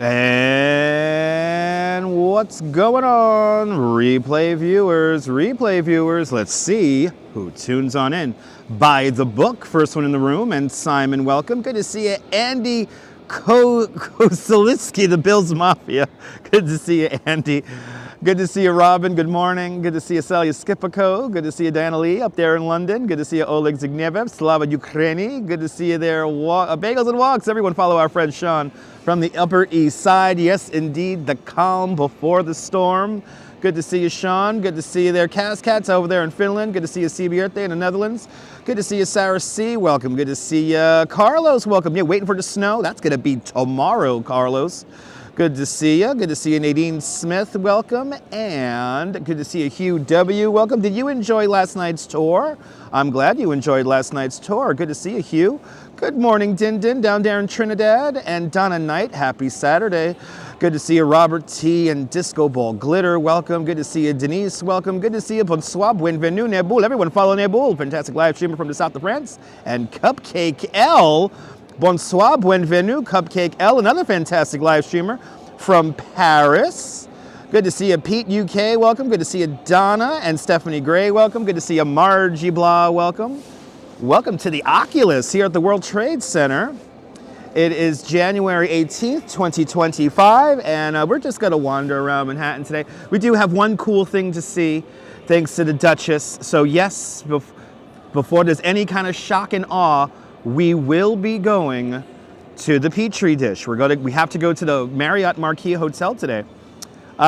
And what's going on, replay viewers? Let's see who tunes on in. By the book, first one in the room, and Simon, welcome. Good to see you, Andy Koseliski, the Bills Mafia. Good to see you, Andy. Good to see you, Robin. Good morning. Good to see you, Celia Skipako. Good to see you, Dana Lee, up there in London. Good to see you, Oleg Zygnievev, Slava Ukraini. Good to see you there, Bagels and Walks. Everyone follow our friend Sean from the Upper East Side. Yes, indeed, the calm before the storm. Good to see you, Sean. Good to see you there, Cats over there in Finland. Good to see you, Sibierte in the Netherlands. Good to see you, Sarah C. Welcome. Good to see you, Carlos. Welcome. Yeah, waiting for the snow. That's going to be tomorrow, Carlos. Good to see you. Good to see you, Nadine Smith. Welcome. And good to see you, Hugh W. Welcome. Did you enjoy last night's tour? I'm glad you enjoyed last night's tour. Good to see you, Hugh. Good morning, Din Din, down there in Trinidad. And Donna Knight, happy Saturday. Good to see you, Robert T. and Disco Ball Glitter. Welcome. Good to see you, Denise. Welcome. Good to see you, Bonsoir, Bienvenue, Neboul. Everyone follow Neboul. Fantastic live streamer from the south of France. And Cupcake L. Bonsoir, Bienvenue, Cupcake L. Another fantastic live streamer from Paris. Good to see you, Pete UK. Welcome. Good to see you, Donna and Stephanie Gray. Welcome. Good to see you, Margie Blah. Welcome. Welcome to the Oculus here at the World Trade Center. It is January 18th, 2025, and we're just going to wander around Manhattan today. We do have one cool thing to see, thanks to the Duchess. So yes, before there's any kind of shock and awe, we will be going to the Petri dish. We have to go to the Marriott Marquis Hotel today.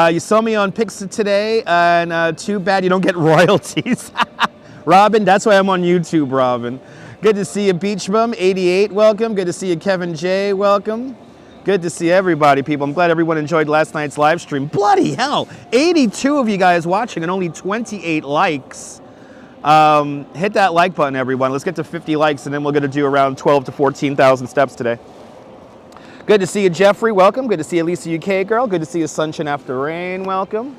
You saw me on Pixar today, and too bad you don't get royalties. Robin, that's why I'm on YouTube, Robin. Good to see you, Beach Bum 88. Welcome. Good to see you, Kevin J. Welcome. Good to see everybody, people. I'm glad everyone enjoyed last night's live stream. Bloody hell, 82 of you guys watching and only 28 likes. Hit that like button, everyone. Let's get to 50 likes, and then we're going to do around 12 to 14,000 steps today. Good to see you, Jeffrey. Welcome. Good to see you, Lisa UK Girl. Good to see you, Sunshine After Rain. Welcome.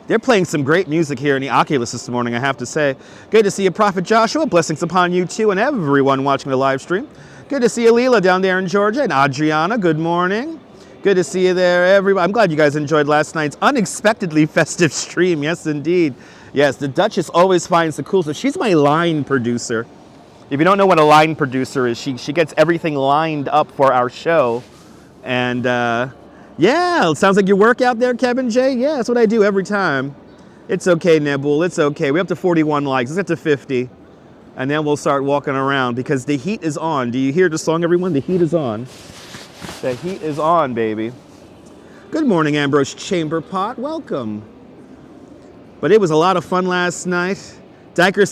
They're playing some great music here in the Oculus this morning, I have to say. Good to see you, Prophet Joshua. Blessings upon you, too, and everyone watching the live stream. Good to see you, Leela, down there in Georgia. And Adriana, good morning. Good to see you there, everybody. I'm glad you guys enjoyed last night's unexpectedly festive stream. Yes, indeed. Yes, the Duchess always finds the cool stuff. She's my line producer. If you don't know what a line producer is, she gets everything lined up for our show. And yeah, it sounds like your work out there, Kevin J. Yeah, that's what I do every time. It's okay, Nebul. It's okay. We're up to 41 likes. Let's get to 50. And then we'll start walking around because the heat is on. Do you hear the song, everyone? The heat is on. The heat is on, baby. Good morning, Ambrose Chamberpot. Welcome. But it was a lot of fun last night. Diker,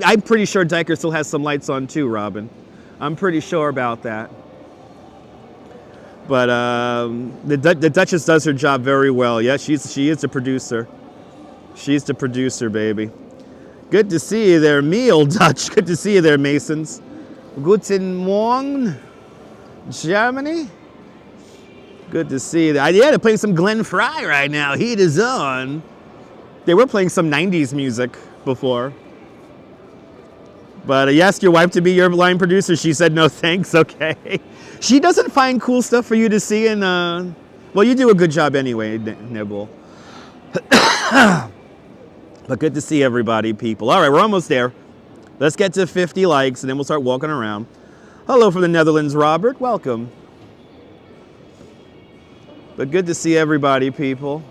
I'm pretty sure Diker still has some lights on too, Robin. I'm pretty sure about that. But the Duchess does her job very well. Yeah, she is the producer. She's the producer, baby. Good to see you there, Meal Dutch. Good to see you there, Masons. Guten Morgen, Germany. Good to see you there. Yeah, they're playing some Glenn Frey right now. Heat is on. They were playing some 90s music before. But you asked your wife to be your line producer. She said no thanks. Okay. She doesn't find cool stuff for you to see. And well, you do a good job anyway, Nibble. But good to see everybody, people. All right, we're almost there. Let's get to 50 likes, and then we'll start walking around. Hello from the Netherlands, Robert. Welcome. But good to see everybody, people.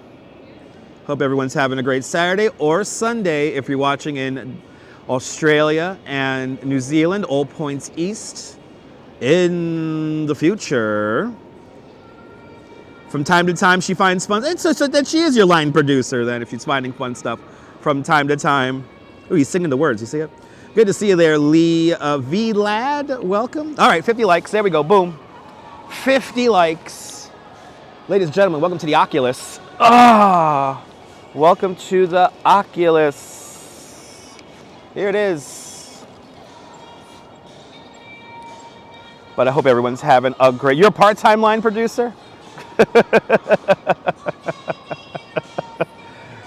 Hope everyone's having a great Saturday or Sunday if you're watching in Australia and New Zealand, all points east. In the future, from time to time, she finds fun. And so that she is your line producer then, if she's finding fun stuff from time to time. Oh, he's singing the words. You see it? Good to see you there, Lee V. Lad. Welcome. All right, 50 likes. There we go. Boom. 50 likes. Ladies and gentlemen, welcome to the Oculus. Welcome to the Oculus. Here it is. But I hope everyone's having a great... You're a part-time line producer?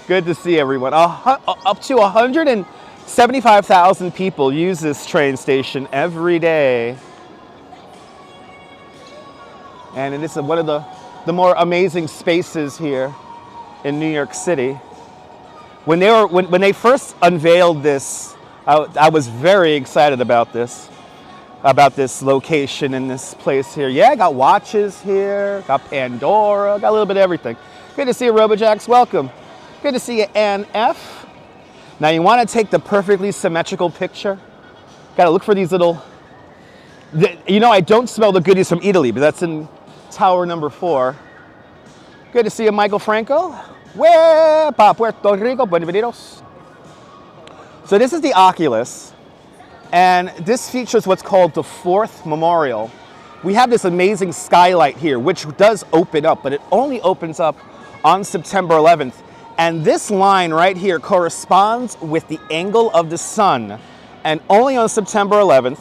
Good to see everyone. Up to 175,000 people use this train station every day. And it is one of the more amazing spaces here in New York City. When they first unveiled this, I was very excited about this location in this place here. Yeah, I got watches here, got Pandora, got a little bit of everything. Good to see you, RoboJax. Welcome. Good to see you, Ann F. Now you want to take the perfectly symmetrical picture. Got to look for these little. You know, I don't smell the goodies from Italy, but that's in Tower number 4. Good to see you, Michael Franco. Pa Puerto Rico, bienvenidos. So this is the Oculus, and this features what's called the 4th Memorial. We have this amazing skylight here, which does open up, but it only opens up on September 11th. And this line right here corresponds with the angle of the sun. And only on September 11th,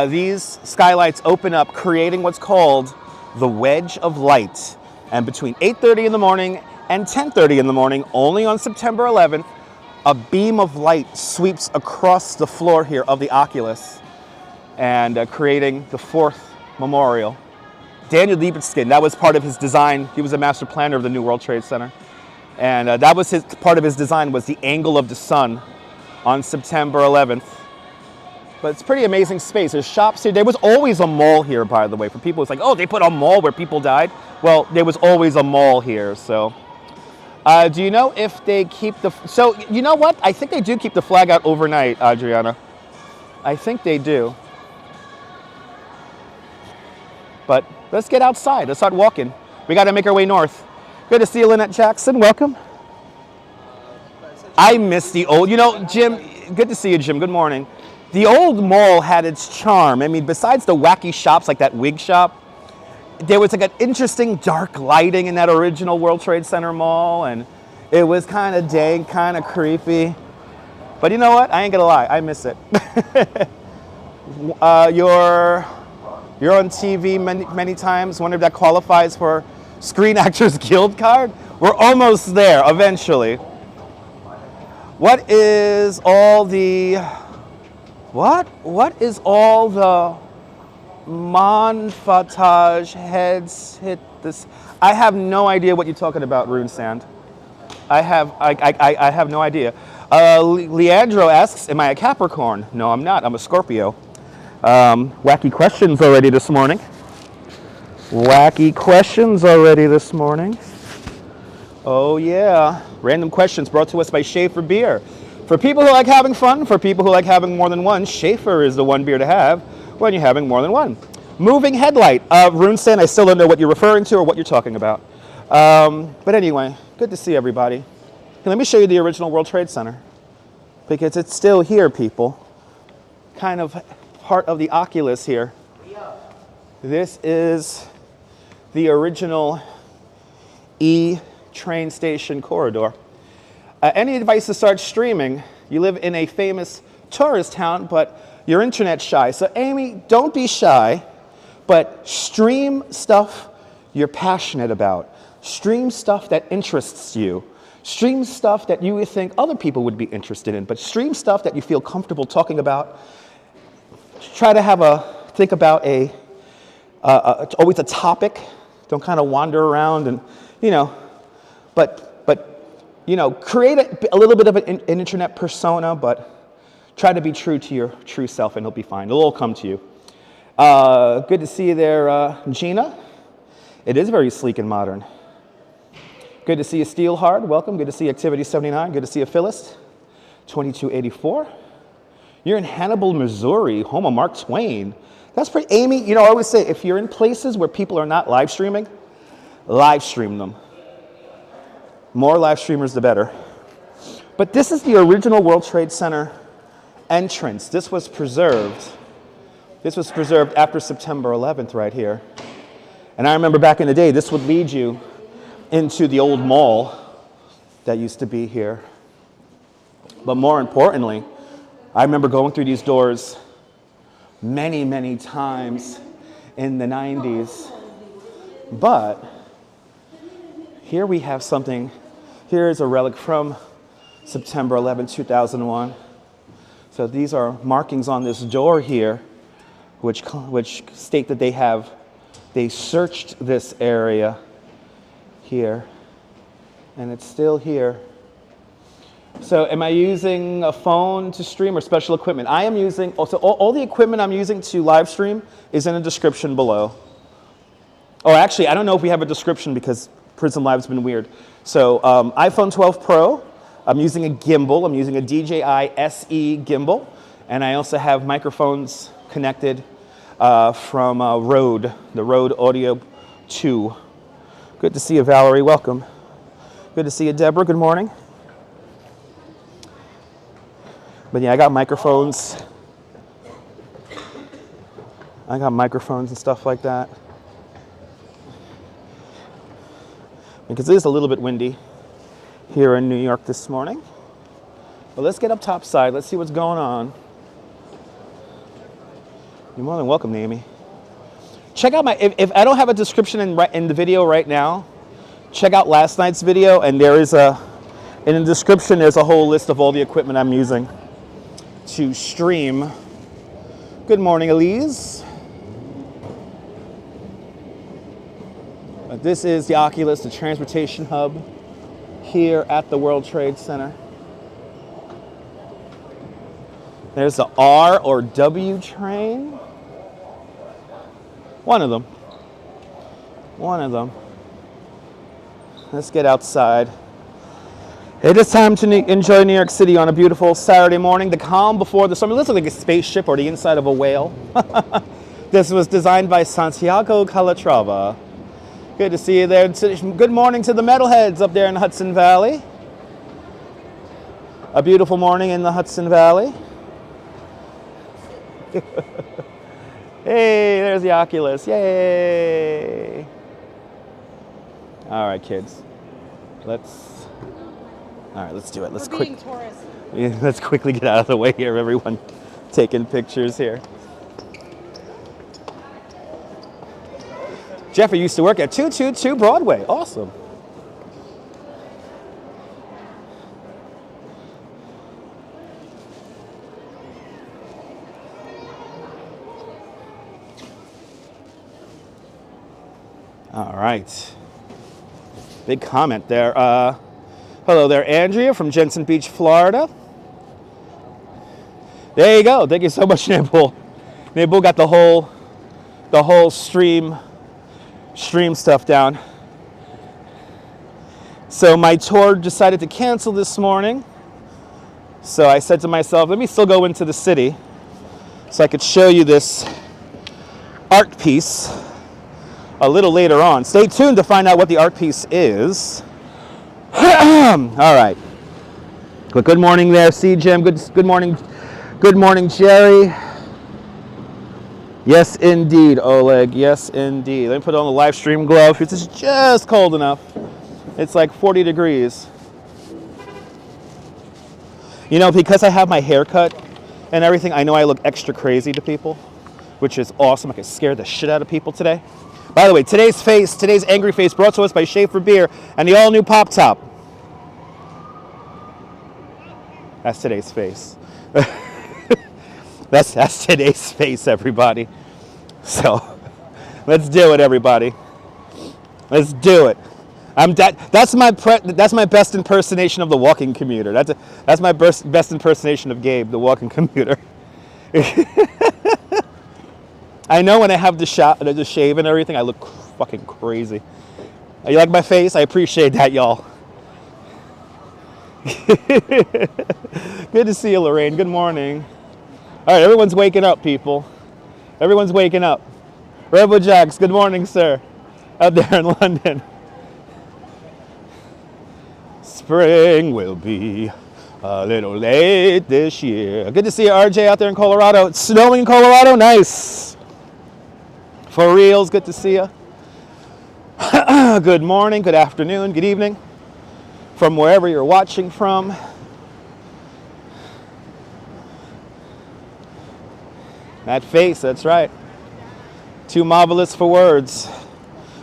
these skylights open up, creating what's called the wedge of light. And between 8:30 in the morning and 10:30 in the morning, only on September 11th, a beam of light sweeps across the floor here of the Oculus and creating the 4th Memorial. Daniel Libeskind, that was part of his design. He was a master planner of the New World Trade Center. And that was part of his design, was the angle of the sun on September 11th. But it's pretty amazing space. There's shops here. There was always a mall here, by the way. For people, it's like, oh, they put a mall where people died. Well, there was always a mall here, so. Do you know if they keep the, so you know what? I think they do keep the flag out overnight, Adriana. I think they do. But let's get outside. Let's start walking. We got to make our way north. Good to see you, Lynette Jackson. Welcome. I miss the old, you know, Jim, good to see you, Jim. Good morning. The old mall had its charm. I mean, besides the wacky shops like that wig shop, there was like an interesting dark lighting in that original World Trade Center mall, and it was kind of dank, kind of creepy. But you know what? I ain't gonna lie, I miss it. You're on TV many times. Wonder if that qualifies for Screen Actors Guild card? We're almost there, eventually. What is all the Monfatage heads hit this? I have no idea what you're talking about, Rune Sand. I have no idea. Leandro asks, am I a Capricorn? No, I'm not. I'm a Scorpio. Wacky questions already this morning. Wacky questions already this morning. Oh yeah. Random questions brought to us by Schaefer Beer. For people who like having fun, for people who like having more than one, Schaefer is the one beer to have when you're having more than one. Moving headlight. Runestein, I still don't know what you're referring to or what you're talking about. But anyway, good to see everybody. Hey, let me show you the original World Trade Center, because it's still here, people. Kind of part of the Oculus here. This is the original E train station corridor. Any advice to start streaming? You live in a famous tourist town, but you're internet shy. So Amy, don't be shy, but stream stuff you're passionate about. Stream stuff that interests you. Stream stuff that you would think other people would be interested in, but stream stuff that you feel comfortable talking about. Try to think about always a topic. Don't kind of wander around and, but create a little bit of an internet persona, but try to be true to your true self, and it'll be fine. It'll all come to you. Good to see you there, Gina. It is very sleek and modern. Good to see you, Steelhard. Welcome. Good to see you, Activity 79. Good to see you, Phyllis. 2284. You're in Hannibal, Missouri, home of Mark Twain. That's pretty, Amy, I always say, if you're in places where people are not live streaming, live stream them. More live streamers, the better. But this is the original World Trade Center entrance. This was preserved. This was preserved after September 11th right here. And I remember back in the day, this would lead you into the old mall that used to be here. But more importantly, I remember going through these doors many, many times in the 90s. But here we have something. Here is a relic from September 11, 2001. So these are markings on this door here, which state that they have they searched this area here, and it's still here. So am I using a phone to stream or special equipment? I am using, so all the equipment I'm using to live stream is in the description below. Oh, actually, I don't know if we have a description because Prism Live's been weird. So iPhone 12 Pro, I'm using a gimbal. I'm using a DJI SE gimbal. And I also have microphones connected from Rode, the Rode Audio 2. Good to see you, Valerie. Welcome. Good to see you, Deborah. Good morning. But yeah, I got microphones. I got microphones and stuff like that. Because it is a little bit windy here in New York this morning. But let's get up topside. Let's see what's going on. You're more than welcome, Amy. Check out my, if I don't have a description in the video right now, check out last night's video, and there is in the description, there's a whole list of all the equipment I'm using to stream. Good morning, Elise. This is the Oculus, the transportation hub here at the World Trade Center. There's the R or W train. One of them. One of them. Let's get outside. It is time to enjoy New York City on a beautiful Saturday morning. The calm before the storm. It looks like a spaceship or the inside of a whale. This was designed by Santiago Calatrava. Good to see you there. Good morning to the metalheads up there in the Hudson Valley. A beautiful morning in the Hudson Valley. Hey, there's the Oculus. Yay! All right, kids. Let's do it. Let's quickly get out of the way here, everyone taking pictures here. Jeffrey used to work at 222 Broadway. Awesome. All right. Big comment there. Hello there, Andrea from Jensen Beach, Florida. There you go. Thank you so much, Nibble. Nibble got the whole stream stuff down. So my tour decided to cancel this morning. So I said to myself, let me still go into the city so I could show you this art piece a little later on. Stay tuned to find out what the art piece is. All right. Well, good morning there, C-Jim. Good morning. Good morning, Jerry. Yes, indeed, Oleg. Yes, indeed. Let me put on the live stream glove. It's just cold enough. It's like 40 degrees. You know, because I have my hair cut and everything, I know I look extra crazy to people, which is awesome. I could scare the shit out of people today. By the way, today's angry face brought to us by Schaefer Beer and the all-new Pop Top. That's today's face. That's today's face, everybody. So, let's do it, everybody. Let's do it. That's my best impersonation of the walking commuter. That's my best impersonation of Gabe, the walking commuter. I know when I have the shave and everything, I look fucking crazy. You like my face? I appreciate that, y'all. Good to see you, Lorraine. Good morning. All right, everyone's waking up, people. Everyone's waking up. Rebel Jacks, good morning, sir. Out there in London. Spring will be a little late this year. Good to see you, RJ, out there in Colorado. It's snowing in Colorado? Nice. For reals, good to see you. Good morning, good afternoon, good evening. From wherever you're watching from. That face, that's right. Too marvelous for words.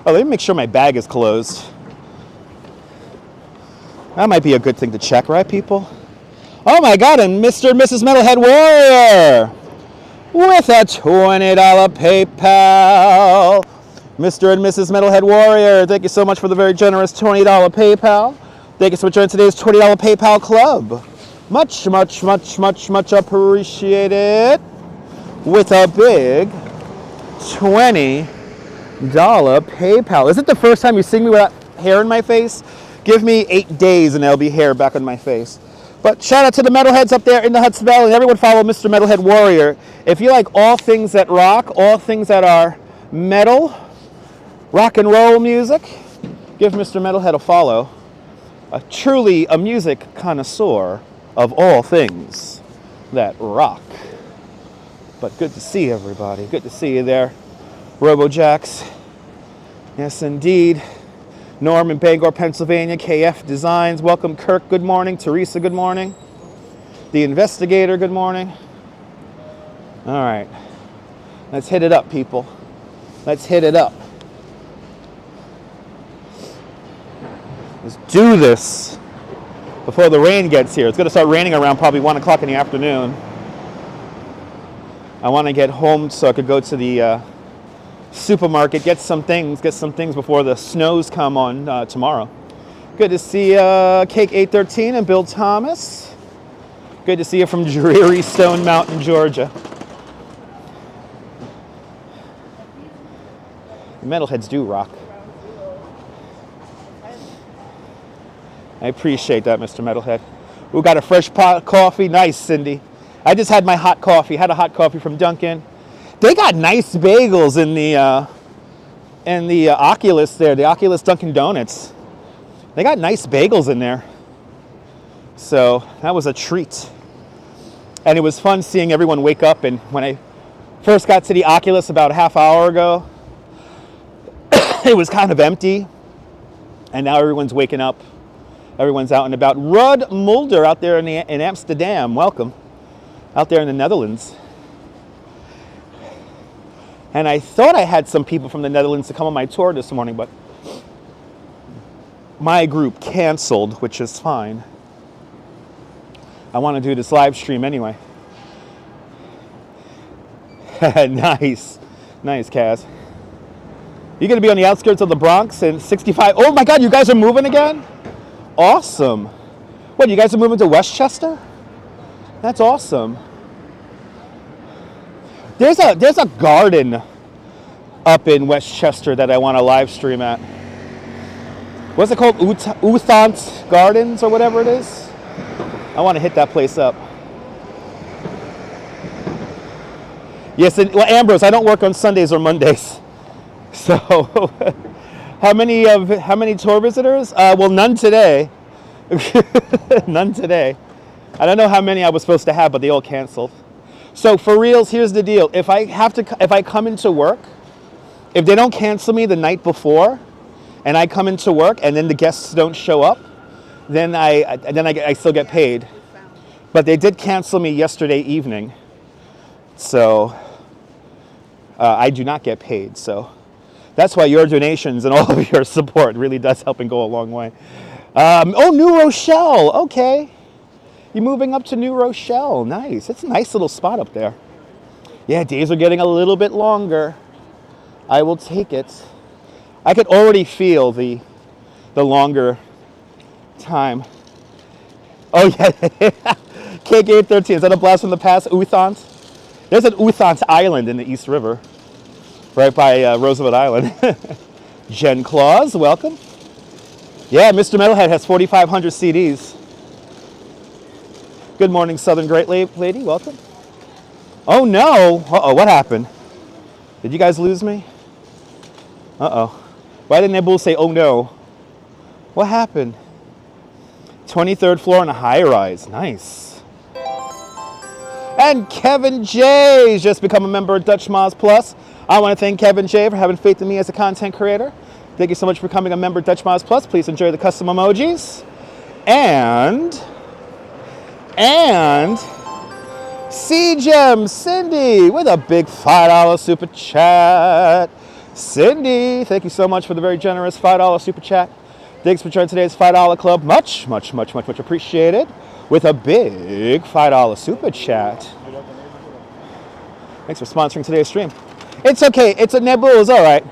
Oh, let me make sure my bag is closed. That might be a good thing to check, right, people? Oh my God, and Mr. and Mrs. Metalhead Warrior with a $20 PayPal Mr. and Mrs. Metalhead Warrior, thank you so much for the very generous $20 PayPal. Thank you so much for joining today's $20 PayPal club. Much, much, much, much, much appreciated. With a big $20 PayPal. Is it the first time you're seeing me without hair in my face? Give me 8 days and there'll be hair back on my face. But shout out to the metalheads up there in the Hudson Valley, and everyone follow Mr. Metalhead Warrior. If you like all things that rock, all things that are metal, rock and roll music, give Mr. Metalhead a follow. Truly a music connoisseur of all things that rock. But good to see everybody. Good to see you there. RoboJax. Yes, indeed. Norm in Bangor, Pennsylvania. KF Designs. Welcome, Kirk. Good morning. Teresa, good morning. The Investigator, good morning. All right. Let's hit it up, people. Let's hit it up. Let's do this before the rain gets here. It's going to start raining around probably 1 o'clock in the afternoon. I want to get home so I could go to the supermarket, get some things before the snows come on tomorrow. Good to see Cake 813 and Bill Thomas. Good to see you from dreary Stone Mountain, Georgia. The metalheads do rock. I appreciate that, Mr. Metalhead. We got a fresh pot of coffee. Nice, Cindy. I just had my hot coffee. Had a hot coffee from Dunkin'. They got nice bagels in the Oculus there, the Oculus Dunkin' Donuts. They got nice bagels in there. So that was a treat. And it was fun seeing everyone wake up. And when I first got to the Oculus about a half hour ago, it was kind of empty. And now everyone's waking up. Everyone's out and about. Rud Mulder out there in Amsterdam. Welcome. Out there in the Netherlands. And I thought I had some people from the Netherlands to come on my tour this morning, but my group canceled, which is fine. I want to do this live stream anyway. Nice. Nice, Kaz. You're going to be on the outskirts of the Bronx in 65. Oh my God, you guys are moving again? Awesome. What, you guys are moving to Westchester? That's awesome. There's a garden up in Westchester that I want to live stream at. What's it called? Uthant Gardens or whatever it is? I want to hit that place up. Yes, well, Ambrose, I don't work on Sundays or Mondays. So, how many tour visitors? Well, none today. None today. I don't know how many I was supposed to have, but they all canceled. So for reals, here's the deal. If I come into work, if they don't cancel me the night before, and I come into work and then the guests don't show up, then I still get paid. But they did cancel me yesterday evening, so I do not get paid. So that's why your donations and all of your support really does help and go a long way. Oh, New Rochelle. Okay. You're moving up to New Rochelle. Nice. It's a nice little spot up there. Yeah, days are getting a little bit longer. I will take it. I could already feel the longer time. Oh, yeah. KK13. Is that a blast from the past? Uthant? There's an Uthant Island in the East River, right by Roosevelt Island. Jen Claus, welcome. Yeah, Mr. Metalhead has 4,500 CDs. Good morning, Southern Great Lady. Welcome. Oh, no. Uh-oh, what happened? Did you guys lose me? Uh-oh. Why didn't Nebul say, oh, no? What happened? 23rd floor on a high-rise. Nice. And Kevin J has just become a member of Dutch Moz Plus. I want to thank Kevin J for having faith in me as a content creator. Thank you so much for becoming a member of Dutch Moz Plus. Please enjoy the custom emojis. And C-Gem Cindy with a big $5 super chat. Cindy, thank you so much for the very generous $5 super chat. Thanks for joining today's $5 club. Much, much, much, much, much appreciated. With a big $5 super chat. Thanks for sponsoring today's stream. It's okay. It's a Nebul. It's all right.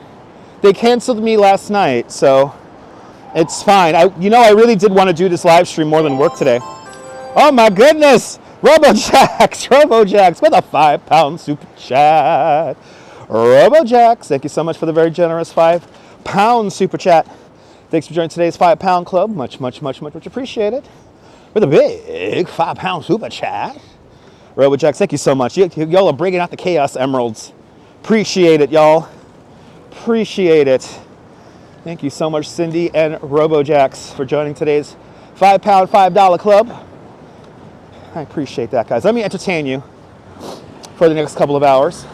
they canceled me last night, so it's fine. I really did want to do this live stream more than work today. Oh my goodness! RoboJax with a £5 super chat. RoboJax, thank you so much for the very generous £5 super chat. Thanks for joining today's £5 club. Much appreciated. With a big £5 super chat. RoboJax, thank you so much. Y'all are bringing out the Chaos Emeralds. Appreciate it, y'all. Appreciate it. Thank you so much, Cindy and RoboJax, for joining today's £5 $5 club. I appreciate that, guys. Let me entertain you for the next couple of hours.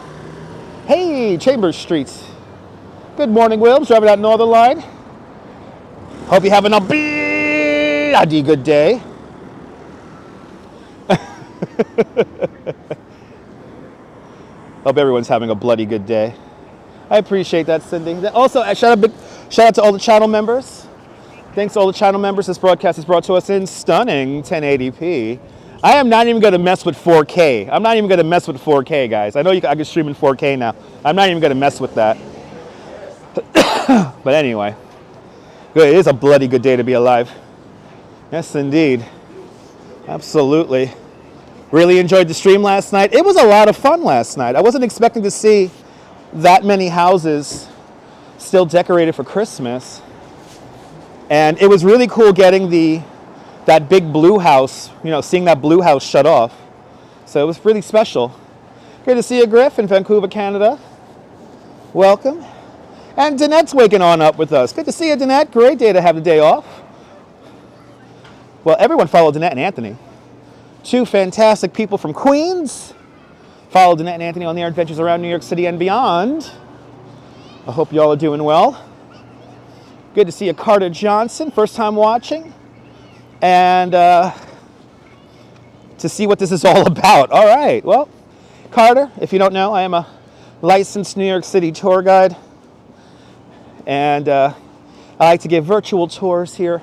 Hey, Chambers Street. Good morning, Wilbs. Driving out Northern Line. Hope you're having a bloody good day. Hope everyone's having a bloody good day. I appreciate that, Cindy. Also, shout out to all the channel members. Thanks to all the channel members. This broadcast is brought to us in stunning 1080p. I am not even going to mess with 4K. I'm not even going to mess with 4K, guys. I know I can stream in 4K now. I'm not even going to mess with that. But anyway, good. It is a bloody good day to be alive. Yes, indeed. Absolutely. Really enjoyed the stream last night. It was a lot of fun last night. I wasn't expecting to see that many houses still decorated for Christmas. And it was really cool getting that big blue house, seeing that blue house shut off. So it was really special. Good to see you, Griff, in Vancouver, Canada. Welcome. And Danette's waking on up with us. Good to see you, Danette. Great day to have the day off. Well, everyone follow Danette and Anthony. Two fantastic people from Queens. Follow Danette and Anthony on their adventures around New York City and beyond. I hope y'all are doing well. Good to see you, Carter Johnson. First time watching. And to see what this is all about. All right, well, Carter, if you don't know, I am a licensed New York City tour guide, and I like to give virtual tours here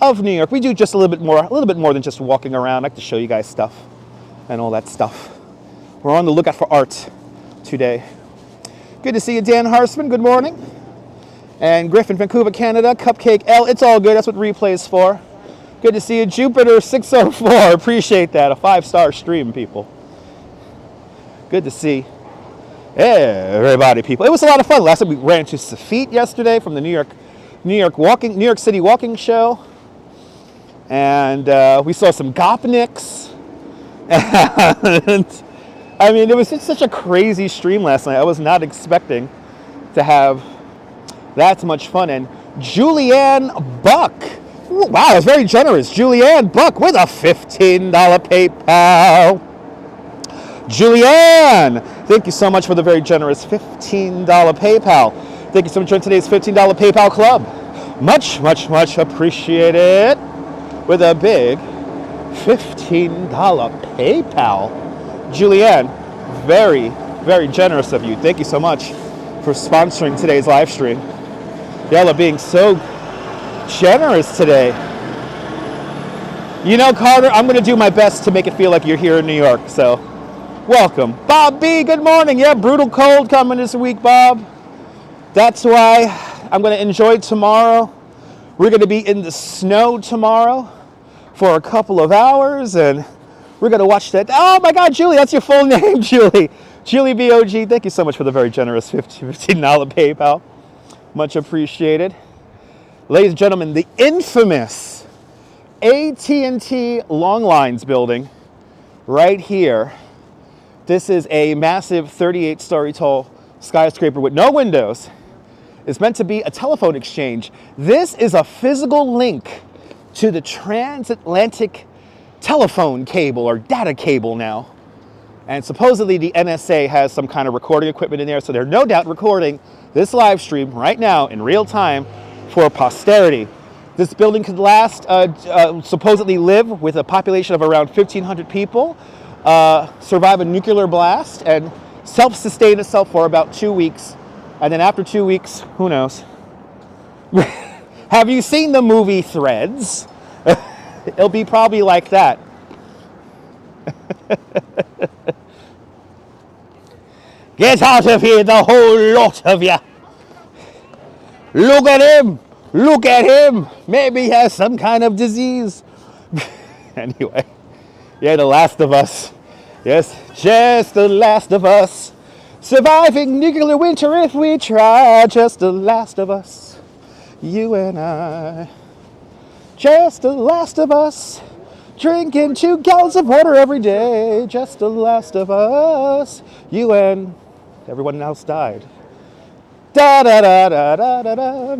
of New York. We do just a little bit more than just walking around. I like to show you guys stuff and all that stuff. We're on the lookout for art today. Good to see you, Dan Harsman. Good morning. And Griffin, Vancouver, Canada. Cupcake L. It's all good. That's what replay is for. Good to see you, Jupiter 604. Appreciate that. A 5-star stream, people. Good to see everybody, people. It was a lot of fun. Last time we ran into Safit yesterday from the New York City walking show, and we saw some Gopniks. And I mean, it was just such a crazy stream last night. I was not expecting to have that much fun. And Julianne Buck. Wow, that's very generous. Julianne Buck with a $15 PayPal. Julianne, thank you so much for the very generous $15 PayPal. Thank you so much for today's $15 PayPal club. Much appreciated. With a big $15 PayPal. Julianne, very generous of you. Thank you so much for sponsoring today's live stream. Y'all are being so generous today. Carter, I'm going to do my best to make it feel like you're here in New York, so welcome. Bob B, good morning. Yeah, brutal cold coming this week, Bob. That's why I'm going to enjoy tomorrow. We're going to be in the snow tomorrow for a couple of hours, and we're going to watch that. Oh my God, Julie, that's your full name, Julie. Julie BOG, thank you so much for the very generous $15 PayPal. Much appreciated. Ladies and gentlemen, the infamous AT&T Long Lines building right here. This is a massive 38-story tall skyscraper with no windows. It's meant to be a telephone exchange. This is a physical link to the transatlantic telephone cable or data cable now. And supposedly the NSA has some kind of recording equipment in there, so they're no doubt recording this live stream right now in real time for posterity. This building could last, supposedly live with a population of around 1,500 people, survive a nuclear blast, and self-sustain itself for about 2 weeks. And then after 2 weeks, who knows? Have you seen the movie Threads? It'll be probably like that. Get out of here, the whole lot of you. Look at him! Look at him! Maybe he has some kind of disease. Anyway, yeah, The Last of Us. Yes, just The Last of Us. Surviving nuclear winter if we try. Just The Last of Us. You and I. Just The Last of Us. Drinking 2 gallons of water every day. Just The Last of Us. You and everyone else died. Da da da da da da da.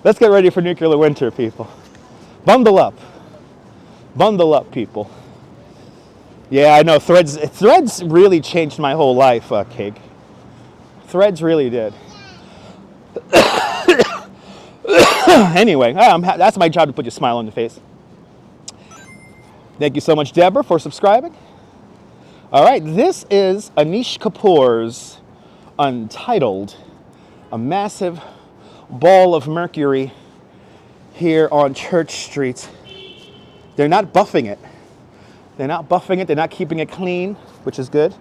Let's get ready for nuclear winter, people. Bundle up. Bundle up, people. Yeah, I know. Threads really changed my whole life, Cake. Threads really did. Anyway, that's my job, to put your smile on your face. Thank you so much, Deborah, for subscribing. All right, this is Anish Kapoor's Untitled, a massive ball of mercury here on Church Street. They're not buffing it. They're not buffing it. They're not keeping it clean, which is good.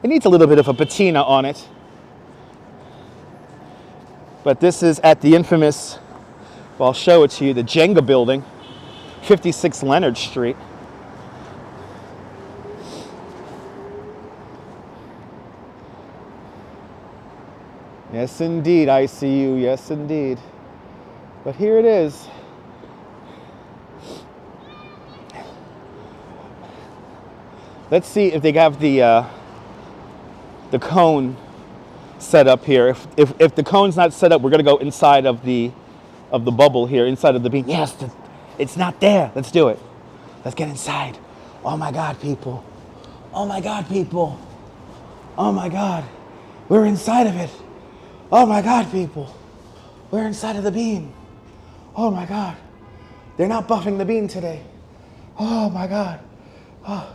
It needs a little bit of a patina on it. But this is at the infamous, well, I'll show it to you, the Jenga building, 56 Leonard Street. Yes, indeed, ICU. Yes, indeed. But here it is. Let's see if they have the cone set up here. If the cone's not set up, we're gonna go inside of the bubble here, inside of the beam. Yes, it's not there. Let's do it. Let's get inside. Oh my God, people. Oh my God, people. Oh my God. We're inside of it. Oh my God, people. We're inside of the beam. Oh my God. They're not buffing the beam today. Oh my God. Oh.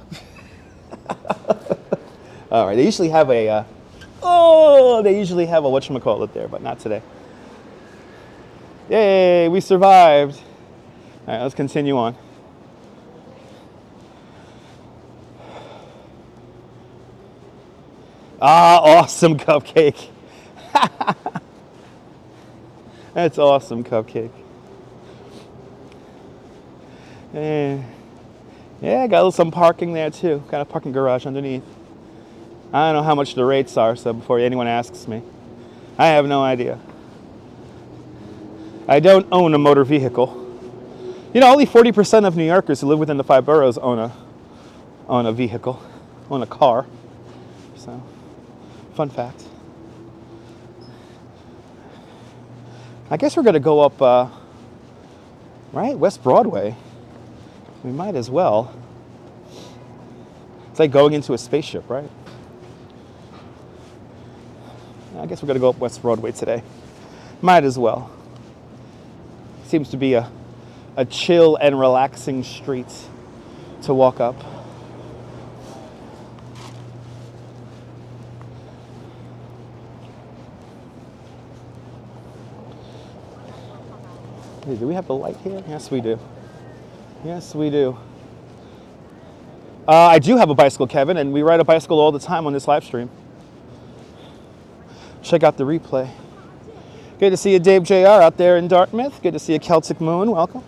All right, they usually have a whatchamacallit there, but not today. Yay, we survived. All right, let's continue on. Ah, awesome cupcake. That's awesome cupcake. Yeah, got some parking there too. Got a parking garage underneath. I don't know how much the rates are, so before anyone asks me, I have no idea. I don't own a motor vehicle. You know, only 40% of New Yorkers who live within the 5 boroughs own a vehicle, own a car. So, fun fact. I guess we're gonna go up, right, West Broadway. We might as well. It's like going into a spaceship, right? I guess we're gonna go up West Broadway today. Might as well. Seems to be a chill and relaxing street to walk up. Hey, do we have the light here? Yes, we do. Yes, we do. I do have a bicycle, Kevin, and we ride a bicycle all the time on this live stream. Check out the replay. Good to see you, Dave JR, out there in Dartmouth. Good to see you, Celtic Moon. Welcome.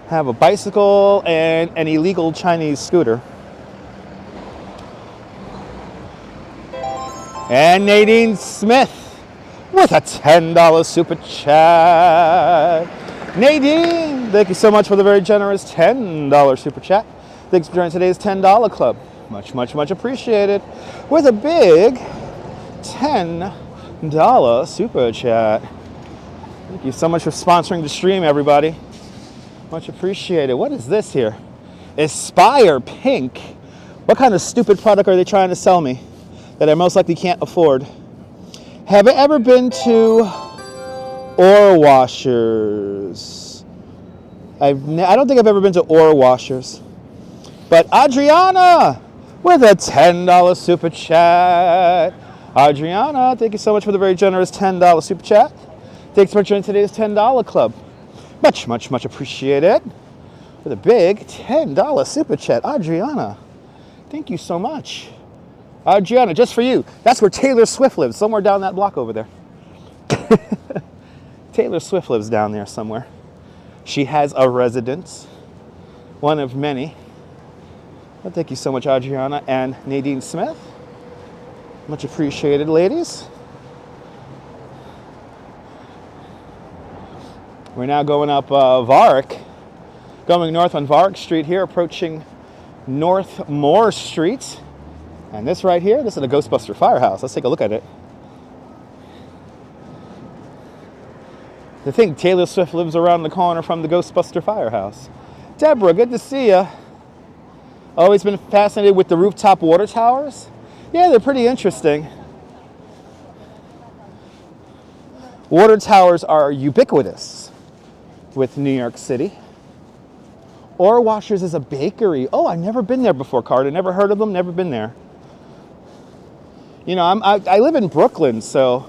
Have a bicycle and an illegal Chinese scooter. And Nadine Smith with a $10 super chat. Nadine, thank you so much for the very generous $10 super chat. Thanks for joining today's $10 club. Much, much, much appreciated. With a big $10 super chat. Thank you so much for sponsoring the stream, everybody. Much appreciated. What is this here? Aspire Pink. What kind of stupid product are they trying to sell me that I most likely can't afford? Have I ever been to Ore Washers? I don't think I've ever been to Ore Washers. But Adriana with a $10 super chat. Adriana, thank you so much for the very generous $10 super chat. Thanks for joining today's $10 club. Much, much, much appreciated. With a big $10 super chat. Adriana, thank you so much. Adriana, just for you. That's where Taylor Swift lives, somewhere down that block over there. Taylor Swift lives down there somewhere. She has a residence, one of many. Well, thank you so much, Adriana and Nadine Smith. Much appreciated, ladies. We're now going up Varick, going north on Varick Street here, approaching North Moore Street. And this right here, this is the Ghostbuster Firehouse. Let's take a look at it. To think Taylor Swift lives around the corner from the Ghostbuster Firehouse. Deborah, good to see you. Always been fascinated with the rooftop water towers. Yeah, they're pretty interesting. Water towers are ubiquitous with New York City. Ore Washers is a bakery. Oh, I've never been there before, Carter. Never heard of them, never been there. You know, I live in Brooklyn, so,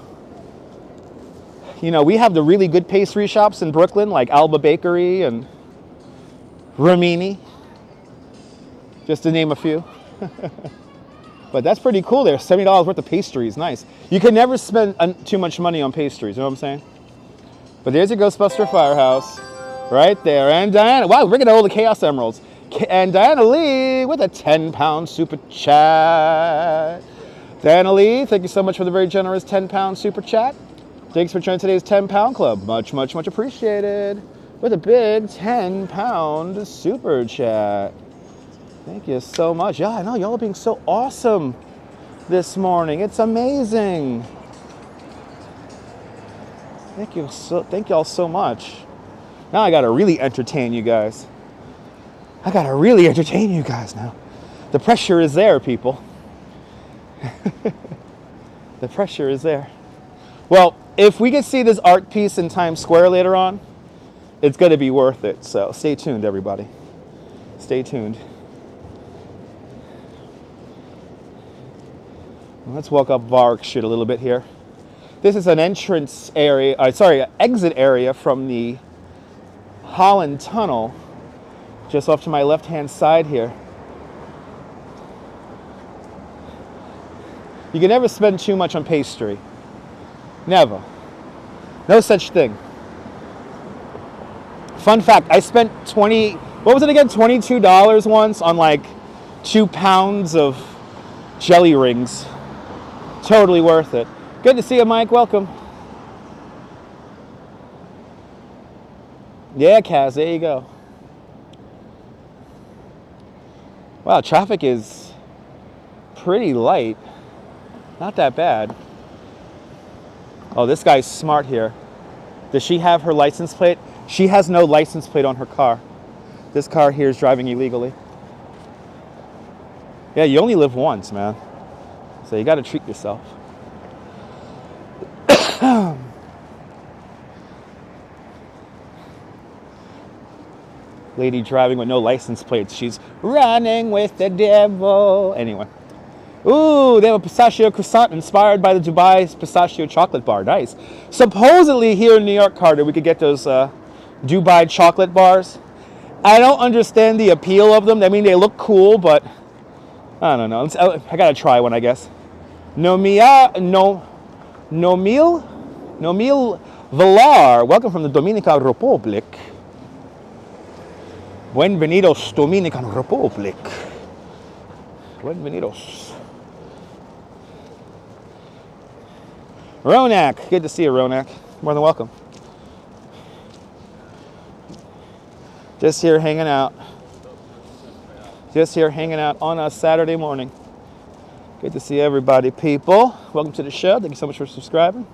you know, we have the really good pastry shops in Brooklyn, like Alba Bakery and Ramini, just to name a few. But that's pretty cool there. $70 worth of pastries, nice. You can never spend too much money on pastries, you know what I'm saying? But there's your Ghostbuster Firehouse right there. And Diana, wow, we're getting all the Chaos Emeralds. And Diana Lee with a £10 super chat. Diana Lee, thank you so much for the very generous £10 super chat. Thanks for joining today's £10 club. Much, much, much appreciated. With a big £10 super chat. Thank you so much. Yeah, I know y'all are being so awesome this morning. It's amazing. Thank y'all so much. Now I gotta really entertain you guys. I gotta really entertain you guys now. The pressure is there, people. The pressure is there. Well, if we can see this art piece in Times Square later on, it's gonna be worth it. So stay tuned, everybody. Stay tuned. Let's walk up Varick Street a little bit here. This is an entrance area, exit area from the Holland Tunnel, just off to my left-hand side here. You can never spend too much on pastry. Never. No such thing. Fun fact, I spent $22 once on like 2 pounds of jelly rings. Totally worth it. Good to see you, Mike. Welcome. Yeah, Kaz, there you go. Wow, traffic is pretty light. Not that bad. Oh, this guy's smart here. Does she have her license plate? She has no license plate on her car. This car here is driving illegally. Yeah, you only live once, man. So you got to treat yourself. Lady driving with no license plates. She's running with the devil. Anyway. Ooh, they have a pistachio croissant inspired by the Dubai pistachio chocolate bar. Nice. Supposedly here in New York, Carter, we could get those Dubai chocolate bars. I don't understand the appeal of them. I mean, they look cool, but I don't know. I gotta try one, I guess. Nomil Villar. Welcome from the Dominican Republic. Bienvenidos, Dominican Republic. Bienvenidos. Ronak. Good to see you, Ronak. More than welcome. Just here hanging out. Just here hanging out on a Saturday morning. Good to see everybody, people. Welcome to the show. Thank you so much for subscribing.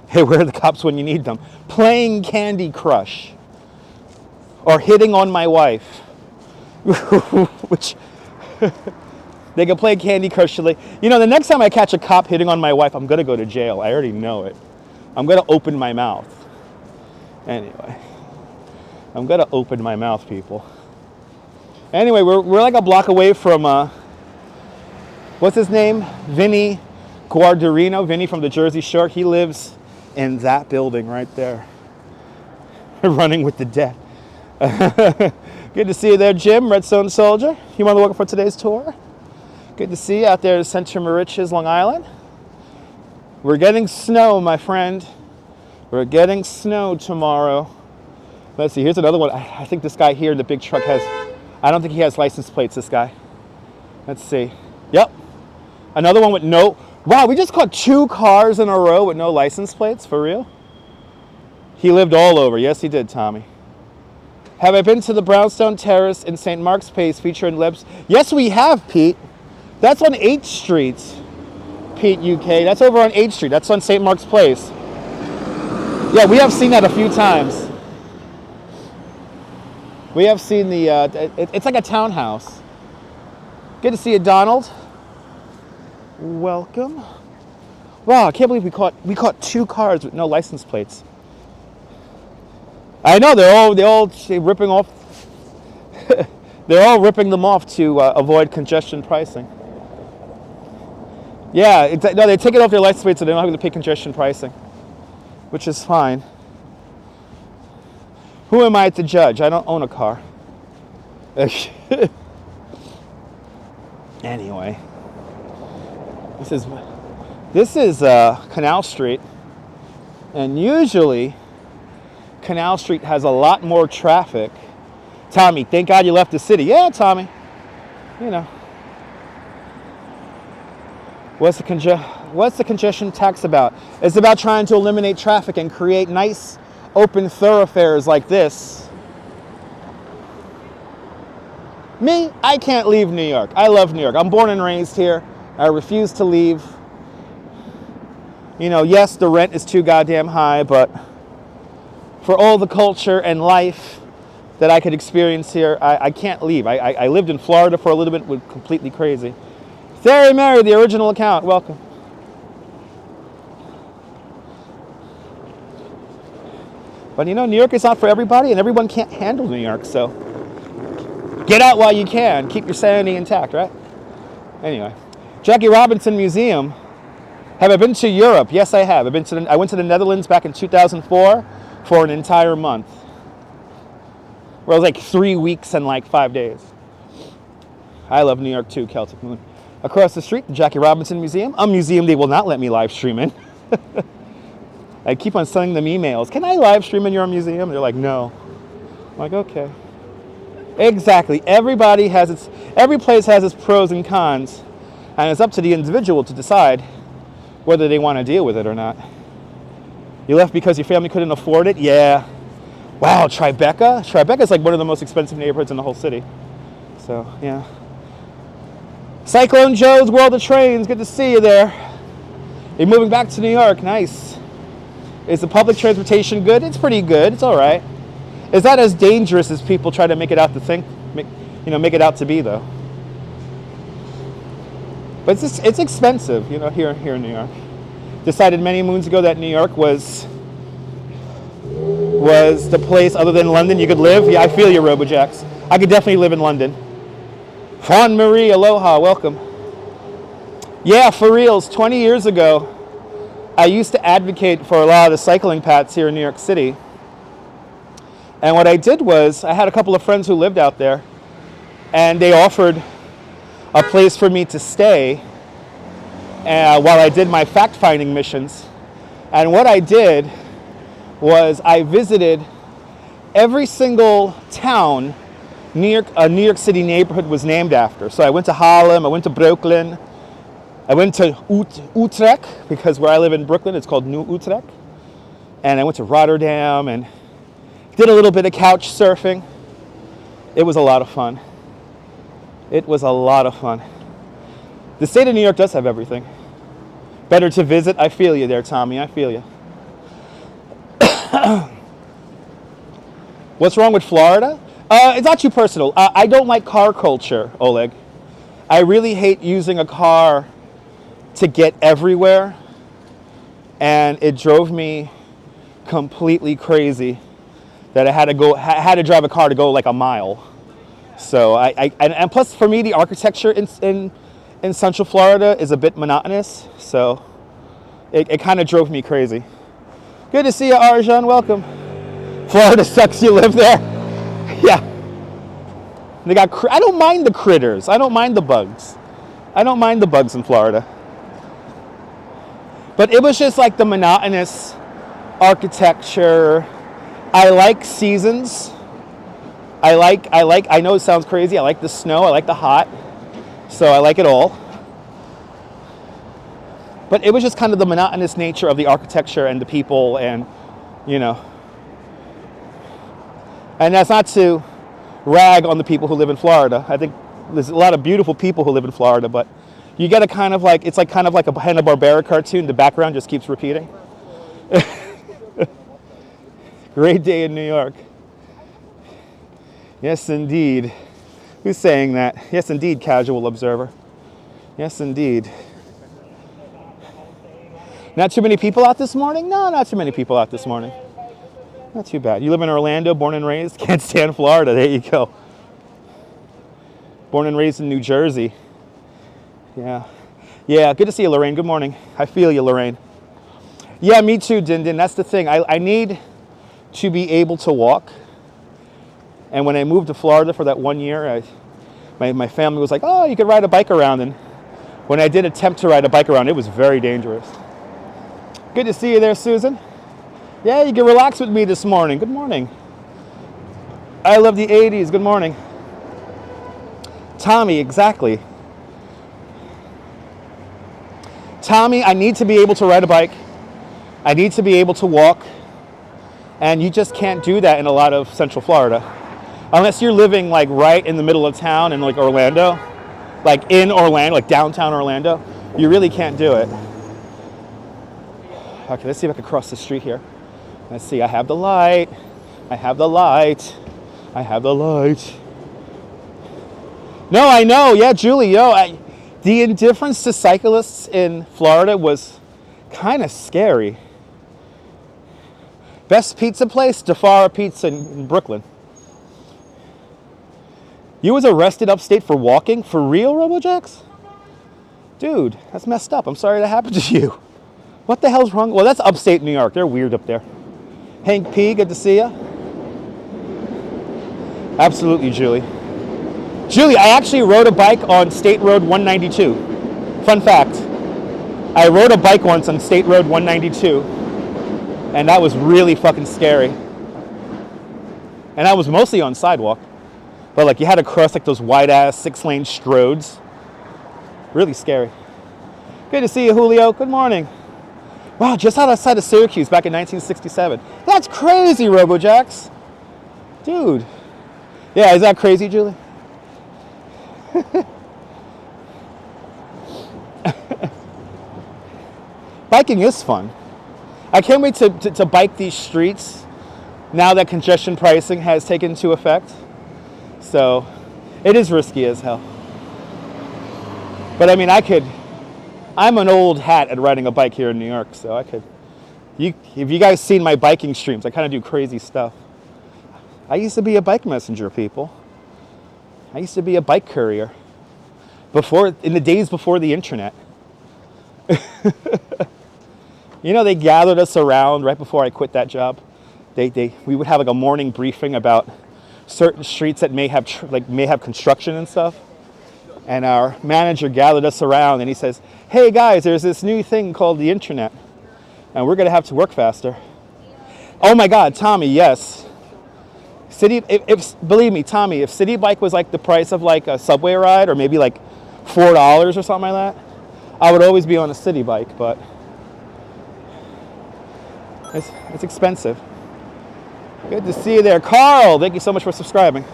Hey, where are the cops when you need them? Playing Candy Crush. Or hitting on my wife. Which... They can play Candy Crush. You know, the next time I catch a cop hitting on my wife, I'm going to go to jail. I already know it. I'm going to open my mouth. Anyway. I'm going to open my mouth, people. Anyway, we're like a block away from, what's his name? Vinny Guardarino, Vinny from the Jersey Shore, he lives in that building right there. Running with the dead. Good to see you there, Jim, Redstone Soldier. You want to welcome for today's tour? Good to see you out there in Center Moriches, Long Island. We're getting snow, my friend. We're getting snow tomorrow. Let's see, here's another one. I think this guy here in the big truck has, I don't think he has license plates, this guy. Let's see. Yep. Another one with no, wow, we just caught 2 cars in a row with no license plates, for real? He lived all over. Yes, he did, Tommy. Have I been to the Brownstone Terrace in St. Mark's Place featuring Lebs? Yes, we have, Pete. That's on 8th Street, Pete, UK. That's over on 8th Street. That's on St. Mark's Place. Yeah, we have seen that a few times. We have seen the, it's like a townhouse. Good to see you, Donald. Welcome. Wow, I can't believe we caught 2 cars with no license plates. I know they're all ripping off. They're all ripping them off to avoid congestion pricing. Yeah, no, they take it off their license plate so they don't have to pay congestion pricing, which is fine. Who am I to judge? I don't own a car. Anyway, this is Canal Street, and usually Canal Street has a lot more traffic. Tommy, thank God you left the city. Yeah, Tommy. You know. What's the congestion tax about? It's about trying to eliminate traffic and create nice open thoroughfares like this. Me, I can't leave New York. I love New York. I'm born and raised here. I refuse to leave. You know, yes, the rent is too goddamn high, but for all the culture and life that I could experience here, I can't leave. I lived in Florida for a little bit, was completely crazy. Theory Mary, the original account, welcome. But you know, New York is not for everybody, and everyone can't handle New York, so get out while you can. Keep your sanity intact, right? Anyway, Jackie Robinson Museum. Have I been to Europe? Yes, I have. I went to the Netherlands back in 2004 for an entire month. Where it was like 3 weeks and like 5 days. I love New York too, Celtic Moon. Across the street, the Jackie Robinson Museum, a museum they will not let me live stream in. I keep on sending them emails. Can I live stream in your museum? They're like, no. I'm like, okay. Exactly. Every place has its pros and cons, and it's up to the individual to decide whether they want to deal with it or not. You left because your family couldn't afford it? Yeah. Wow, Tribeca? Tribeca is like one of the most expensive neighborhoods in the whole city. So, yeah. Cyclone Joe's World of Trains, good to see you there. You're moving back to New York, nice. Is the public transportation good? It's pretty good, it's all right. It's not as dangerous as people try to make it out to make it out to be, though. But it's expensive, you know, here in New York. Decided many moons ago that New York was the place other than London you could live. Yeah, I feel you, Robojacks. I could definitely live in London. Fawn Marie, aloha, welcome. Yeah, for reals, 20 years ago, I used to advocate for a lot of the cycling paths here in New York City. And what I did was, I had a couple of friends who lived out there, and they offered a place for me to stay while I did my fact-finding missions. And what I did was I visited every single town a New York City neighborhood was named after. So I went to Harlem, I went to Brooklyn, I went to Utrecht, because where I live in Brooklyn, it's called New Utrecht. And I went to Rotterdam and did a little bit of couch surfing. It was a lot of fun. It was a lot of fun. The state of New York does have everything. Better to visit. I feel you there, Tommy. I feel you. What's wrong with Florida? It's not too personal. I don't like car culture, Oleg. I really hate using a car to get everywhere. And it drove me completely crazy that I had to drive a car to go like a mile. So and plus for me, the architecture in in Central Florida is a bit monotonous, so it kind of drove me crazy. Good to see you, Arjan. Welcome. Florida sucks. You live there. Yeah. They got. I don't mind the critters. I don't mind the bugs. I don't mind the bugs in Florida. But it was just like the monotonous architecture. I like seasons. I know it sounds crazy. I like the snow. I like the hot. So I like it all. But it was just kind of the monotonous nature of the architecture and the people and, you know. And that's not to rag on the people who live in Florida. I think there's a lot of beautiful people who live in Florida, but you get a kind of like, it's like kind of like a Hanna-Barbera cartoon. The background just keeps repeating. Great day in New York. Yes, indeed. Who's saying that? Yes, indeed, casual observer. Yes, indeed. Not too many people out this morning? No, not too many people out this morning. Not too bad. You live in Orlando, born and raised? Can't stand Florida. There you go. Born and raised in New Jersey. Yeah. Yeah, good to see you, Lorraine. Good morning. I feel you, Lorraine. Yeah, me too, Din Din. That's the thing. I need to be able to walk. And when I moved to Florida for that 1 year, my family was like, oh, you could ride a bike around. And when I did attempt to ride a bike around, it was very dangerous. Good to see you there, Susan. Yeah, you can relax with me this morning. Good morning. I love the 80s. Good morning. Tommy, exactly. Tommy, I need to be able to ride a bike. I need to be able to walk. And you just can't do that in a lot of Central Florida. Unless you're living like right in the middle of town in like Orlando. Like in Orlando, like downtown Orlando. You really can't do it. Okay, let's see if I can cross the street here. Let's see, I have the light. I have the light. I have the light. No, I know. Yeah, Julie, the indifference to cyclists in Florida was kind of scary. Best pizza place, DeFara Pizza in Brooklyn. You was arrested upstate for walking? For real, RoboJax? Dude, that's messed up. I'm sorry that happened to you. What the hell's wrong? Well, that's upstate New York. They're weird up there. Hank P, good to see you. Absolutely, Julie. Julie, I actually rode a bike on State Road 192. Fun fact. I rode a bike once on State Road 192, and that was really fucking scary. And I was mostly on sidewalk, but like you had to cross like those wide-ass 6-lane stroads. Really scary. Good to see you, Julio. Good morning. Wow, just outside of Syracuse back in 1967. That's crazy, RoboJax. Dude. Yeah, is that crazy, Julie? Biking is fun. I can't wait to bike these streets now that congestion pricing has taken into effect. So it is risky as hell. But I mean, I'm an old hat at riding a bike here in New York, so I could. If you guys seen my biking streams, I kind of do crazy stuff. I used to be a bike messenger, people. I used to be a bike courier. In the days before the internet. You know, they gathered us around right before I quit that job. We would have like a morning briefing about certain streets that may have construction and stuff. And our manager gathered us around and he says, hey guys, there's this new thing called the internet and we're gonna have to work faster. Oh my God, Tommy, yes. Believe me, Tommy, if City Bike was like the price of like a subway ride or maybe like $4 or something like that, I would always be on a City Bike, but it's expensive. Good to see you there. Carl, thank you so much for subscribing.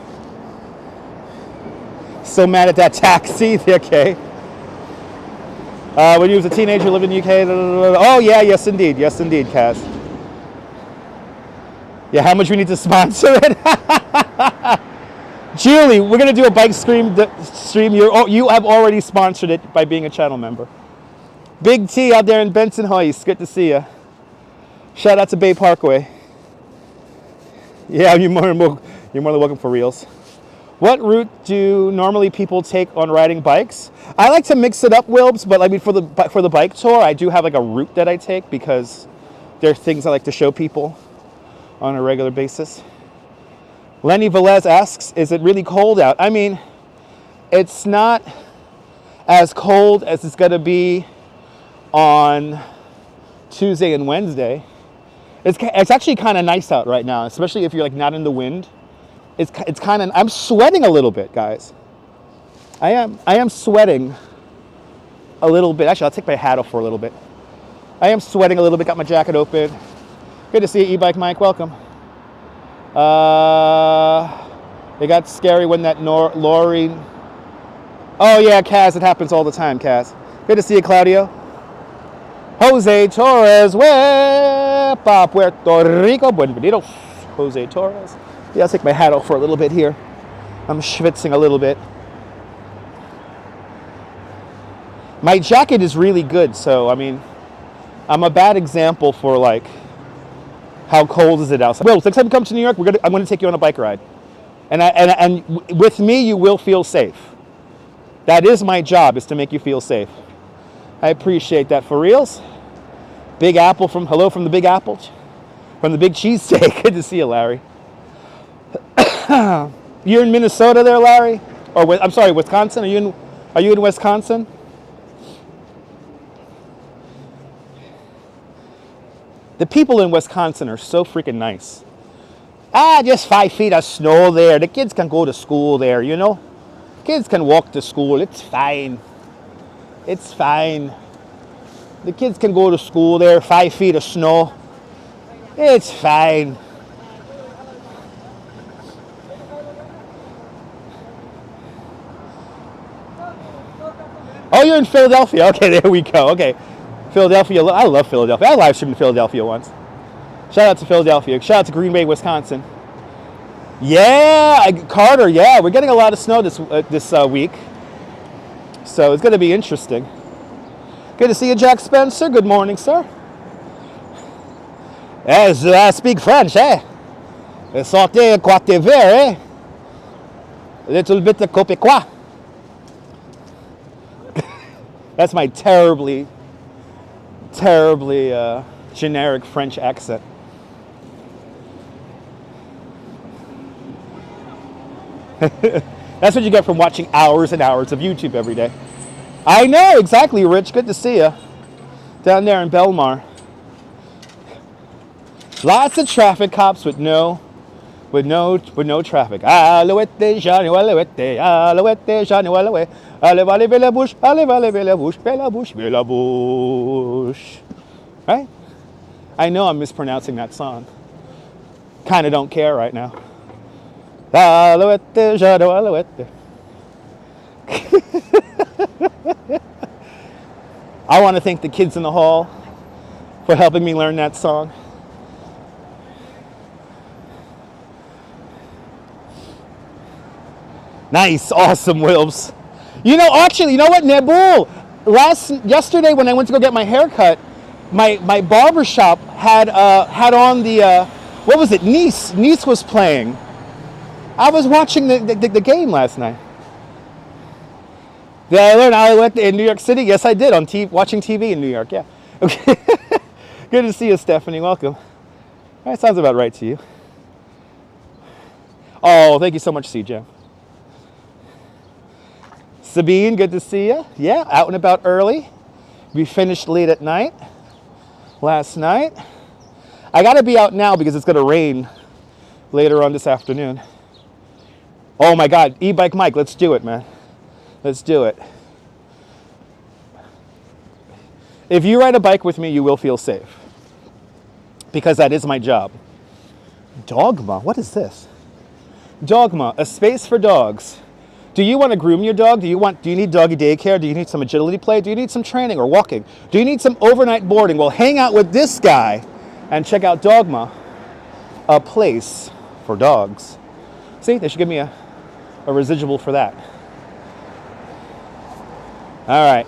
So mad at that taxi. Okay. When you was a teenager, lived in the UK. Oh yeah, yes indeed, Kaz. Yeah, how much we need to sponsor it? Julie, we're gonna do a bike stream. You have already sponsored it by being a channel member. Big T out there in Benson Heights. Good to see you. Shout out to Bay Parkway. Yeah, you're more than welcome for reels. What route do normally people take on riding bikes? I like to mix it up, Wilbs, but I mean for the bike tour, I do have like a route that I take because there are things I like to show people on a regular basis. Lenny Velez asks, is it really cold out? I mean, it's not as cold as it's going to be on Tuesday and Wednesday. It's actually kind of nice out right now, especially if you're like not in the wind. It's kind of, I'm sweating a little bit, guys. I am sweating a little bit. Actually, I'll take my hat off for a little bit. I am sweating a little bit, got my jacket open. Good to see you, E-Bike Mike, welcome. It got scary when that lorry. Oh yeah, Kaz, it happens all the time, Kaz. Good to see you, Claudio. Jose Torres, Wepa, Puerto Rico, bienvenidos. Jose Torres. Yeah, I'll take my hat off for a little bit here. I'm schwitzing a little bit. My jacket is really good, so I mean, I'm a bad example for like how cold is it outside. Well, next time you come to New York, I'm gonna take you on a bike ride, and with me you will feel safe. That is my job, is to make you feel safe. I appreciate that for reals. Big Apple hello from the Big Apple, from the Big Cheesesteak. Good to see you, Larry. You're in Minnesota there, Larry? Or I'm sorry, Wisconsin? Are you in Wisconsin? The people in Wisconsin are so freaking nice. Just 5 feet of snow there. The kids can go to school there, you know? Kids can walk to school. It's fine. It's fine. The kids can go to school there. 5 feet of snow. It's fine. Oh, you're in Philadelphia. Okay, there we go. Okay. Philadelphia. I love Philadelphia. I live streamed in Philadelphia once. Shout out to Philadelphia. Shout out to Green Bay, Wisconsin. Yeah, Carter. Yeah, we're getting a lot of snow this week. So it's going to be interesting. Good to see you, Jack Spencer. Good morning, sir. Yes, I speak French, eh? Sortez quoi te ver, eh? A little bit of Quebecois. That's my terribly generic French accent. That's what you get from watching hours and hours of YouTube every day. I know, exactly, Rich. Good to see you. Down there in Belmar. Lots of traffic cops with no traffic. Alouette, Johnny, alouette, alouette, Johnny, alouette. Allez, allez, vers la bouche, allez, allez, vers la bouche, vers la bouche, vers la bouche. Right? I know I'm mispronouncing that song. Kind of don't care right now. Alouette, Johnny, alouette. I want to thank the kids in the hall for helping me learn that song. Nice, awesome, Wilbs. You know, actually, you know what, Nebul? Yesterday when I went to go get my haircut, my barber shop had on the what was it? Nice was playing. I was watching the game last night. Did I learn Alouette in New York City? Yes, I did, on watching TV in New York, yeah. Okay. Good to see you, Stephanie. Welcome. That sounds about right to you. Oh, thank you so much, CJ. Sabine, good to see you. Yeah, out and about early. We finished late at night last night. I got to be out now because it's going to rain later on this afternoon. Oh my God, E-Bike Mike, let's do it, man. Let's do it. If you ride a bike with me, you will feel safe because that is my job. Dogma, what is this? Dogma, a space for dogs. Do you want to groom your dog? Do you need doggy daycare? Do you need some agility play? Do you need some training or walking? Do you need some overnight boarding? Well, hang out with this guy and check out Dogma, a place for dogs. See, they should give me a residual for that. All right.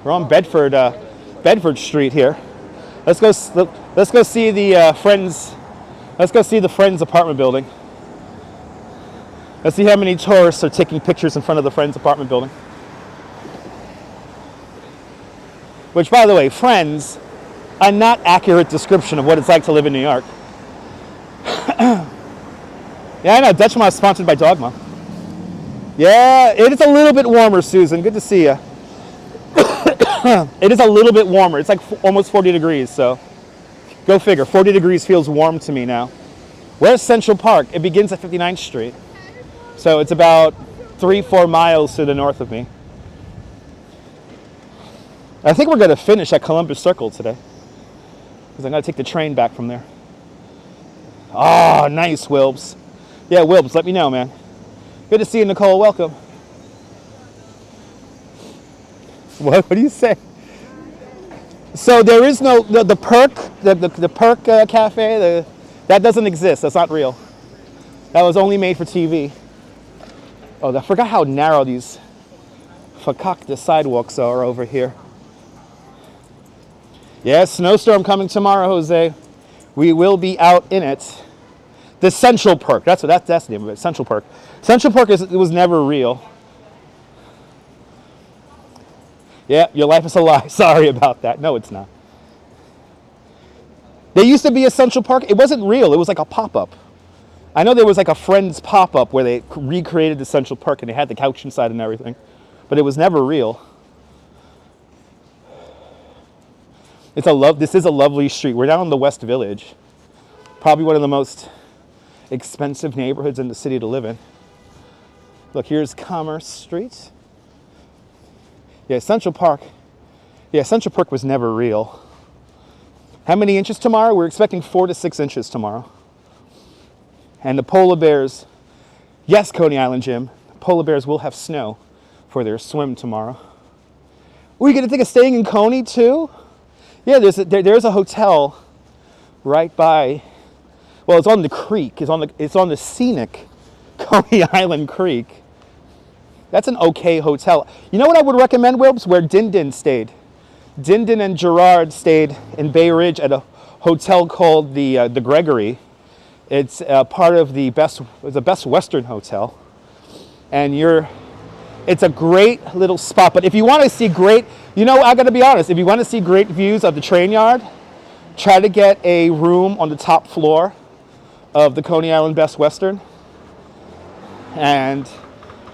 We're on Bedford Street here. Let's go see the Friends. Let's go see the Friends apartment building. Let's see how many tourists are taking pictures in front of the Friends apartment building. Which, by the way, Friends, a not accurate description of what it's like to live in New York. Yeah, I know, Dutchma is sponsored by Dogma. Yeah, it is a little bit warmer, Susan. Good to see you. It is a little bit warmer. It's like almost 40 degrees, so go figure. 40 degrees feels warm to me now. Where's Central Park? It begins at 59th Street. So it's about 3-4 miles to the north of me. I think we're going to finish at Columbus Circle today, because I'm going to take the train back from there. Oh, nice, Wilbs. Yeah, Wilbs, let me know, man. Good to see you, Nicole. Welcome. What do you say? So there is no, the Perk, the Perk Cafe, that doesn't exist. That's not real. That was only made for TV. Oh, I forgot how narrow these fakakta sidewalks are over here. Yeah, snowstorm coming tomorrow, Jose. We will be out in it. The Central Perk, that's the name of it, Central Perk. Central Perk was never real. Yeah, your life is a lie. Sorry about that. No, it's not. There used to be a Central Park. It wasn't real. It was like a pop-up. I know there was like a Friends pop-up where they recreated the Central Park and they had the couch inside and everything, but it was never real. This is a lovely street. We're down in the West Village. Probably one of the most expensive neighborhoods in the city to live in. Look, here's Commerce Street. Yeah, Central Park. Yeah, Central Park was never real. How many inches tomorrow? We're expecting 4 to 6 inches tomorrow. And the polar bears, yes, Coney Island, Jim, polar bears will have snow for their swim tomorrow. Are you going to think of staying in Coney too? Yeah, there's a hotel right by, well, it's on the creek. It's on the scenic Coney Island Creek. That's an okay hotel. You know what I would recommend, Wilbs? Where Din Din stayed. Din Din and Gerard stayed in Bay Ridge at a hotel called the Gregory. It's part of the Best Western Hotel, and it's a great little spot. But if you want to see great, I got to be honest. If you want to see great views of the train yard, try to get a room on the top floor of the Coney Island Best Western, and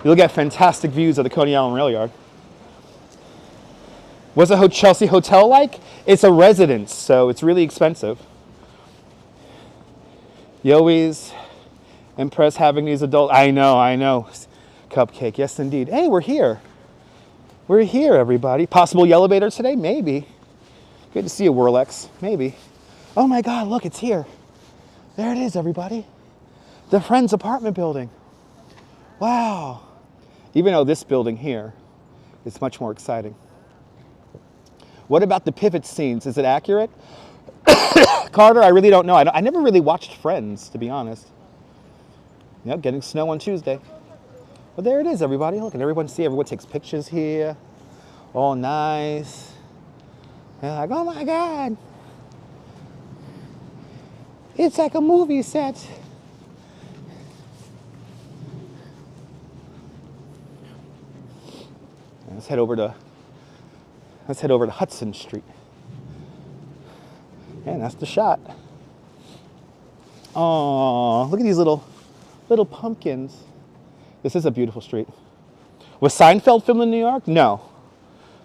you'll get fantastic views of the Coney Island Rail Yard. What's a Chelsea hotel like? It's a residence, so it's really expensive. You always impress having these adults. I know. Cupcake, yes indeed. Hey, we're here. We're here, everybody. Possible elevator today? Maybe. Good to see you, Whirlex. Maybe. Oh my God, look, it's here. There it is, everybody. The Friends apartment building. Wow. Even though this building here is much more exciting. What about the pivot scenes? Is it accurate? Carter, I really don't know. I never really watched Friends, to be honest. Yep, getting snow on Tuesday. Well, there it is, everybody. Look, and everyone takes pictures here. All nice. They're like, oh my God. It's like a movie set. And let's head over to Hudson Street. And that's the shot. Oh, look at these little pumpkins. This is a beautiful street. Was Seinfeld filmed in New York? No.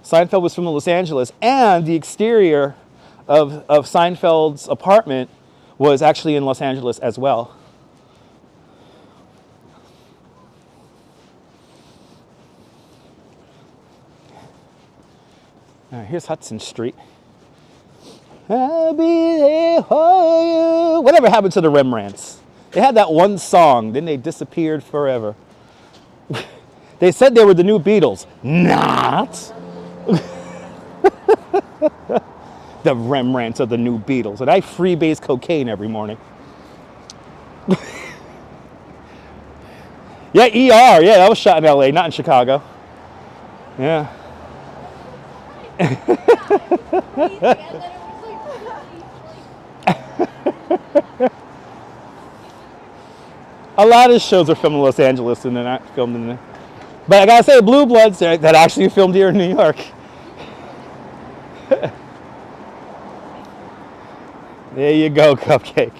Seinfeld was filmed in Los Angeles, and the exterior of Seinfeld's apartment was actually in Los Angeles as well. All right, here's Hudson Street. I'll be there for you. Whatever happened to the Rembrandts? They had that one song, then they disappeared forever. They said they were the new Beatles. Not. The Rembrandts are the new Beatles. And I freebase cocaine every morning. Yeah, ER. Yeah, that was shot in LA, not in Chicago. Yeah. A lot of shows are filmed in Los Angeles and they're not filmed in there. But I gotta say, Blue Bloods, that actually filmed here in New York. There you go, Cupcake.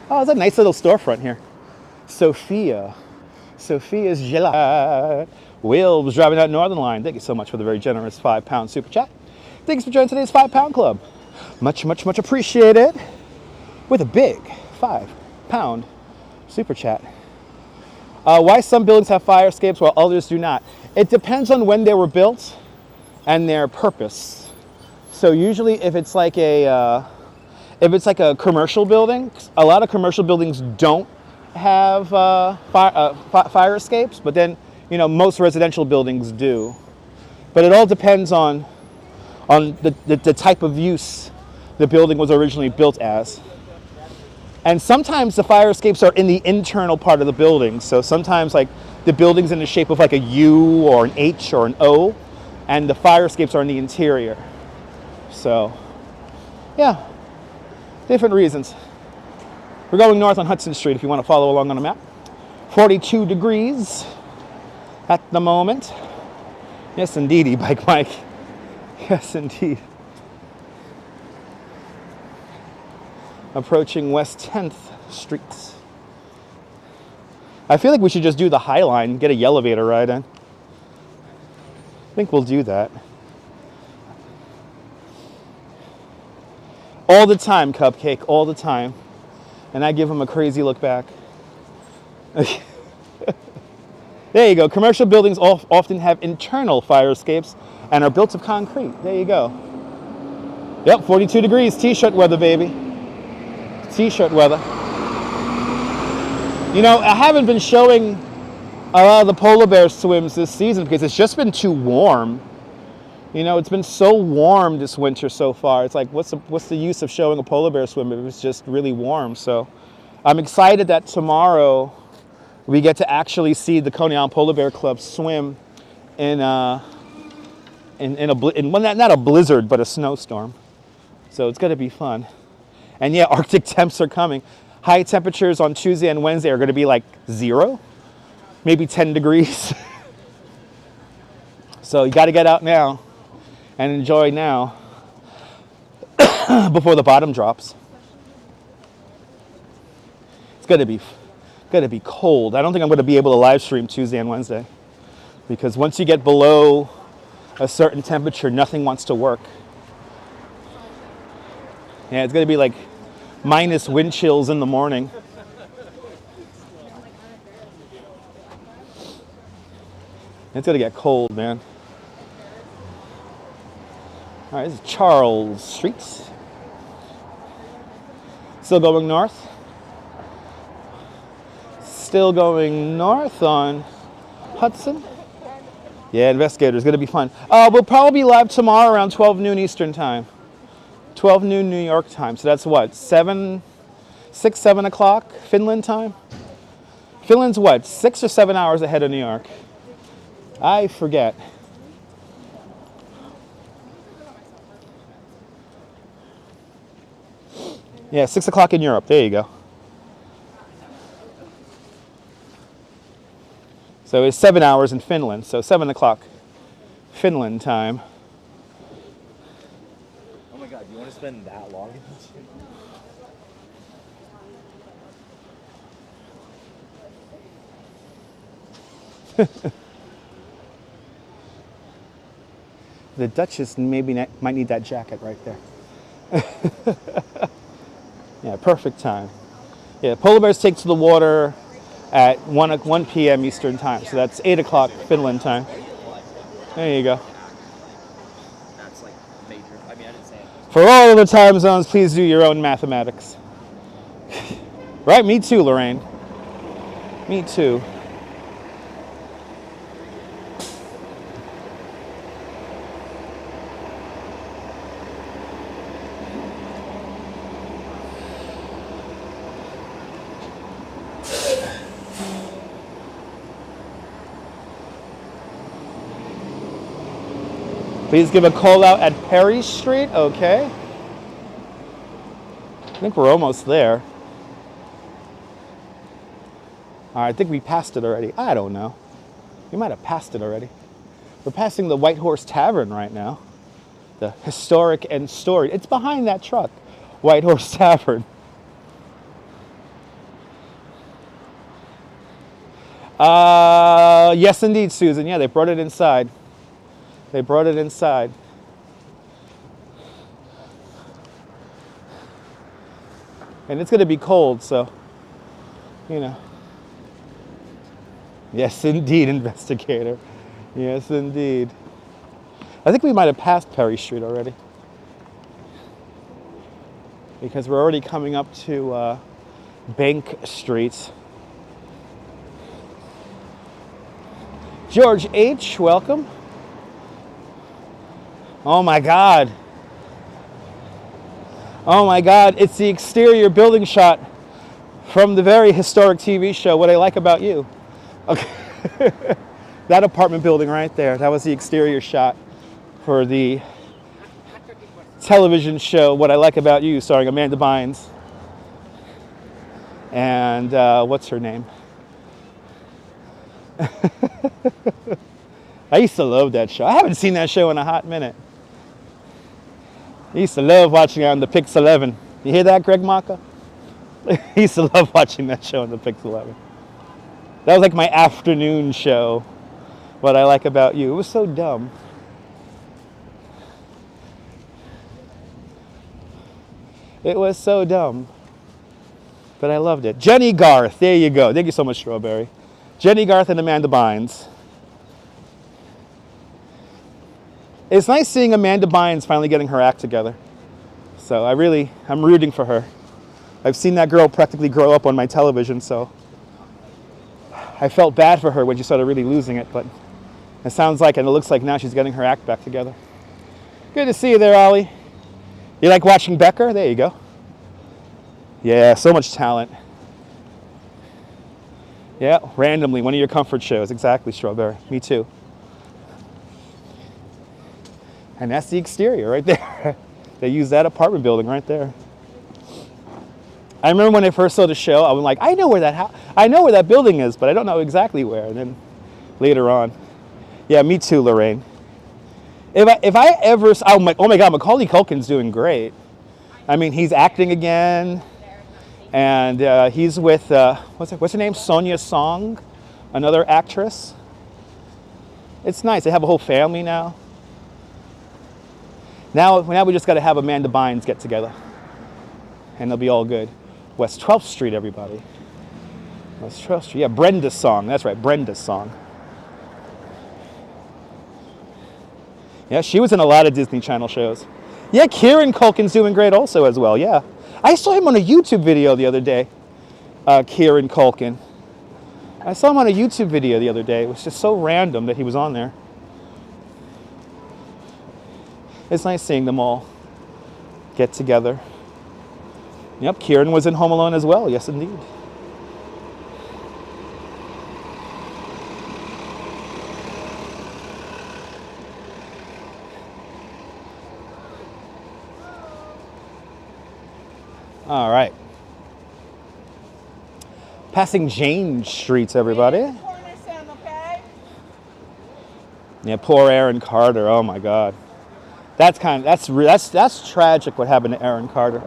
Oh, it's a nice little storefront here. Sophia's Gelato. Will was driving that Northern Line. Thank you so much for the very generous £5 super chat. Thanks for joining today's £5 club. Much, much, much appreciated. With a big £5 super chat. Why some buildings have fire escapes while others do not? It depends on when they were built and their purpose. So usually, if it's like a commercial building, a lot of commercial buildings don't have fire escapes, but then most residential buildings do. But it all depends on the type of use the building was originally built as. And sometimes the fire escapes are in the internal part of the building. So sometimes like the building's in the shape of like a U or an H or an O, and the fire escapes are in the interior. So yeah, different reasons. We're going north on Hudson Street if you want to follow along on the map. 42 degrees at the moment. Yes, indeedy, Bike Mike. Yes, indeed. Approaching West 10th Street. I feel like we should just do the High Line and get a elevator ride in. I think we'll do that. All the time, Cupcake, all the time. And I give him a crazy look back. There you go. Commercial buildings often have internal fire escapes and are built of concrete. There you go. Yep, 42 degrees, t-shirt weather, baby. T-shirt weather. I haven't been showing a lot of the polar bear swims this season because it's just been too warm. It's been so warm this winter so far. It's like, what's the use of showing a polar bear swim if it's just really warm? So I'm excited that tomorrow we get to actually see the Coney Island Polar Bear Club swim in not a blizzard, but a snowstorm. So it's going to be fun. And yeah, Arctic temps are coming. High temperatures on Tuesday and Wednesday are going to be like 0, maybe 10 degrees. So you got to get out now and enjoy now before the bottom drops. It's going to be cold. I don't think I'm going to be able to live stream Tuesday and Wednesday because once you get below a certain temperature, nothing wants to work. Yeah, it's going to be like minus wind chills in the morning. It's going to get cold, man. All right, this is Charles Street. Still going north. Still going north on Hudson. Yeah, Investigator is going to be fun. We'll probably be live tomorrow around 12 noon Eastern time. 12 noon New York time. So that's what, 7 o'clock Finland time? Finland's what, 6 or 7 hours ahead of New York? I forget. Yeah, 6 o'clock in Europe. There you go. So it's 7 hours in Finland. So 7 o'clock Finland time. Oh my God, you want to spend that long in this shit? The Duchess might need that jacket right there. Yeah, perfect time. Yeah, polar bears take to the water at 1 p.m. Eastern time. So that's 8 o'clock Finland time. There you go. That's like major. I mean, I didn't say it. For all of the time zones, please do your own mathematics. Right? Me too, Lorraine. Me too. Please give a call out at Perry Street. Okay. I think we're almost there. I think we passed it already. I don't know. We might have passed it already. We're passing the White Horse Tavern right now. The historic and storied. It's behind that truck. White Horse Tavern. Yes, indeed, Susan. Yeah, they brought it inside. They brought it inside. And it's going to be cold, so, you know. Yes, indeed, investigator. Yes, indeed. I think we might have passed Perry Street already. Because we're already coming up to Bank Street. George H., welcome. Oh my God. Oh my God, it's the exterior building shot from the very historic TV show, What I Like About You. Okay. That apartment building right there, that was the exterior shot for the television show What I Like About You, starring Amanda Bynes. And what's her name? I used to love that show. I haven't seen that show in a hot minute. I used to love watching it on the Pix 11. You hear that, Greg Maka? I used to love watching that show on the Pix 11. That was like my afternoon show, What I Like About You. It was so dumb. It was so dumb. But I loved it. Jenny Garth, there you go. Thank you so much, Strawberry. Jenny Garth and Amanda Bynes. It's nice seeing Amanda Bynes finally getting her act together. So I'm rooting for her. I've seen that girl practically grow up on my television, so I felt bad for her when she started really losing it, but it sounds like, and it looks like now she's getting her act back together. Good to see you there, Ollie. You like watching Becker? There you go. Yeah, so much talent. Yeah, randomly, one of your comfort shows. Exactly, Strawberry. Me too. And that's the exterior right there. They use that apartment building right there. I remember when I first saw the show, I was like, I know where that building is, but I don't know exactly where. And then later on, yeah, me too, Lorraine. If I ever, oh my God, Macaulay Culkin's doing great. I mean, he's acting again, and he's with what's her name? Sonia Song, another actress. It's nice. They have a whole family now. Now we just got to have Amanda Bynes get together, and they'll be all good. West 12th Street, everybody. West 12th Street. Yeah, Brenda's Song. That's right, Brenda's Song. Yeah, she was in a lot of Disney Channel shows. Yeah, Kieran Culkin's doing great also as well, yeah. I saw him on a YouTube video the other day, Kieran Culkin. I saw him on a YouTube video the other day. It was just so random that he was on there. It's nice seeing them all get together. Yep, Kieran was in Home Alone as well. Yes, indeed. All right. Passing Jane Street, everybody. Yeah, poor Aaron Carter. Oh my God. That's tragic what happened to Aaron Carter.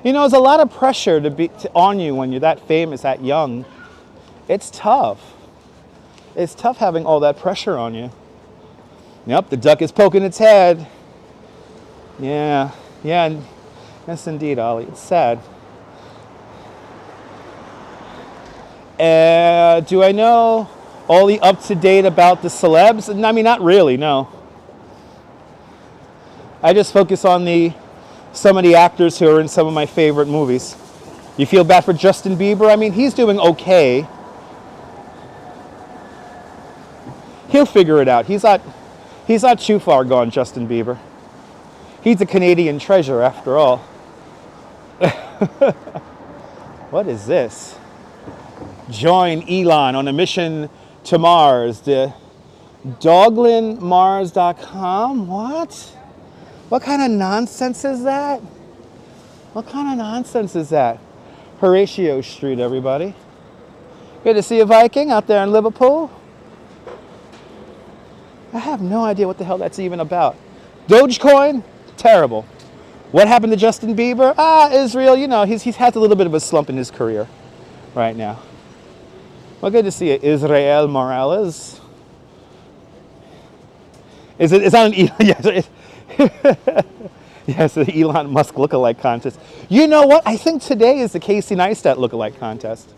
You know, there's a lot of pressure on you when you're that famous, that young. It's tough. It's tough having all that pressure on you. Yep, the duck is poking its head. Yeah, yes indeed, Ollie. It's sad. Do I know all the up-to-date about the celebs? I mean, not really, no. I just focus on some of the actors who are in some of my favorite movies. You feel bad for Justin Bieber? I mean, he's doing okay. He'll figure it out. He's not too far gone, Justin Bieber. He's a Canadian treasure, after all. What is this? Join Elon on a mission to Mars. The doglandmars.com? What? What kind of nonsense is that? What kind of nonsense is that? Horatio Street, everybody. Good to see you, Viking, out there in Liverpool. I have no idea what the hell that's even about. Dogecoin? Terrible. What happened to Justin Bieber? Israel, you know, he's had a little bit of a slump in his career right now. Well, good to see you, Israel Morales. Is that an yes, yes, the Elon Musk lookalike contest. You know what? I think today is the Casey Neistat lookalike contest.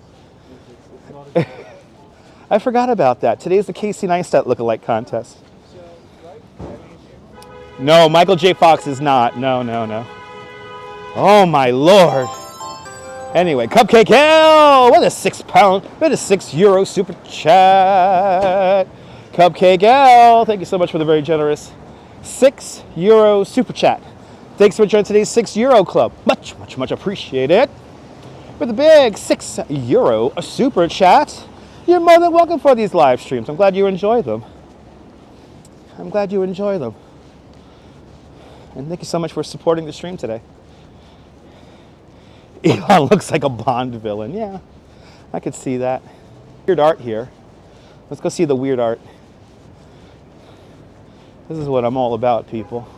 I forgot about that. Today is the Casey Neistat lookalike contest. No, Michael J. Fox is not. No, no, no. Oh my Lord. Anyway, Cupcake L, what a €6 super chat. Cupcake L, thank you so much for the very generous €6 super chat. Thanks for joining today's €6 club. Much, much, much appreciated. With a big €6 super chat, you're more than welcome for these live streams. I'm glad you enjoy them. I'm glad you enjoy them. And thank you so much for supporting the stream today. Elon looks like a Bond villain. Yeah, I could see that. Weird art here. Let's go see the weird art. This is what I'm all about, people.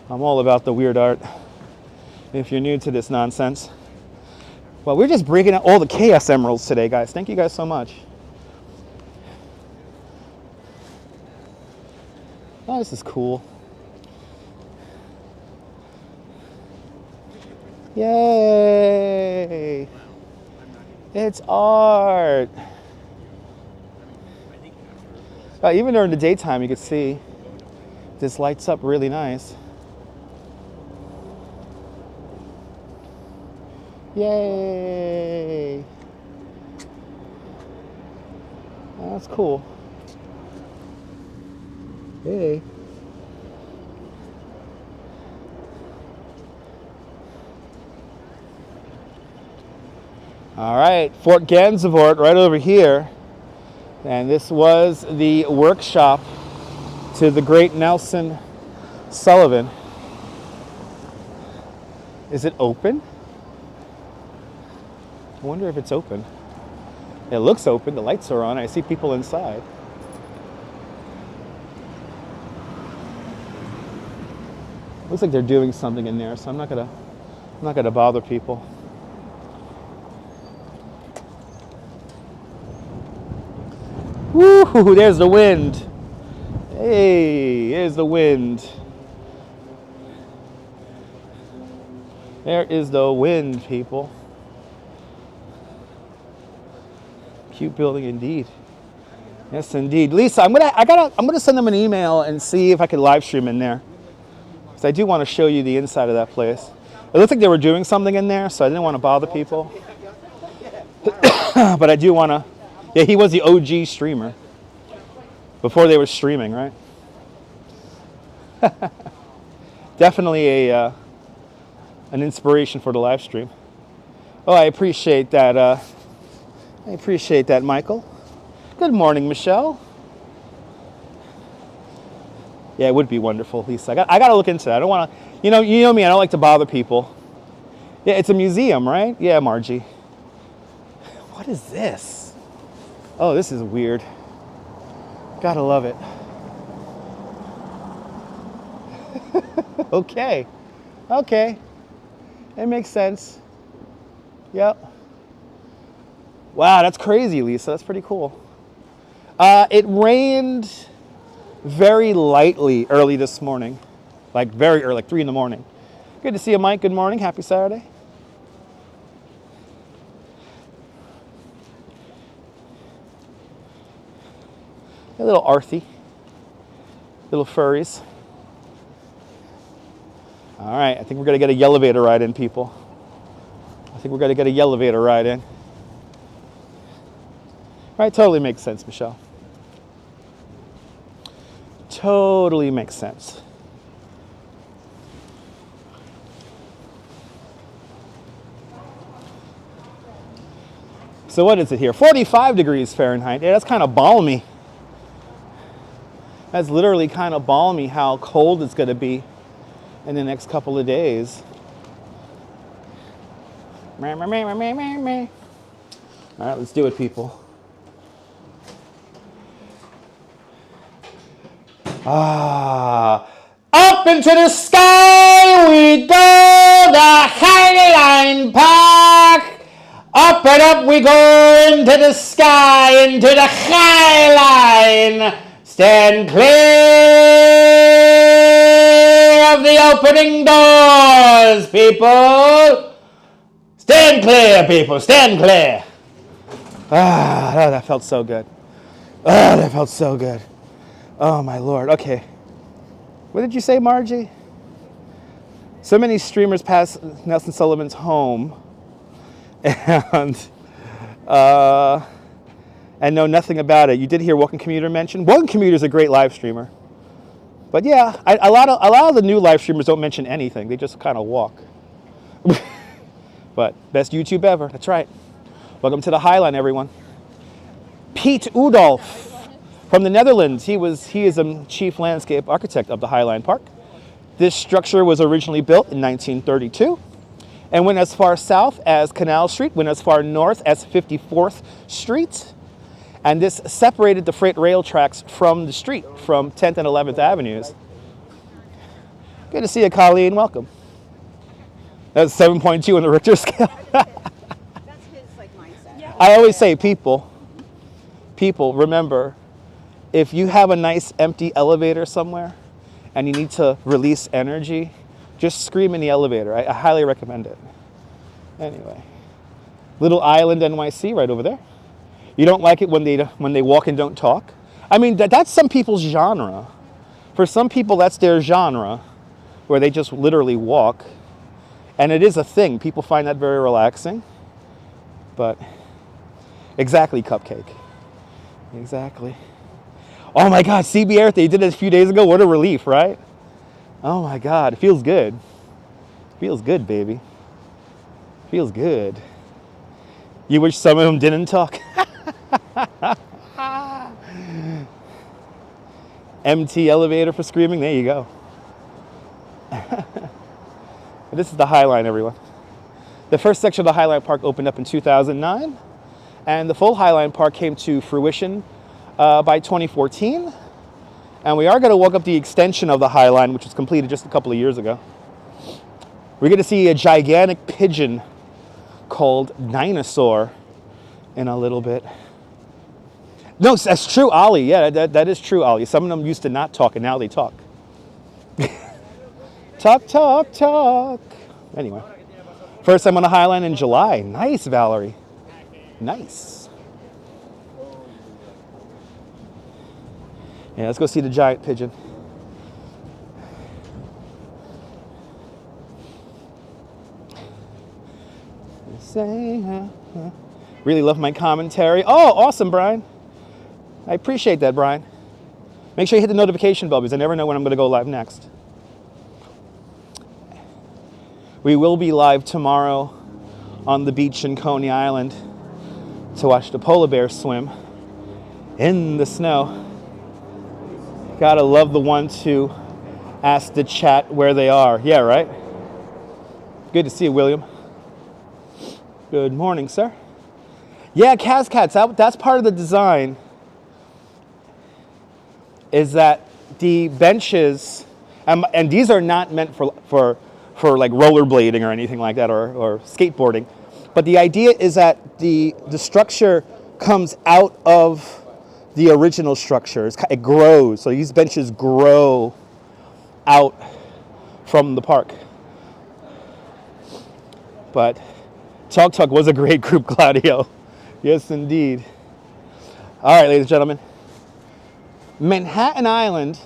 I'm all about the weird art. If you're new to this nonsense. Well, we're just breaking out all the Chaos Emeralds today, guys. Thank you guys so much. Oh, this is cool. Yay! It's art. Even during the daytime, you can see this lights up really nice. Yay! Oh, that's cool. Hey. All right, Fort Gansevoort right over here. And this was the workshop to the great Nelson Sullivan. Is it open? I wonder if it's open. It looks open, the lights are on, I see people inside. Looks like they're doing something in there, so I'm not gonna bother people. Woo! There's the wind. Hey, there's the wind. There is the wind, people. Cute building indeed. Yes, indeed. Lisa, I'm gonna send them an email and see if I can live stream in there. Because I do want to show you the inside of that place. It looks like they were doing something in there, so I didn't want to bother people. But I do want to. Yeah, he was the OG streamer. Before they were streaming, right? Definitely an inspiration for the live stream. Oh, I appreciate that. I appreciate that, Michael. Good morning, Michelle. Yeah, it would be wonderful, Lisa. I got to look into that. I don't want to, you know me, I don't like to bother people. Yeah, it's a museum, right? Yeah, Margie. What is this? Oh, this is weird. Gotta love it. Okay. Okay. It makes sense. Yep. Wow, that's crazy, Lisa. That's pretty cool. It rained very lightly early this morning. Like very early, like 3 in the morning. Good to see you, Mike. Good morning. Happy Saturday. A little arthy. Little furries. All right, I think we're going to get a Yellovator ride in, people. I think we're going to get a Yellovator ride in. Right, totally makes sense, Michelle. Totally makes sense. So what is it here? 45 degrees Fahrenheit. Yeah, that's kind of balmy. That's literally kind of balmy how cold it's going to be in the next couple of days. Meh, meh, meh, meh, meh, meh. All right, let's do it, people. Ah, up into the sky we go, the Highline Park. Up and up we go into the sky, into the Highline. Stand clear of the opening doors, people. Stand clear, people, stand clear. Ah, that felt so good. Ah, that felt so good. Oh, my Lord. Okay. What did you say, Margie? So many streamers pass Nelson Sullivan's home and know nothing about it. You did hear Walking Commuter mentioned. Walking Commuter is a great live streamer. But yeah, a lot of the new live streamers don't mention anything. They just kind of walk. But best YouTube ever. That's right. Welcome to the Highline, everyone. Pete Udolf. From the Netherlands, he is a chief landscape architect of the Highline Park. This structure was originally built in 1932 and went as far south as Canal Street, went as far north as 54th Street. And this separated the freight rail tracks from the street, from 10th and 11th Avenues. Good to see you, Colleen. Welcome. That's 7.2 on the Richter scale. That's his mindset. Yeah. I always say, people, remember, if you have a nice empty elevator somewhere and you need to release energy, just scream in the elevator. I highly recommend it. Anyway, Little Island, NYC, right over there. You don't like it when they walk and don't talk? I mean, that's some people's genre. For some people, that's their genre, where they just literally walk. And it is a thing. People find that very relaxing. But exactly, Cupcake. Exactly. Oh my God, CB Earth Day, you did it a few days ago. What a relief, right? Oh my God, it feels good. Feels good, baby. Feels good. You wish some of them didn't talk. MT elevator for screaming, there you go. This is the Highline, everyone. The first section of the Highline Park opened up in 2009, and the full Highline Park came to fruition by 2014, and we are going to walk up the extension of the Highline, which was completed just a couple of years ago. We're going to see a gigantic pigeon called Dinosaur in a little bit. No, that's true, Ollie. Yeah, that is true, Ollie. Some of them used to not talk, and now they talk. Talk, talk, talk. Anyway, first time on the Highline in July. Nice, Valerie. Nice. Yeah, let's go see the giant pigeon. Really love my commentary. Oh, awesome, Brian. I appreciate that, Brian. Make sure you hit the notification bell because I never know when I'm going to go live next. We will be live tomorrow on the beach in Coney Island to watch the polar bear swim in the snow. Gotta love the ones who ask the chat where they are. Yeah, right? Good to see you, William. Good morning, sir. Yeah, Kaz Cats, that's part of the design, is that the benches, and these are not meant for like rollerblading or anything like that, or skateboarding, but the idea is that the structure comes out of the original structure. It grows, so these benches grow out from the park. But Talk Talk was a great group, Claudio. Yes, indeed. All right, ladies and gentlemen. Manhattan Island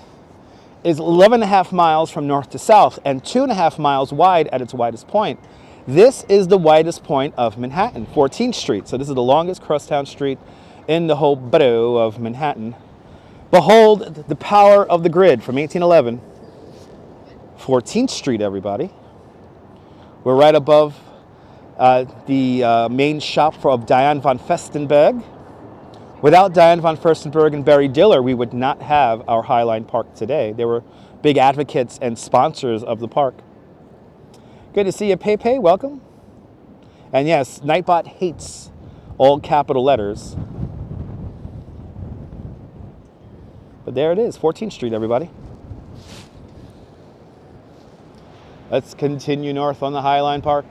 is 11.5 miles from north to south and 2.5 miles wide at its widest point. This is the widest point of Manhattan, 14th Street. So this is the longest crosstown street in the whole borough of Manhattan. Behold the power of the grid from 1811. 14th Street, everybody. We're right above the main shop of Diane von Furstenberg. Without Diane von Furstenberg and Barry Diller, we would not have our Highline Park today. They were big advocates and sponsors of the park. Good to see you, Pepe. Welcome. And yes, Nightbot hates all capital letters. But there it is, 14th Street, everybody. Let's continue north on the Highline Park.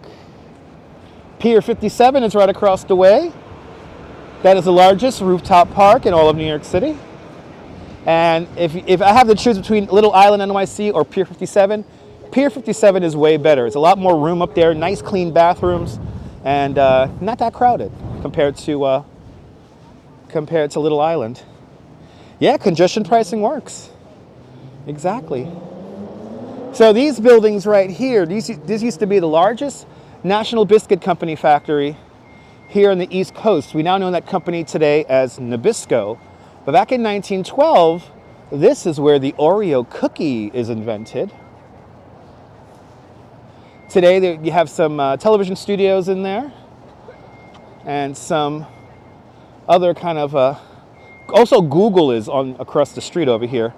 Pier 57 is right across the way. That is the largest rooftop park in all of New York City. And if I have to choose between Little Island NYC or Pier 57, Pier 57 is way better. It's a lot more room up there, nice clean bathrooms, and not that crowded compared to Little Island. Yeah, congestion pricing works. Exactly. So these buildings right here, this used to be the largest National Biscuit Company factory here on the East Coast. We now know that company today as Nabisco. But back in 1912, this is where the Oreo cookie is invented. Today you have some television studios in there and some other kind of, also Google is across the street over here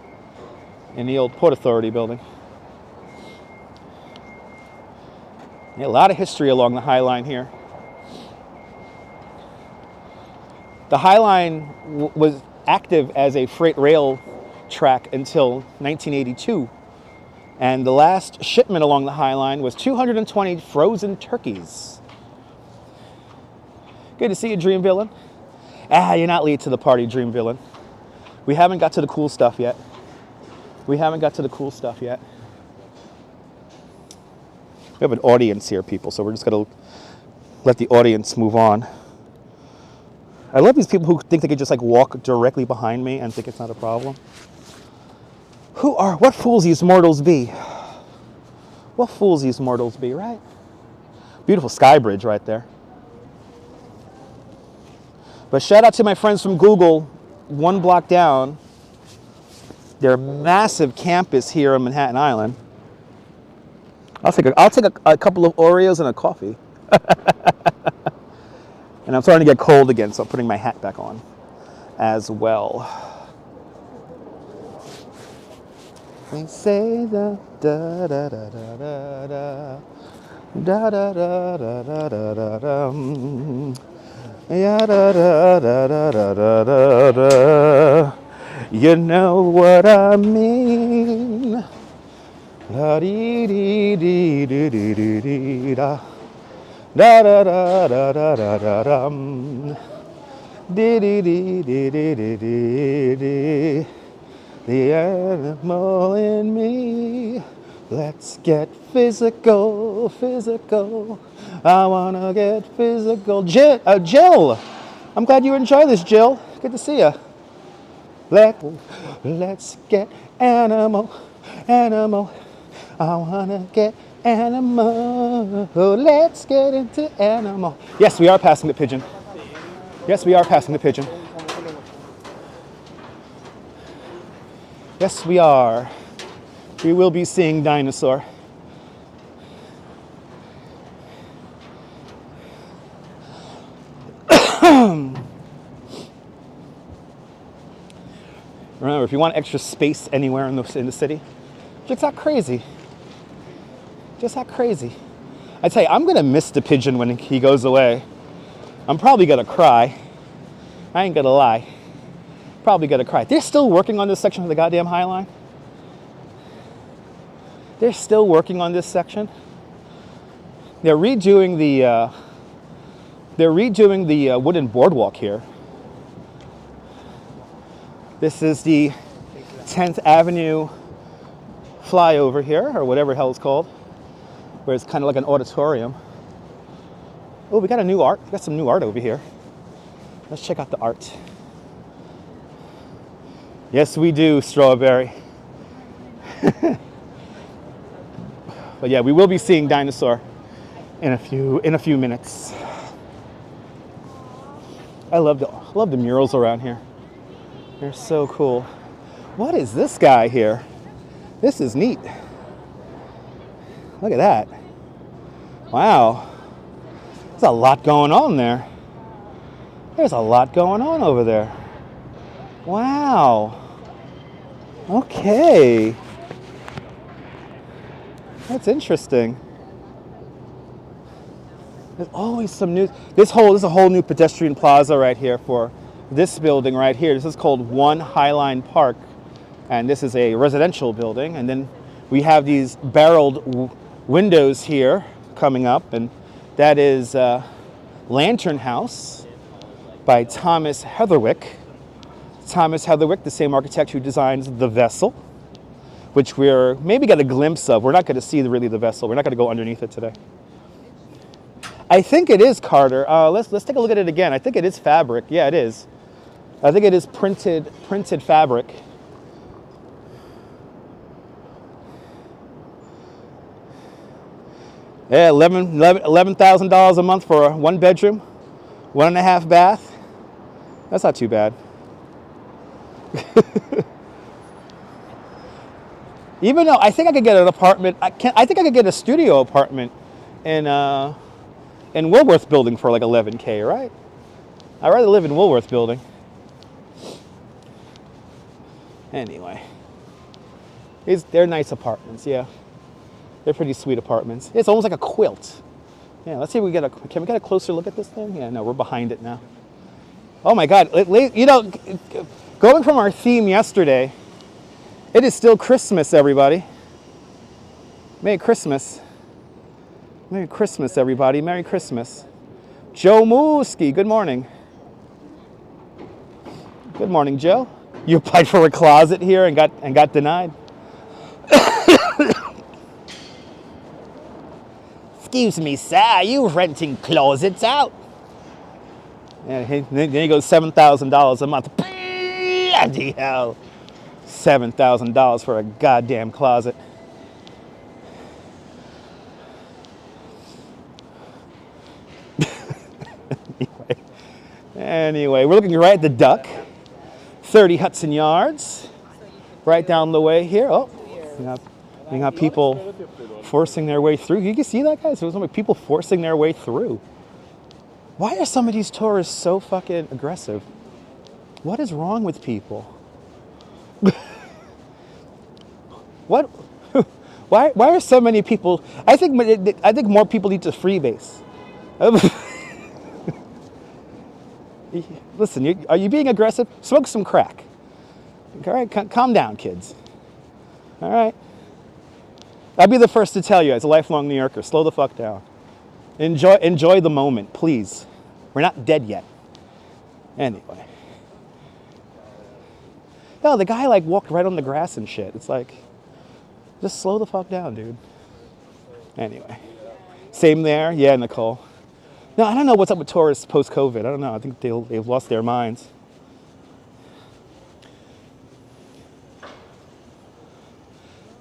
in the old Port Authority building. Yeah, a lot of history along the High Line here. The High Line was active as a freight rail track until 1982. And the last shipment along the High Line was 220 frozen turkeys. Good to see you, Dream Villain. You're not late to the party, Dream Villain. We haven't got to the cool stuff yet. We have an audience here, people, so we're just going to let the audience move on. I love these people who think they could just like walk directly behind me and think it's not a problem. What fools these mortals be? What fools these mortals be, right? Beautiful sky bridge right there. But shout out to my friends from Google, one block down. Their massive campus here on Manhattan Island. I'll take a couple of Oreos and a coffee. And I'm starting to get cold again, so I'm putting my hat back on as well. We say da da da da da da da da da da da da da da ya da da da da da da da. You know what I mean. Da dee dee dee dee dee dee dee da da da da da da da da dum dee dee dee dee dee dee dee dee. The animal in me. Let's get physical, physical. I wanna get physical. Jill, I'm glad you enjoy this, Jill. Good to see you. Let's get animal, animal. I wanna get animal. Let's get into animal. Yes, we are passing the pigeon. Yes, we are passing the pigeon. Yes, we are. We will be seeing Dinosaur. Remember, if you want extra space anywhere in the city, just act crazy. Just act crazy. I tell you, I'm gonna miss the pigeon when he goes away. I'm probably gonna cry. I ain't gonna lie. Probably gonna cry. They're still working on this section of the goddamn High Line. They're still working on this section. They're redoing the wooden boardwalk here. This is the 10th Avenue flyover here, or whatever the hell it's called, where it's kind of like an auditorium. Oh, we got some new art over here. Let's check out the art. Yes, we do, Strawberry. But yeah, we will be seeing Dinosaur in a few minutes. I love the murals around here. They're so cool. What is this guy here? This is neat. Look at that. Wow. There's a lot going on there. There's a lot going on over there. Wow. Okay. That's interesting. There's always some new. This is a whole new pedestrian plaza right here for this building right here. This is called One Highline Park, and this is a residential building. And then we have these barreled windows here coming up, and that is Lantern House by Thomas Heatherwick. Thomas Heatherwick, the same architect who designs The Vessel, which we're maybe got a glimpse of. We're not going to see really the vessel. We're not going to go underneath it today. I think it is Carter. Let's take a look at it again. I think it is fabric. Yeah, it is. I think it is printed fabric. Yeah, $11,000 a month for a 1-bedroom, 1.5 bath. That's not too bad. Even though I think I could get an apartment, I think I could get a studio apartment in Woolworth Building for like $11K, right? I'd rather live in Woolworth Building. Anyway, they're nice apartments, yeah. They're pretty sweet apartments. It's almost like a quilt. Yeah, let's see if can we get a closer look at this thing? Yeah, no, we're behind it now. Oh my God, you know, going from our theme yesterday, it is still Christmas, everybody. Merry Christmas. Merry Christmas, everybody. Merry Christmas. Joe Mooski, good morning. Good morning, Joe. You applied for a closet here and got denied. Excuse me, sir, are you renting closets out? Yeah, then he goes $7,000 a month. Bloody hell. $7,000 for a goddamn closet. Anyway, we're looking right at the Duck. 30 Hudson Yards. Right down the way here. Oh, you got people forcing their way through. You can see that, guys? There's so many people forcing their way through. Why are some of these tourists so fucking aggressive? What is wrong with people? What? Why are so many people? I think more people need to freebase. Listen, are you being aggressive? Smoke some crack. All right, calm down, kids. All right. I'd be the first to tell you, as a lifelong New Yorker, slow the fuck down. Enjoy the moment, please. We're not dead yet. Anyway. No, the guy like walked right on the grass and shit. It's like, just slow the fuck down, dude. Anyway. Same there. Yeah, Nicole. No, I don't know what's up with tourists post-COVID. I don't know. I think they've lost their minds.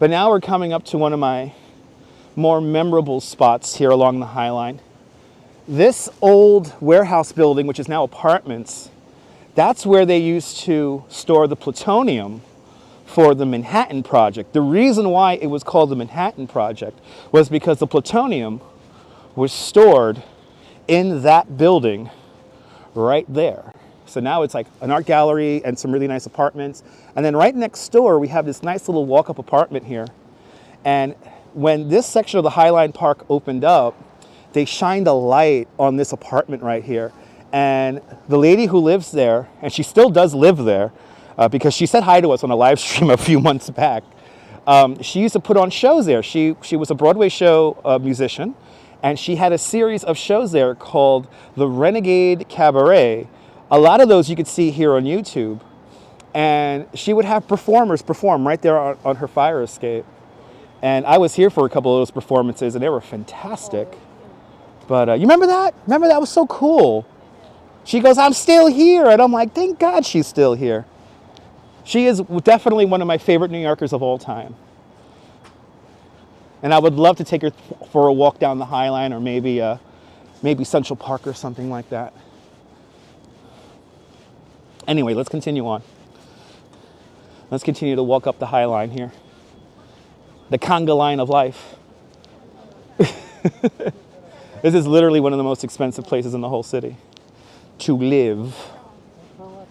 But now we're coming up to one of my more memorable spots here along the High Line. This old warehouse building, which is now apartments, that's where they used to store the plutonium for the Manhattan Project. The reason why it was called the Manhattan Project was because the plutonium was stored in that building right there. So now it's like an art gallery and some really nice apartments. And then right next door, we have this nice little walk-up apartment here. And when this section of the High Line Park opened up, they shined a light on this apartment right here. And the lady who lives there, and she still does live there, because she said hi to us on a live stream a few months back. She used to put on shows there. She was a Broadway show musician, and she had a series of shows there called The Renegade Cabaret. A lot of those you could see here on YouTube. And she would have performers perform right there on her fire escape. And I was here for a couple of those performances, and they were fantastic. But you remember that? Remember that was so cool. She goes, "I'm still here." And I'm like, thank God she's still here. She is definitely one of my favorite New Yorkers of all time. And I would love to take her for a walk down the High Line, or maybe Central Park or something like that. Anyway, let's continue on. Let's continue to walk up the High Line here. The conga line of life. This is literally one of the most expensive places in the whole city to live.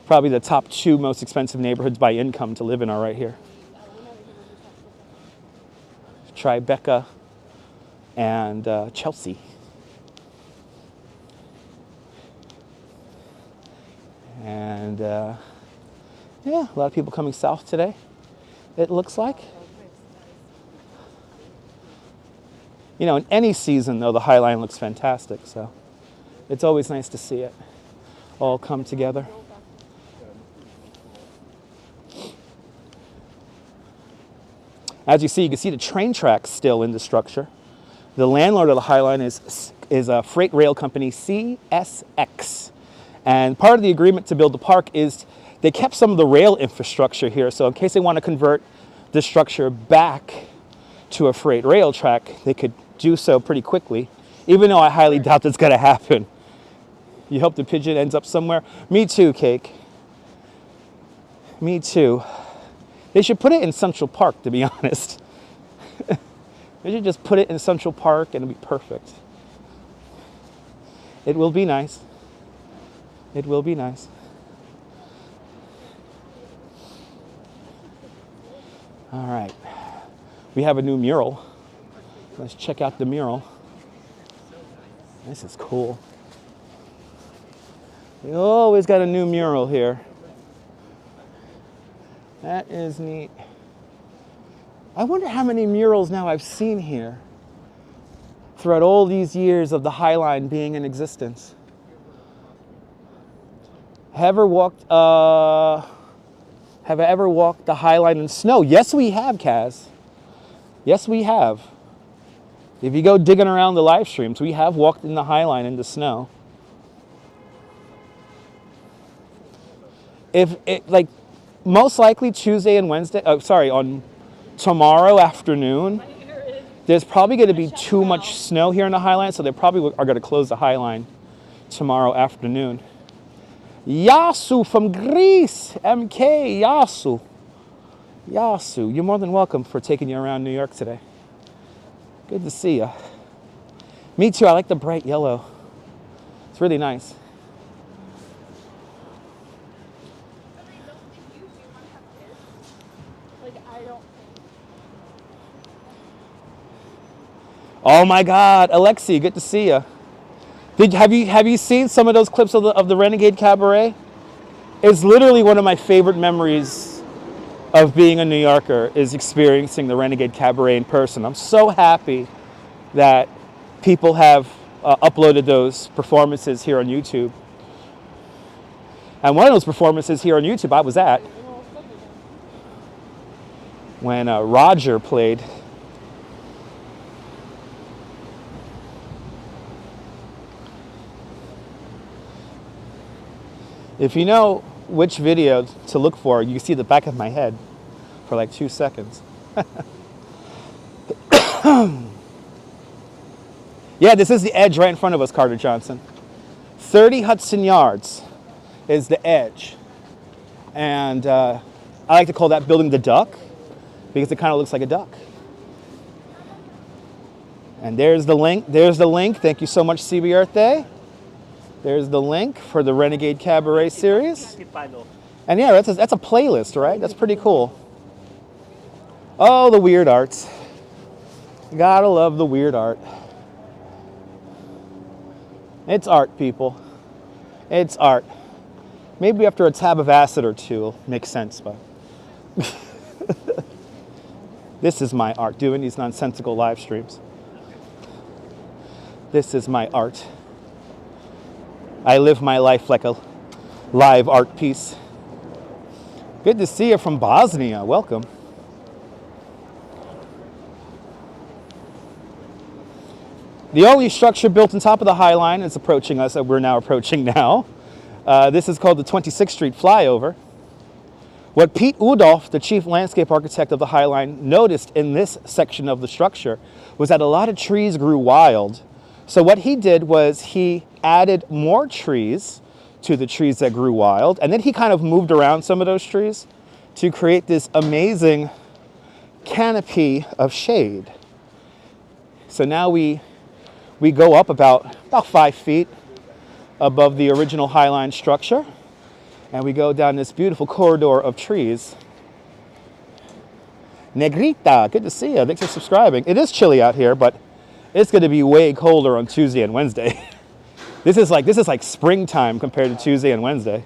Probably the top 2 most expensive neighborhoods by income to live in are right here. Tribeca and Chelsea. And yeah, a lot of people coming south today, it looks like. You know, in any season, though, the High Line looks fantastic, so it's always nice to see it all come together. As you can see the train tracks still in the structure. The landlord of the High Line is a freight rail company, CSX. And part of the agreement to build the park is they kept some of the rail infrastructure here. So in case they want to convert the structure back to a freight rail track, they could do so pretty quickly, even though I highly doubt that's going to happen. You hope the pigeon ends up somewhere? Me too, Cake. Me too. They should put it in Central Park, to be honest. They should just put it in Central Park and it'll be perfect. It will be nice. It will be nice. All right. We have a new mural. Let's check out the mural. This is cool. We always got a new mural here. That is neat. I wonder how many murals now I've seen here throughout all these years of the High Line being in existence. Have I ever walked the High Line in snow? Yes, we have, Kaz. Yes, we have. If you go digging around the live streams, we have walked in the High Line in the snow. Most likely Tuesday and Wednesday, on tomorrow afternoon, there's probably going to be too much snow here in the High Line, so they probably are going to close the High Line tomorrow afternoon. Yasu from Greece, MK, Yasu. Yasu, you're more than welcome for taking you around New York today. Good to see you. Me too, I like the bright yellow. It's really nice. Oh my God, Alexi, good to see you. Have you seen some of those clips of the Renegade Cabaret? It's literally one of my favorite memories of being a New Yorker is experiencing the Renegade Cabaret in person. I'm so happy that people have uploaded those performances here on YouTube. And one of those performances here on YouTube I was at when Roger played. If you know which video to look for, you can see the back of my head for like 2 seconds. Yeah, this is the edge right in front of us, Carter Johnson. 30 Hudson Yards is the edge. And I like to call that building the duck because it kind of looks like a duck. And there's the link. There's the link. Thank you so much, CB Earth Day. There's the link for the Renegade Cabaret series. And yeah, that's a playlist, right? That's pretty cool. Oh, the weird arts. Gotta love the weird art. It's art, people. It's art. Maybe after a tab of acid or two, it'll make sense, but this is my art, doing these nonsensical live streams. This is my art. I live my life like a live art piece. Good to see you from Bosnia. Welcome. The only structure built on top of the High Line is approaching us, that we're now approaching now. This is called the 26th Street Flyover. What Pete Udolph, the chief landscape architect of the High Line, noticed in this section of the structure was that a lot of trees grew wild. So what he did was he added more trees to the trees that grew wild, and then he kind of moved around some of those trees to create this amazing canopy of shade. So now we go up about 5 feet above the original High Line structure, and we go down this beautiful corridor of trees. Negrita, good to see you. Thanks for subscribing. It is chilly out here, but it's going to be way colder on Tuesday and Wednesday. This is like springtime compared to Tuesday and Wednesday.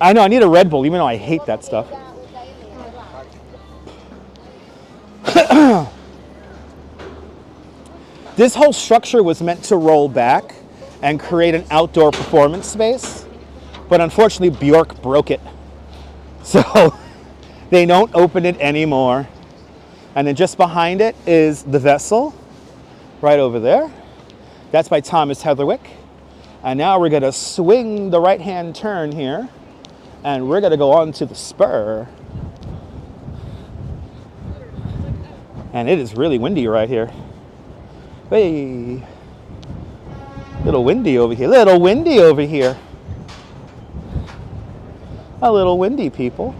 I know, I need a Red Bull, even though I hate that stuff. This whole structure was meant to roll back and create an outdoor performance space, but unfortunately Bjork broke it. So they don't open it anymore. And then just behind it is the vessel, right over there. That's by Thomas Heatherwick. And now we're gonna swing the right-hand turn here, and we're gonna go on to the spur. And it is really windy right here. Hey, little windy over here, little windy over here. A little windy, people.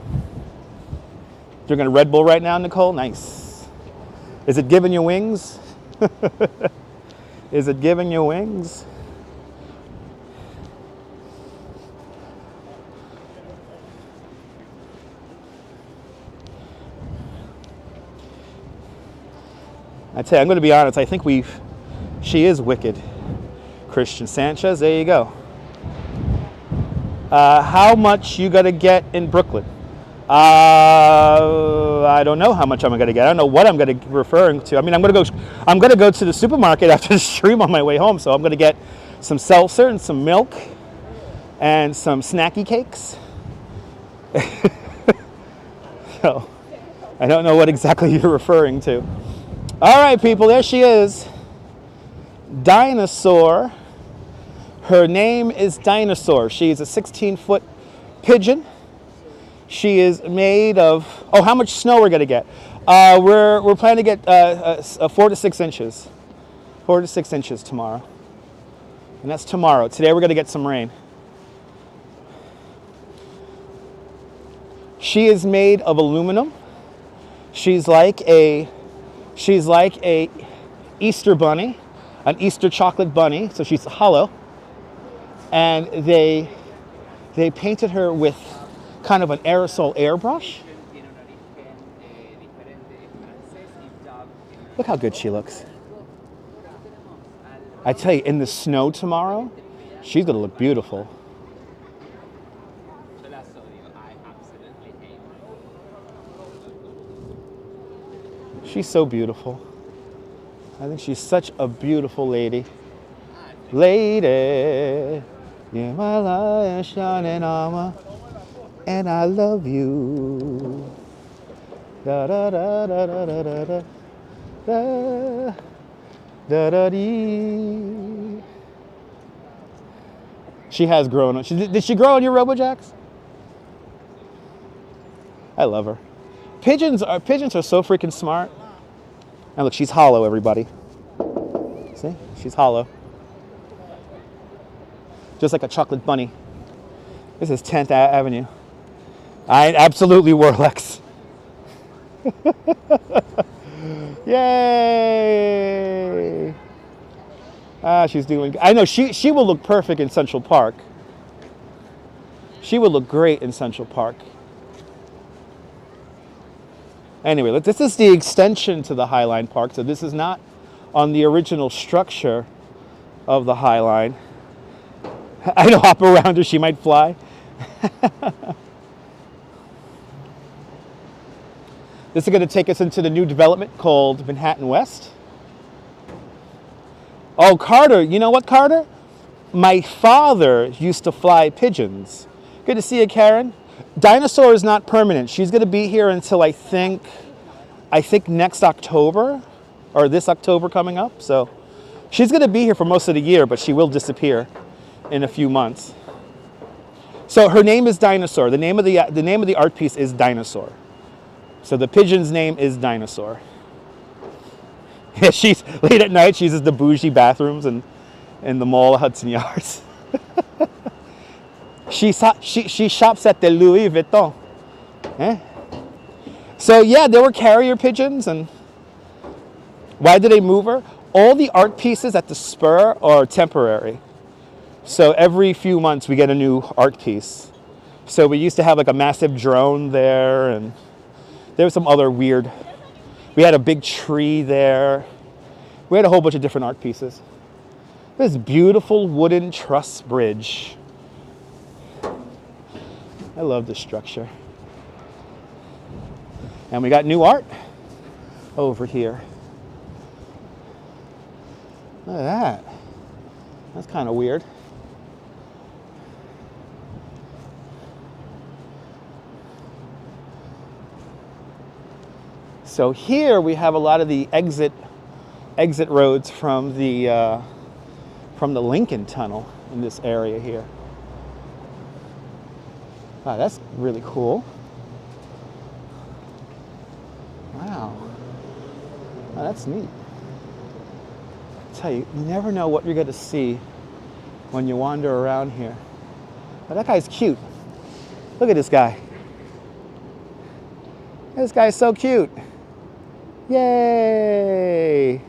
Drinking a Red Bull right now, Nicole? Nice. Is it giving you wings? Is it giving you wings? I tell you, I'm going to be honest. I think she is wicked. Christian Sanchez, there you go. How much you got to get in Brooklyn? I don't know how much I'm going to get. I don't know what I'm going to be referring to. I mean, I'm going to go to the supermarket after the stream on my way home. So I'm going to get some seltzer and some milk and some snacky cakes. So I don't know what exactly you're referring to. All right, people, there she is. Dinosaur. Her name is Dinosaur. She's a 16-foot pigeon. She is made of, oh, how much snow we're going to get? We're planning to get 4 to 6 inches. 4 to 6 inches tomorrow. And that's tomorrow. Today we're going to get some rain. She is made of aluminum. She's like a Easter bunny, an Easter chocolate bunny. So she's hollow. And they painted her with kind of an aerosol airbrush. Look how good she looks. I tell you, in the snow tomorrow, she's gonna look beautiful. She's so beautiful. I think she's such a beautiful lady. Lady, you're my light and shining armor, and I love you. Da da da da da da da da da da da dee. She has grown. Did she grow on your RoboJax? I love her. Pigeons are so freaking smart. And look, she's hollow, everybody. See? She's hollow. Just like a chocolate bunny. This is 10th Avenue. I absolutely Warlex. Yay! She's doing. I know she will look perfect in Central Park. She will look great in Central Park. Anyway, this is the extension to the High Line Park, so this is not on the original structure of the High Line. I know, hop around her, she might fly. This is going to take us into the new development called Manhattan West. Oh, Carter, you know what, Carter? My father used to fly pigeons. Good to see you, Karen. Dinosaur is not permanent. She's going to be here until I think next October, or this October coming up. So she's going to be here for most of the year, but she will disappear in a few months. So her name is Dinosaur. The name of the art piece is Dinosaur. So the pigeon's name is Dinosaur. Yeah, she's late at night. She's at the bougie bathrooms in the mall of Hudson Yards. She shops at the Louis Vuitton. Eh? So yeah, there were carrier pigeons, and why did they move her? All the art pieces at the Spur are temporary. So every few months we get a new art piece. So we used to have like a massive drone there, and there was some other weird. We had a big tree there. We had a whole bunch of different art pieces. This beautiful wooden truss bridge. I love this structure. And we got new art over here. Look at that. That's kind of weird. So here we have a lot of the exit roads from the Lincoln Tunnel in this area here. Wow, that's really cool. Wow. Oh, that's neat. I tell you, you never know what you're going to see when you wander around here. But that guy's cute. Look at this guy. This guy's so cute. Yay!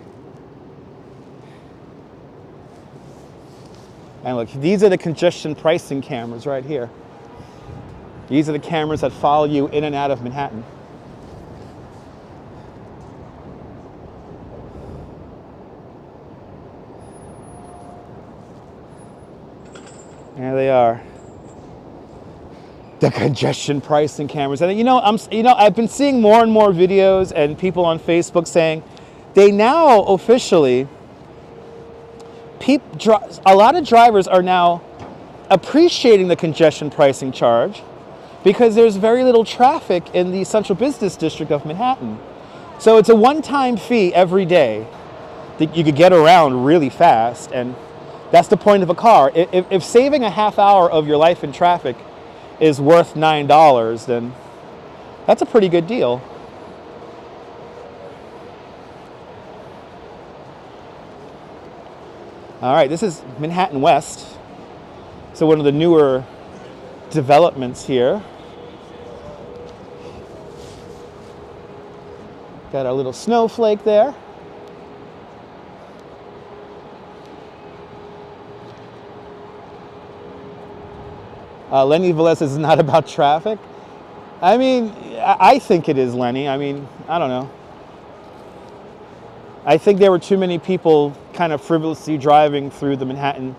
And look, these are the congestion pricing cameras right here. These are the cameras that follow you in and out of Manhattan. There they are. The congestion pricing cameras. And I've been seeing more and more videos and people on Facebook saying they now officially, a lot of drivers are now appreciating the congestion pricing charge because there's very little traffic in the central business district of Manhattan. So it's a one-time fee every day that you could get around really fast, and that's the point of a car. If saving a half hour of your life in traffic is worth $9, then that's a pretty good deal. All right, this is Manhattan West. So one of the newer developments here. Got our little snowflake there. Lenny Velez is not about traffic. I mean, I think it is, Lenny. I mean, I don't know. I think there were too many people kind of frivolously driving through the Manhattan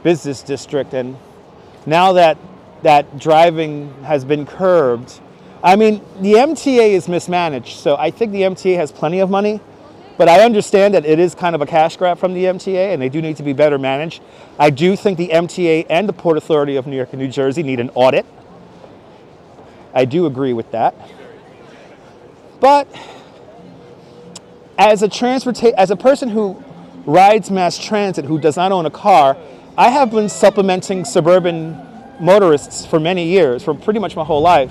business district, and now that driving has been curbed, I mean, the MTA is mismanaged, so I think the MTA has plenty of money, but I understand that it is kind of a cash grab from the MTA, and they do need to be better managed. I do think the MTA and the Port Authority of New York and New Jersey need an audit. I do agree with that. But as a person who rides mass transit, who does not own a car, I have been supplementing suburban motorists for many years, for pretty much my whole life.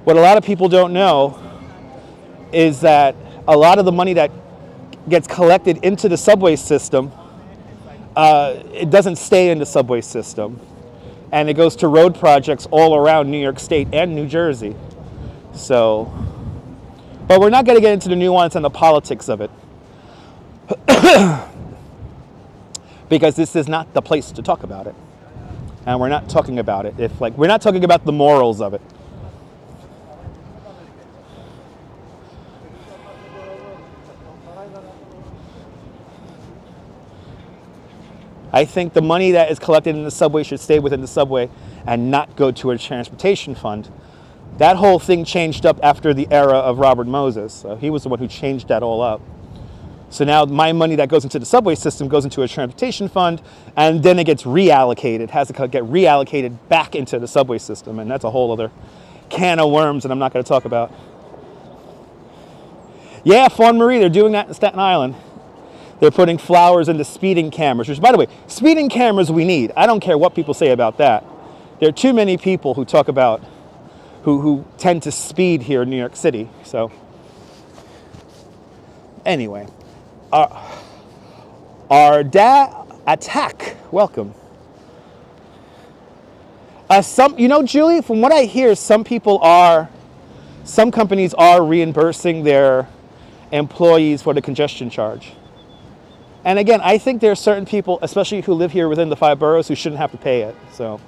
What a lot of people don't know is that a lot of the money that gets collected into the subway system, it doesn't stay in the subway system. And it goes to road projects all around New York State and New Jersey. So, but we're not going to get into the nuance and the politics of it. Because this is not the place to talk about it. And we're not talking about it. We're not talking about the morals of it. I think the money that is collected in the subway should stay within the subway and not go to a transportation fund. That whole thing changed up after the era of Robert Moses. So he was the one who changed that all up. So now my money that goes into the subway system goes into a transportation fund, and then it gets reallocated. It has to get reallocated back into the subway system, and that's a whole other can of worms that I'm not going to talk about. Yeah, Fawn Marie, they're doing that in Staten Island. They're putting flowers into speeding cameras, which, by the way, speeding cameras we need. I don't care what people say about that. There are too many people who talk about, who tend to speed here in New York City. So, anyway, our attack, welcome. Julie, from what I hear, some companies are reimbursing their employees for the congestion charge. And again, I think there are certain people, especially who live here within the 5 boroughs, who shouldn't have to pay it. So,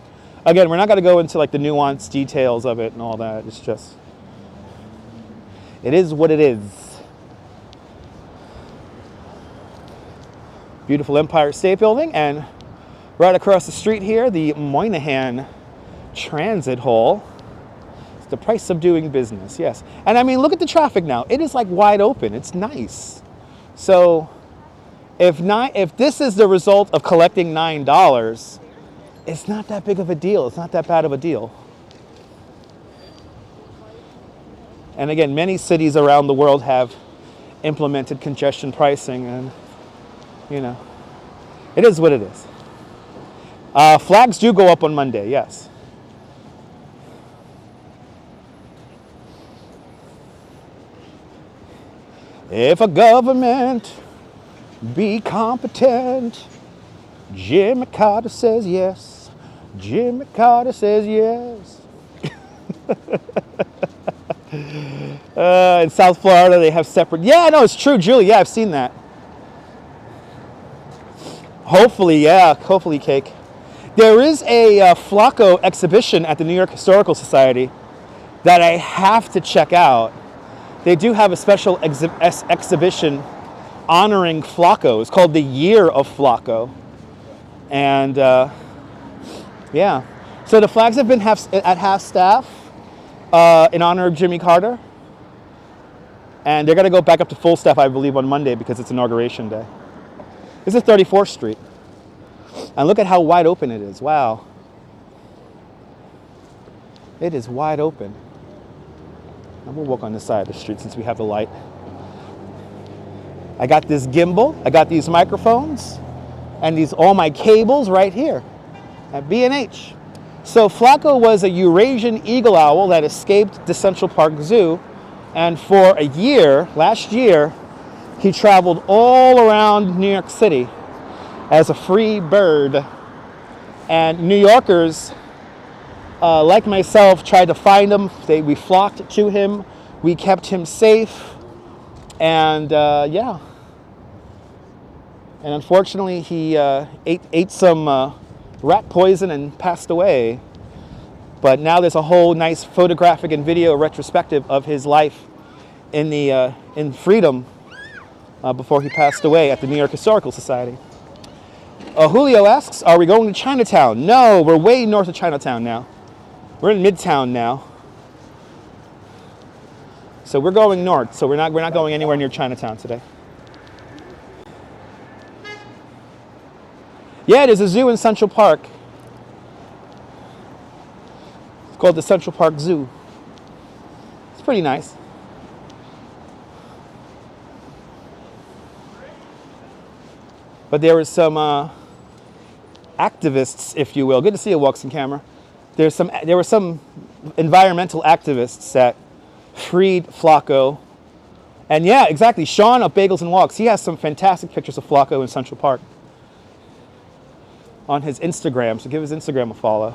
again, we're not going to go into like the nuanced details of it and all that. It's just, it is what it is. Beautiful Empire State Building, and right across the street here, the Moynihan Transit Hall. the price of doing business, yes. And I mean, look at the traffic now. It is like wide open. It's nice. So if this is the result of collecting $9, it's not that big of a deal. It's not that bad of a deal. And again, many cities around the world have implemented congestion pricing, and you know, it is what it is. Flags do go up on Monday, yes. If a government be competent, Jimmy Carter says yes. Jimmy Carter says yes. In South Florida, they have separate. Yeah, no, it's true, Julie. Yeah, I've seen that. Hopefully, yeah. Hopefully, cake. There is a Flacco exhibition at the New York Historical Society that I have to check out. They do have a special exhibition honoring Flacco. It's called the Year of Flacco. And yeah. So the flags have been at half staff in honor of Jimmy Carter. And they're going to go back up to full staff, I believe, on Monday because it's Inauguration Day. This is 34th Street. And look at how wide open it is. Wow. It is wide open. And we'll walk on this side of the street since we have the light. I got this gimbal. I got these microphones. And all my cables right here at B&H. So Flacco was a Eurasian eagle owl that escaped the Central Park Zoo. And for a year, last year, he traveled all around New York City as a free bird. And New Yorkers, like myself, tried to find him. We flocked to him. We kept him safe. And yeah. And unfortunately, he ate some rat poison and passed away. But now there's a whole nice photographic and video retrospective of his life in freedom before he passed away at the New York Historical Society. Julio asks, are we going to Chinatown? No, we're way north of Chinatown now. We're in Midtown now. So we're going north. So we're not going anywhere near Chinatown today. Yeah, there's a zoo in Central Park. It's called the Central Park Zoo. It's pretty nice. But there were some activists, if you will. Good to see you, Walks in Camera. There were some environmental activists that freed Flacco. And yeah, exactly. Sean of Bagels and Walks, he has some fantastic pictures of Flacco in Central Park on his Instagram. So give his Instagram a follow.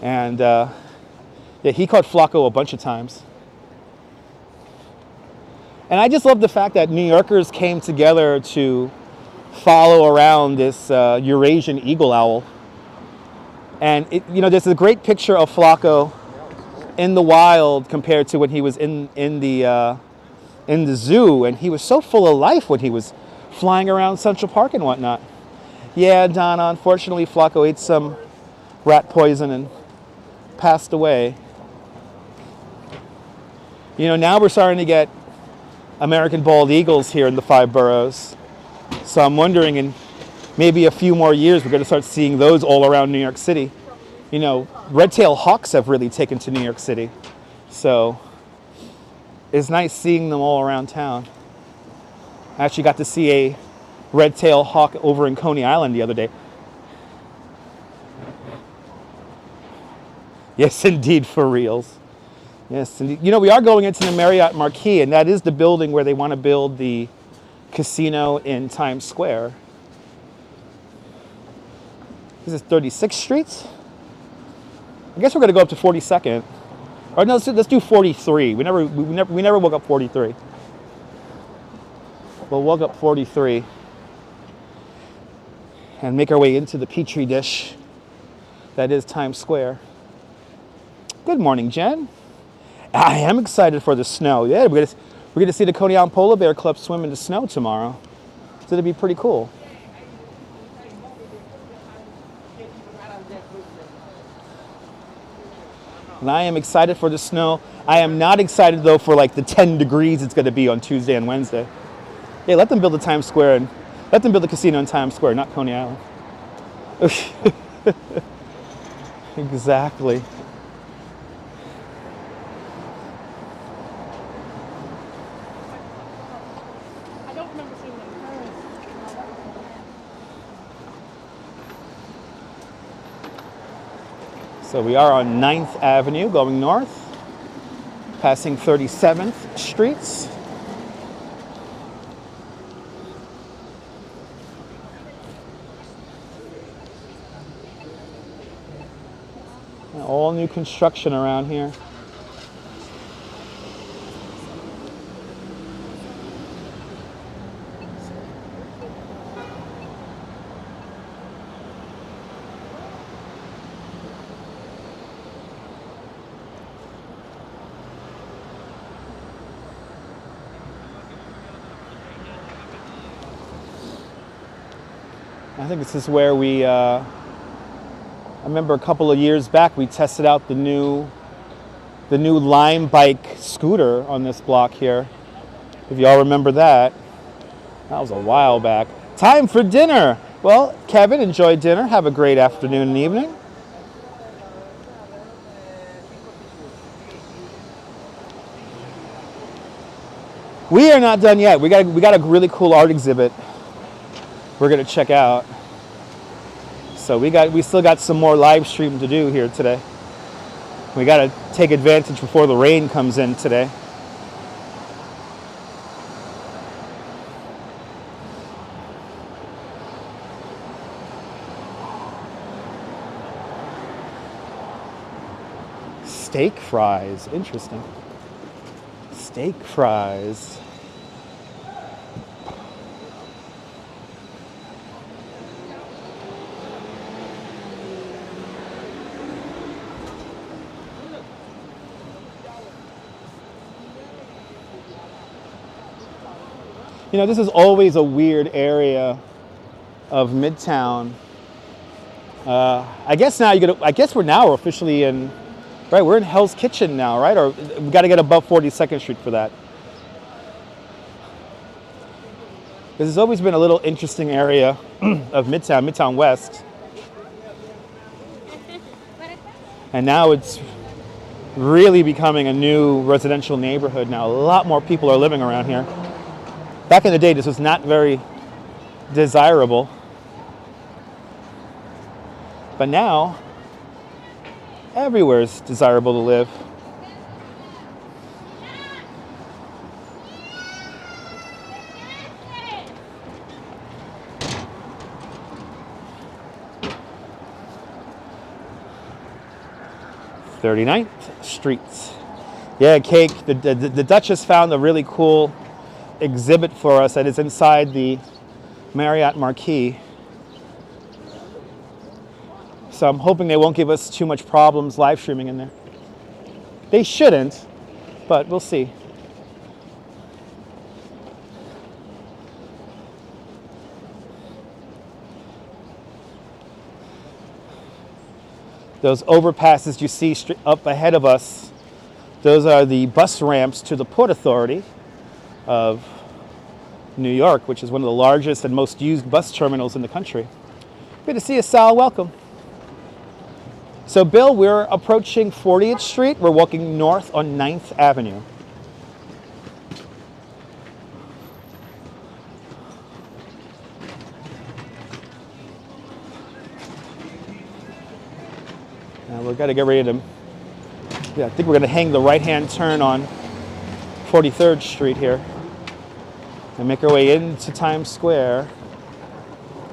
And yeah, he caught Flacco a bunch of times. And I just love the fact that New Yorkers came together to follow around this Eurasian eagle owl. And there's a great picture of Flacco in the wild compared to when he was in the zoo, and he was so full of life when he was flying around Central Park and whatnot. Yeah, Donna, unfortunately, Flacco ate some rat poison and passed away. Now we're starting to get American bald eagles here in the 5 boroughs. So I'm wondering in maybe a few more years, we're going to start seeing those all around New York City. Red-tailed hawks have really taken to New York City. So it's nice seeing them all around town. I actually got to see a red-tailed hawk over in Coney Island the other day. Yes, indeed, for reals. Yes, indeed. We are going into the Marriott Marquis, and that is the building where they want to build the casino in Times Square. This is 36th Street. I guess we're going to go up to 42nd. Or no, let's do 43. We never woke up 43. We'll walk up 43 and make our way into the Petri dish that is Times Square. Good morning, Jen. I am excited for the snow. Yeah, we're going to see the Coney Island Polar Bear Club swim in the snow tomorrow. So it'll be pretty cool. And I am excited for the snow. I am not excited though for like the 10 degrees it's going to be on Tuesday and Wednesday. Hey, let them build the Times Square and let them build a casino in Times Square, not Coney Island. Exactly. I don't remember seeing them in Paris. So we are on 9th Avenue going north, passing 37th Streets. All new construction around here. I think this is where we, I remember a couple of years back we tested out the new Lime bike scooter on this block here. If y'all remember that. That was a while back. Time for dinner. Well, Kevin, enjoy dinner. Have a great afternoon and evening. We are not done yet. We got a really cool art exhibit we're gonna check out. So we still got some more live stream to do here today. We gotta take advantage before the rain comes in today. Steak fries, interesting. Steak fries. You know, this is always a weird area of Midtown. I guess now I guess we're officially in, right? We're in Hell's Kitchen now, right? Or we got to get above 42nd Street for that. This has always been a little interesting area of Midtown, Midtown West. And now it's really becoming a new residential neighborhood now. A lot more people are living around here. Back in the day, this was not very desirable. But now, everywhere is desirable to live. "39th Street." Yeah, Cake, the Duchess found a really cool exhibit for us that is inside the Marriott Marquis. So I'm hoping they won't give us too much problems live streaming in there. They shouldn't, but we'll see. Those overpasses you see up ahead of us, those are the bus ramps to the Port Authority of New York, which is one of the largest and most used bus terminals in the country. Good to see you, Sal. Welcome. So, Bill, we're approaching 40th Street. We're walking north on 9th Avenue. Now we've got to get ready to, yeah, I think we're going to hang the right-hand turn on 43rd Street here and make our way into Times Square,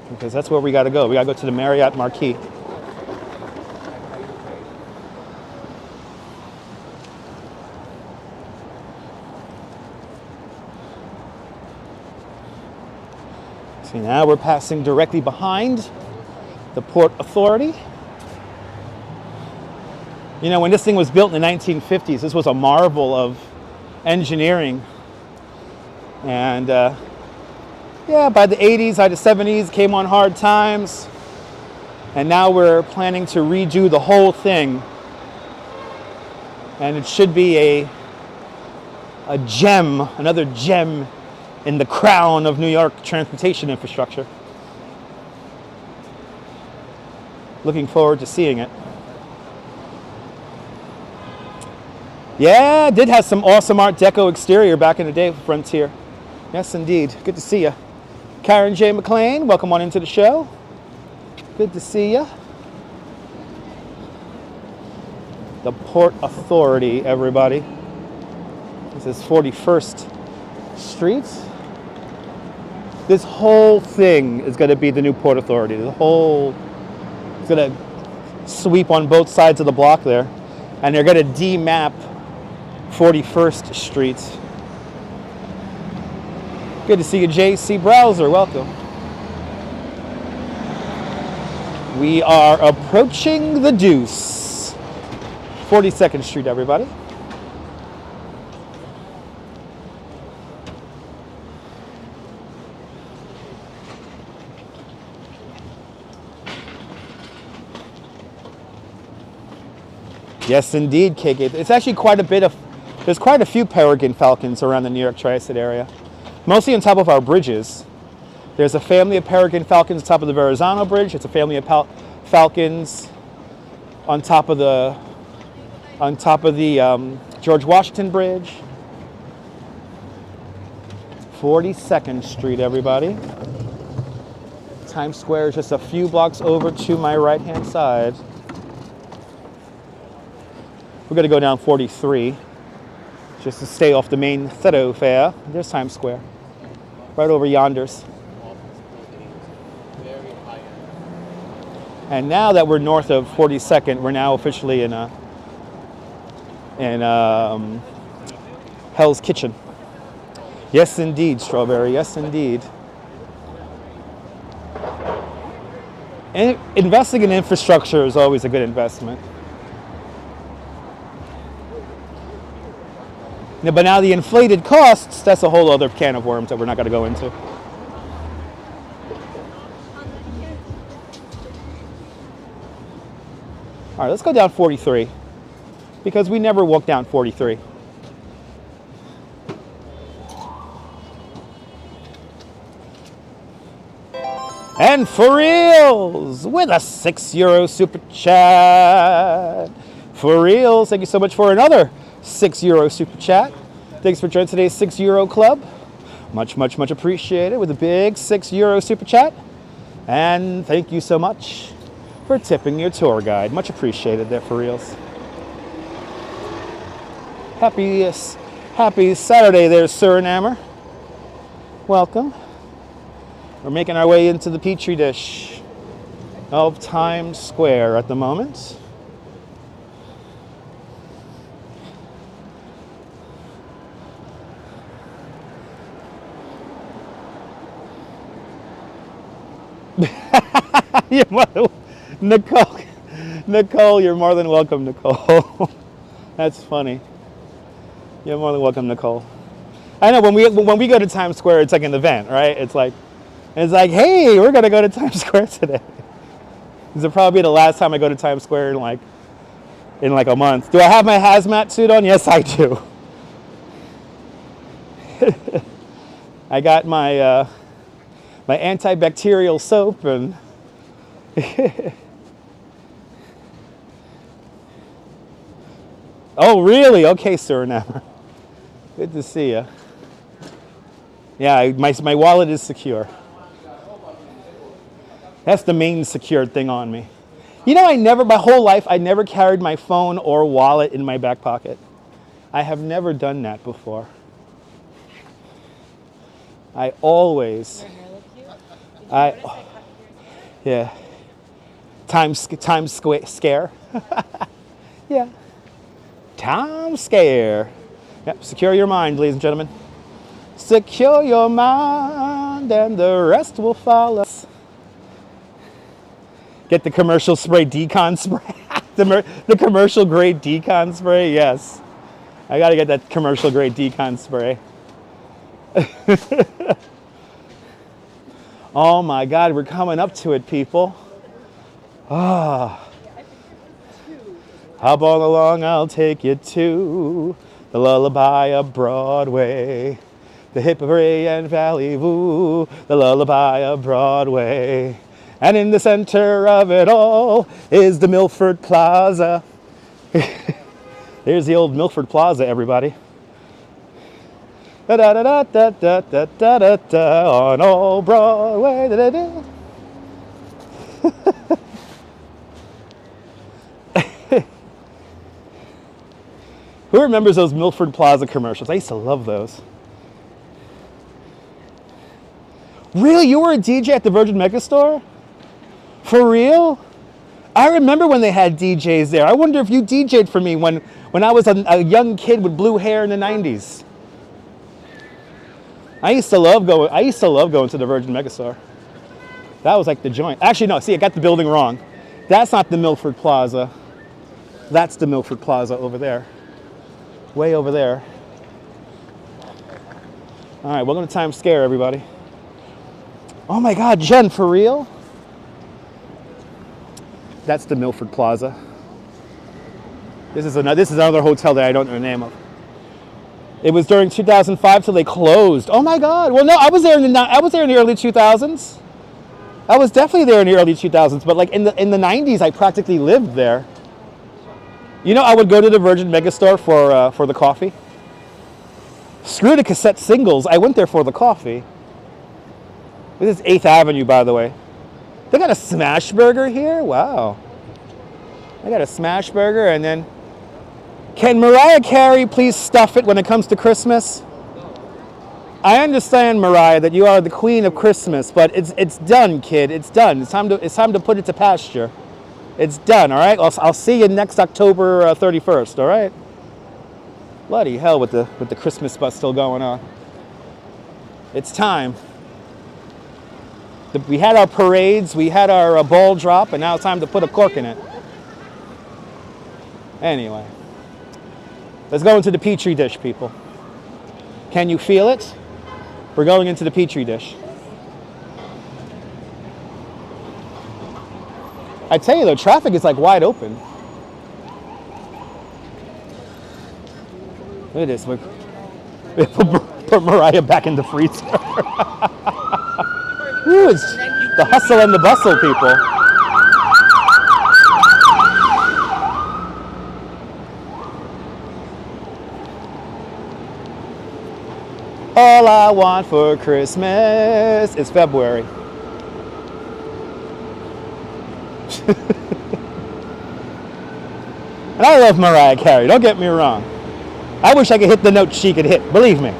because that's where we got to go. We got to go to the Marriott Marquis. See, now we're passing directly behind the Port Authority. You know, when this thing was built in the 1950s, this was a marvel of engineering. And yeah, by the 80s, by the 70s, came on hard times. And now we're planning to redo the whole thing And it should be a gem, another gem in the crown of New York transportation infrastructure. Looking forward to seeing it. Yeah, did have some awesome Art Deco exterior back in the day for Frontier. Yes, indeed. Good to see you. Karen J. McLean, welcome on into the show. Good to see you. The Port Authority, everybody. This is 41st Street. This whole thing is going to be the new Port Authority. It's going to sweep on both sides of the block there. And they're going to demap 41st Street. Good to see you, JC Browser. Welcome. We are approaching the Deuce. 42nd Street, everybody. Yes, indeed, KK. It's actually quite a bit of, there's quite a few peregrine falcons around the New York Tri-State area. Mostly on top of our bridges. There's a family of peregrine falcons on top of the Verizon Bridge. It's a family of falcons on top of the George Washington Bridge. 42nd Street, everybody. Times Square is just a few blocks over to my right-hand side. We're going to go down 43 just to stay off the main thoroughfare. There's Times Square, right over yonders. And now that we're north of 42nd, we're now officially in Hell's Kitchen. Yes, indeed, Strawberry. Yes, indeed. And investing in infrastructure is always a good investment. But now the inflated costs, that's a whole other can of worms that we're not going to go into. All right, let's go down 43 because we never walk down 43. And for reals, with a €6 super chat. For reals, thank you so much for another €6 super chat. Thanks for joining today's €6 club. Much, much, much appreciated with a big €6 super chat. And thank you so much for tipping your tour guide. Much appreciated there, for reals. Happy Saturday there, Suriname. Welcome. We're making our way into the Petri dish of Times Square at the moment. Nicole, you're more than welcome, Nicole. That's funny. You're more than welcome, Nicole. I know when we go to Times Square, it's like an event, right? It's like, hey, we're gonna go to Times Square today. This will probably be the last time I go to Times Square in like a month. Do I have my hazmat suit on? Yes, I do. I got my my antibacterial soap and oh, really? Okay, Suriname. Good to see you. Yeah, my wallet is secure. That's the main secured thing on me. You know, my whole life, I never carried my phone or wallet in my back pocket. I have never done that before. I always, yeah. Times Scare. Yeah. Times Scare. Yep, secure your mind, ladies and gentlemen. Secure your mind and the rest will follow. Get the commercial spray decon spray. the commercial grade decon spray, yes. I gotta get that commercial grade decon spray. Oh my God, we're coming up to it, people. Ah. Hop on along, I'll take you to the lullaby of Broadway. The hip hooray and valley woo, the lullaby of Broadway. And in the center of it all is the Milford Plaza. There's the old Milford Plaza, everybody. Da da da da da da da da da da on old Broadway. Da, da, da. Who remembers those Milford Plaza commercials? I used to love those. Really? You were a DJ at the Virgin Megastore? For real? I remember when they had DJs there. I wonder if you DJ'd for me when I was a young kid with blue hair in the 90s. I used to love going to the Virgin Megastore. That was like the joint. Actually, no, see, I got the building wrong. That's not the Milford Plaza. That's the Milford Plaza over there. Way over there. All right, welcome to Times Square, everybody. Oh my God, Jen, for real? That's the Milford Plaza. This is another hotel that I don't know the name of. It was during 2005 till they closed. Oh my God. Well, no, I was there in the early 2000s. I was definitely there in the early 2000s, but like in the 90s, I practically lived there. You know, I would go to the Virgin Megastore for the coffee. Screw the cassette singles. I went there for the coffee. This is 8th Avenue, by the way. They got a smash burger here? Wow. They got a smash burger, and then can Mariah Carey please stuff it when it comes to Christmas? I understand, Mariah, that you are the queen of Christmas, but it's done, kid. It's done. It's time to put it to pasture. It's done, all right? I'll see you next October 31st, all right? Bloody hell with the Christmas bus still going on. It's time. We had our parades, we had our ball drop, and now it's time to put a cork in it. Anyway, let's go into the Petri dish, people. Can you feel it? We're going into the Petri dish. I tell you though, traffic is like wide open. Look at this. We put Mariah back in the freezer. Ooh, it's the hustle and the bustle, people. All I want for Christmas is February. And I love Mariah Carey, don't get me wrong. I wish I could hit the notes she could hit, believe me.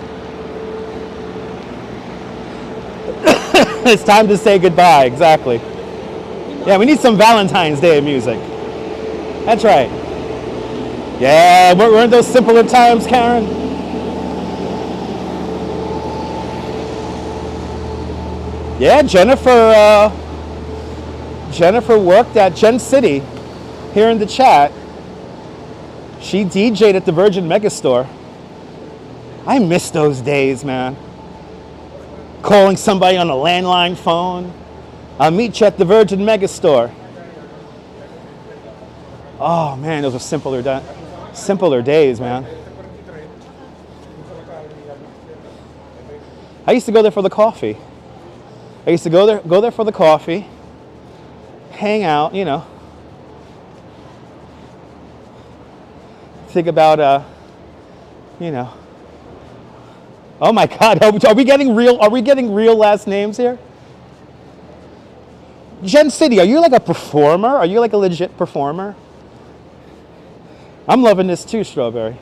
It's time to say goodbye, exactly. Yeah, we need some Valentine's Day music. That's right. Yeah, weren't those simpler times, Karen? Yeah, Jennifer worked at Gen City here in the chat. She DJ'd at the Virgin Megastore. I miss those days, man. Calling somebody on a landline phone. I'll meet you at the Virgin Megastore. Oh man, those were simpler days, man. I used to go there for the coffee. I used to go there for the coffee, hang out, you know. Think about, you know. Oh my God, are we getting real last names here? Gen City, are you like a performer? Are you like a legit performer? I'm loving this too, Strawberry.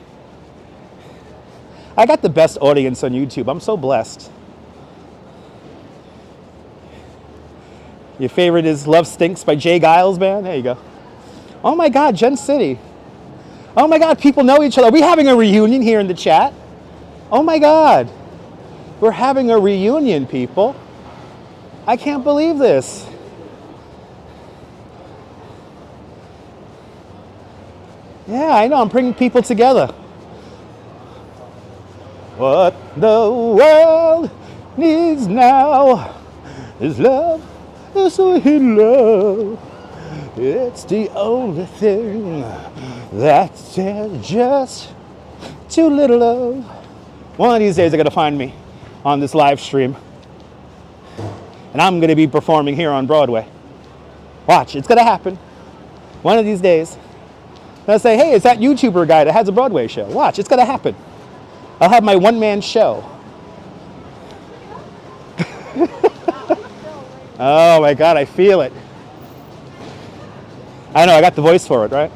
I got the best audience on YouTube. I'm so blessed. Your favorite is Love Stinks by Jay Giles, man? There you go. Oh my God, Gen City. Oh my God, people know each other. Are we having a reunion here in the chat? Oh my God. We're having a reunion, people. I can't believe this. Yeah, I know, I'm bringing people together. What the world needs now is love, sweet love. It's the only thing that's just too little of. One of these days they're gonna find me on this live stream. And I'm gonna be performing here on Broadway. Watch, it's gonna happen. One of these days. They'll say, hey, it's that YouTuber guy that has a Broadway show. Watch, it's gonna happen. I'll have my one-man show. Oh my God, I feel it. I know, I got the voice for it, right?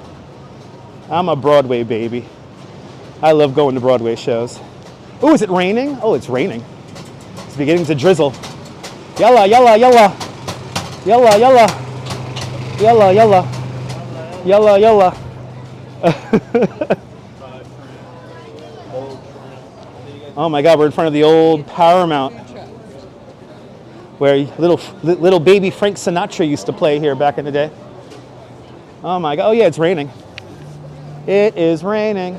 I'm a Broadway baby. I love going to Broadway shows. Oh, is it raining? Oh, it's raining. It's beginning to drizzle. Yalla, yalla, yalla. Yalla, yalla. Yalla, yalla. Yalla, yalla. Oh my God, we're in front of the old Paramount, where little baby Frank Sinatra used to play here back in the day. Oh my God, oh yeah, it's raining. It is raining.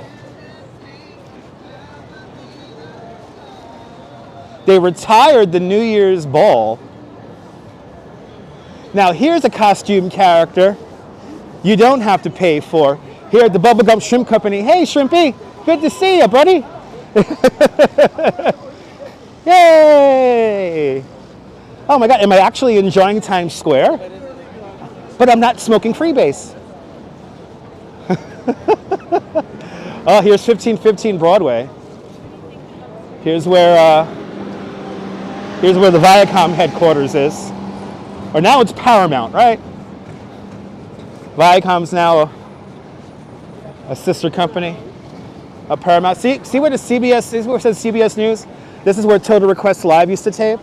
They retired the New Year's ball. Now here's a costume character you don't have to pay for. Here at the Bubblegum Shrimp Company. Hey Shrimpy, good to see you, buddy. Yay! Oh my God, am I actually enjoying Times Square? But I'm not smoking freebase. Oh, here's 1515 Broadway. Here's where the Viacom headquarters is. Or now it's Paramount, right? Viacom's now a sister company of Paramount. See where the CBS is, where it says CBS News? This is where Total Request Live used to tape.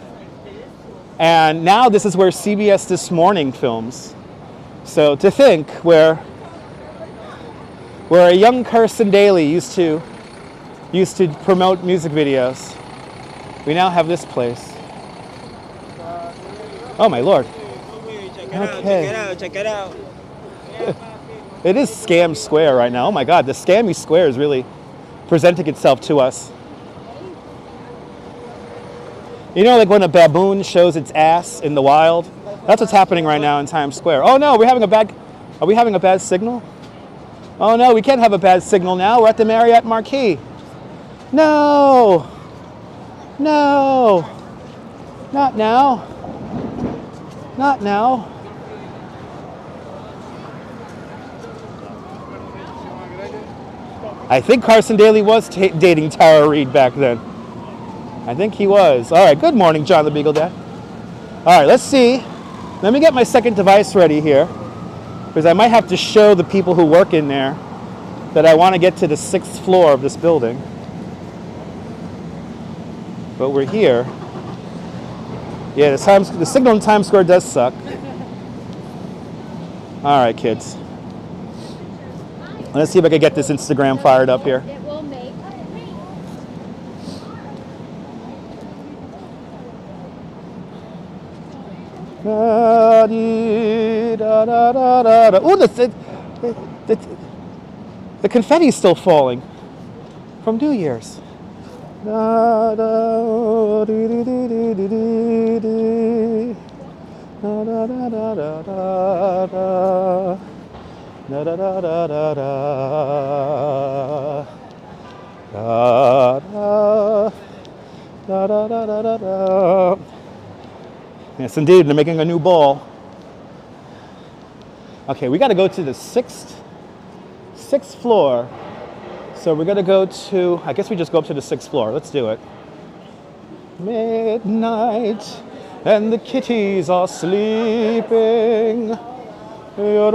And now this is where CBS This Morning films. So to think where a young Kirsten Daly used to promote music videos, we now have this place. Oh my Lord. Check it out. It is Scam Square right now. Oh my God, the Scammy Square is really presenting itself to us. You know, like when a baboon shows its ass in the wild? That's what's happening right now in Times Square. Oh no, are we having a bad signal? Oh no, we can't have a bad signal now. We're at the Marriott Marquis. No. No. Not now. Not now. I think Carson Daly was dating Tara Reid back then. I think he was. All right, good morning, John the Beagle Dad. All right, let's see. Let me get my second device ready here, because I might have to show the people who work in there that I want to get to the 6th floor of this building. But we're here. Yeah, the signal in Times Square does suck. All right, kids. Let's see if I can get this Instagram fired up here. It will make. Oh, the confetti's still falling from New Year's. Yes, indeed, they're making a new ball. Okay, we got to go to the sixth floor. So we're going to go to, I guess we just go up to the 6th floor. Let's do it. Midnight and the kitties are sleeping. All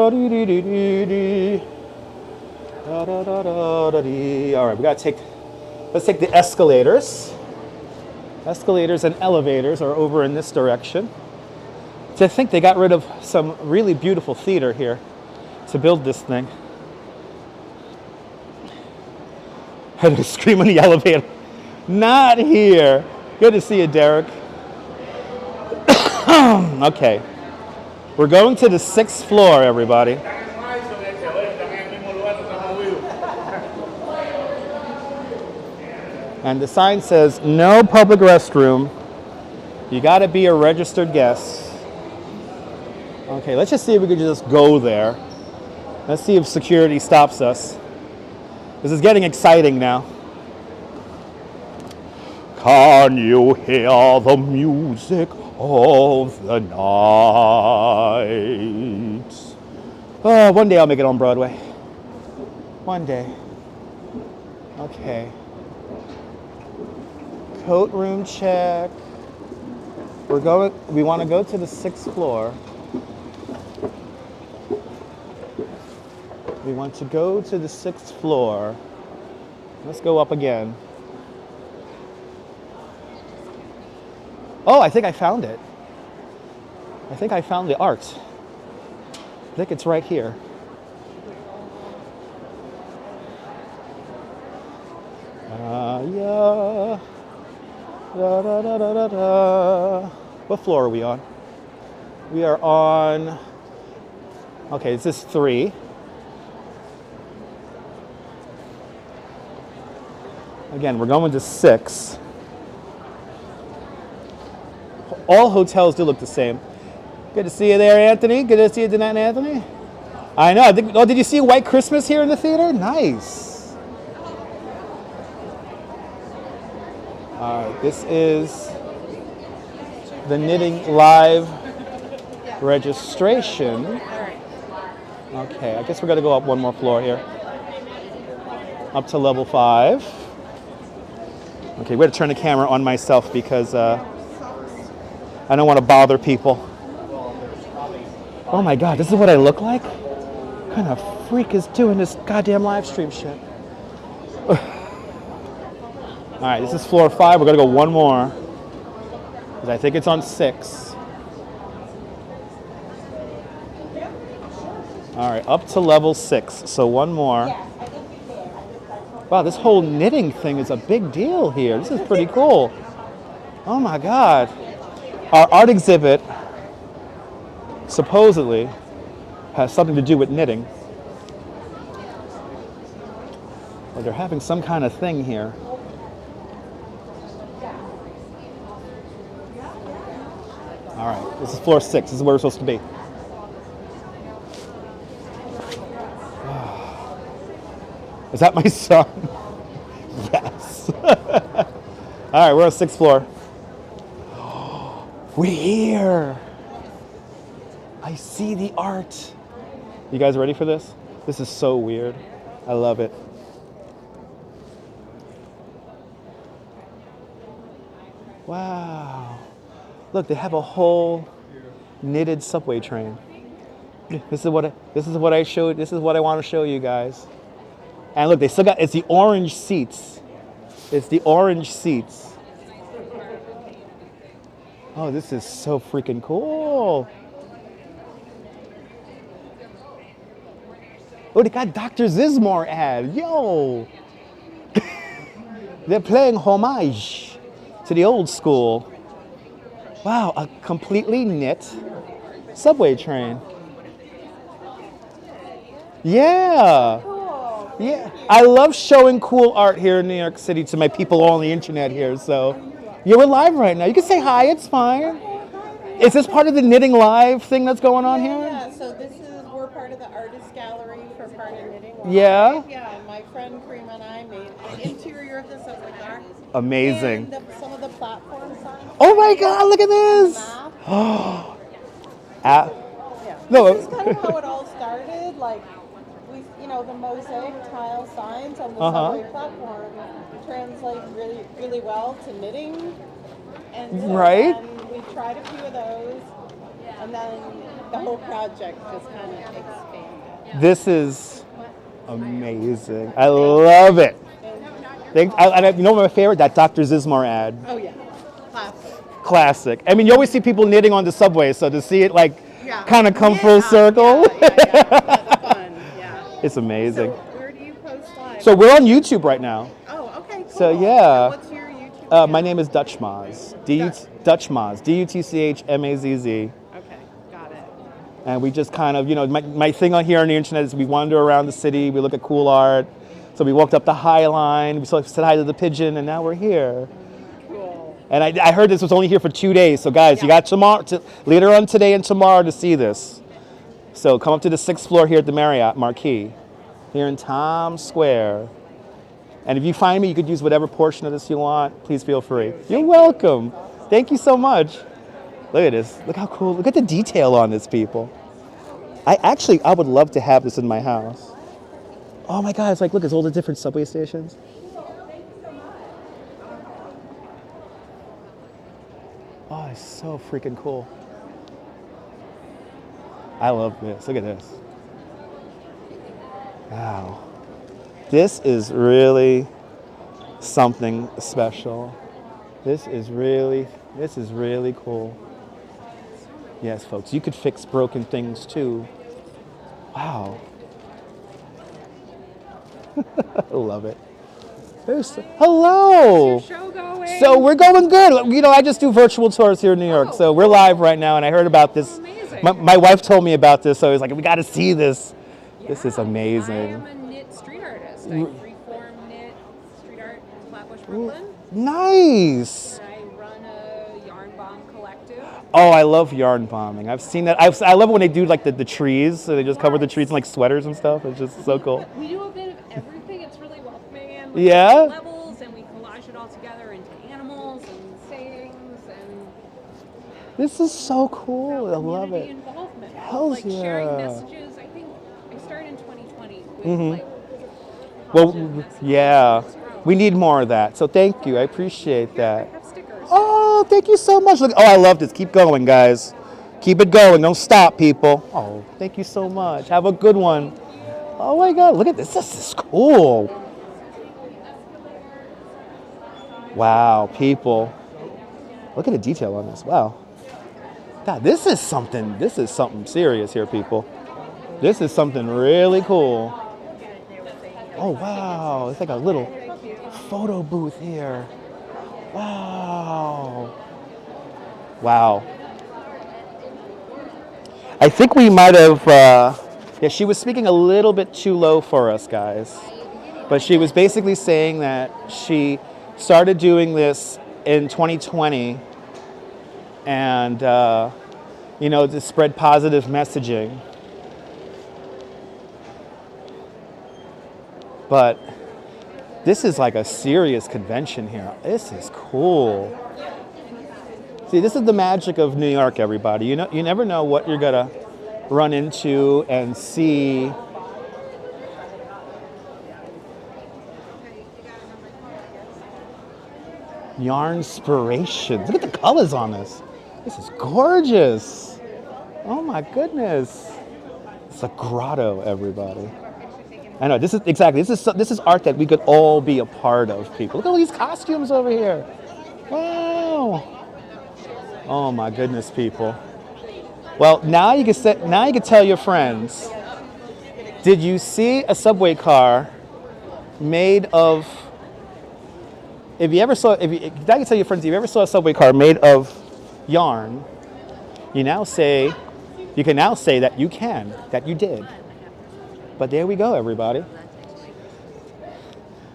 right, let's take the escalators. Escalators and elevators are over in this direction. To think they got rid of some really beautiful theater here to build this thing. I had to scream in the elevator. Not here. Good to see you, Derek. Okay. We're going to the 6th floor, everybody. And the sign says, no public restroom. You got to be a registered guest. Okay, let's just see if we could just go there. Let's see if security stops us. This is getting exciting now. Can you hear the music of the night? Oh, one day I'll make it on Broadway. One day. Okay. Coat room check. We want to go to the 6th floor. We want to go to the 6th floor. Let's go up again. Oh, I think I found it. I think I found the art. I think it's right here. Yeah. Da, da, da, da, da, da. What floor are we on? We are on, okay, is this 3? Again, we're going to 6. All hotels do look the same. Good to see you there, Anthony. Good to see you tonight, Anthony. I know. Oh, did you see White Christmas here in the theater? Nice. All right, this is the Knitting Live registration. Okay, I guess we're going to go up one more floor here. Up to level 5. Okay, we're going to turn the camera on myself because I don't want to bother people. Oh my God, this is what I look like? What kind of freak is doing this goddamn live stream shit? All right, this is floor 5. We're going to go one more. Because I think it's on 6. All right, up to level 6. So one more. Wow, this whole knitting thing is a big deal here. This is pretty cool. Oh my God. Our art exhibit supposedly has something to do with knitting. Well, they're having some kind of thing here. All right, this is floor 6. This is where we're supposed to be. Is that my son? Yes. All right, we're on 6th floor. We're here. I see the art. You guys ready for this? This is so weird. I love it. Wow. Look, they have a whole knitted subway train. This is what I showed. This is what I want to show you guys. And look, they still got, it's the orange seats. It's the orange seats. Oh, this is so freaking cool. Oh, they got Dr. Zizmore ad. Yo. They're playing homage to the old school. Wow, a completely knit subway train. Yeah. Yeah, I love showing cool art here in New York City to my people on the internet here. So, you're live right now. You can say hi. It's fine. Is this part of the Knitting Live thing that's going on here? Yeah. So we're part of the artist gallery for part of Knitting Live. Yeah. Yeah. And my friend Karima and I made the interior of the subway car. Amazing. And some of the platform signs. Oh my God! Look at this. Oh. Yeah. No. This is kind of how it all started. Like. The mosaic tile signs on the subway platform translate really, really well to knitting. And so right. then we tried a few of those, and then the whole project just kind of expanded. This is amazing. I love it. And you know my favorite? That Dr. Zizmore ad. Oh yeah, classic. Classic. I mean, you always see people knitting on the subway, so to see it kind of come full circle. It's amazing. So where do you post live? So we're on YouTube right now. Oh, okay, cool. So yeah. What's your YouTube channel? My name is Dutch Maz. Dutch Maz. DUTCHMAZZ. Okay, got it. And we just kind of, my thing on here on the internet is we wander around the city, we look at cool art. So we walked up the High Line, we said hi to the pigeon, and now we're here. Cool. And I heard this was only here for 2 days. So guys, you got tomorrow, later on today and tomorrow to see this. So come up to the 6th floor here at the Marriott Marquis, here in Times Square. And if you find me, you could use whatever portion of this you want. Please feel free. You're welcome. Thank you so much. Look at this. Look how cool. Look at the detail on this, people. I would love to have this in my house. Oh my God, it's like, look, it's all the different subway stations. Oh, it's so freaking cool. I love this. Look at this. Wow. This is really something special. This is really cool. Yes, folks, you could fix broken things too. Wow. I love it. Hello. How's your show going? So we're going good. You know, I just do virtual tours here in New York. So we're live right now, and I heard about this. Amazing. My wife told me about this, so I was like, we got to see this. This is I amazing. am a knit street artist. I freeform knit street art in Flatbush, Brooklyn. Nice. And I run a yarn bomb collective. Oh, I love yarn bombing. I've seen that. I love it when they do like the trees. So they just cover the trees in like sweaters and stuff. It's just so cool. We do a bit of everything. It's really welcoming and Yeah? levels, and we collage it all together into animals and sayings and This is so cool. I love community it. involvement. Hells like sharing yeah. messages. I think I started in 2020 with like Well, positive messages. yeah. It's grown. We need more of that. So thank you. I appreciate I that. have stickers. Oh, thank you so much. Look, oh, I love this. Keep going, guys. Keep it going. Don't stop, people. Oh, thank you so much. Have a good one. Oh my God, look at this. This is cool. Wow, people. Look at the detail on this. Wow. God, this is something serious here, people. This is something really cool. Oh, wow. It's like a little photo booth here. Wow. Wow. I think we might have, yeah, she was speaking a little bit too low for us, guys. But she was basically saying that she started doing this in 2020 and, you know, to spread positive messaging. But this is like a serious convention here. This is cool. See, this is the magic of New York, everybody. You know, you never know what you're gonna run into and see. Yarnspirations. Look at the colors on this. This is gorgeous. Oh my goodness. It's a grotto, everybody. I know, this is art that we could all be a part of, people. Look at all these costumes over here. Wow. Oh my goodness, people. Well, now you can tell your friends. Did you see a subway car made of? Now you can tell your friends, if you ever saw a subway car made of yarn, you can now say that you did. But there we go, everybody.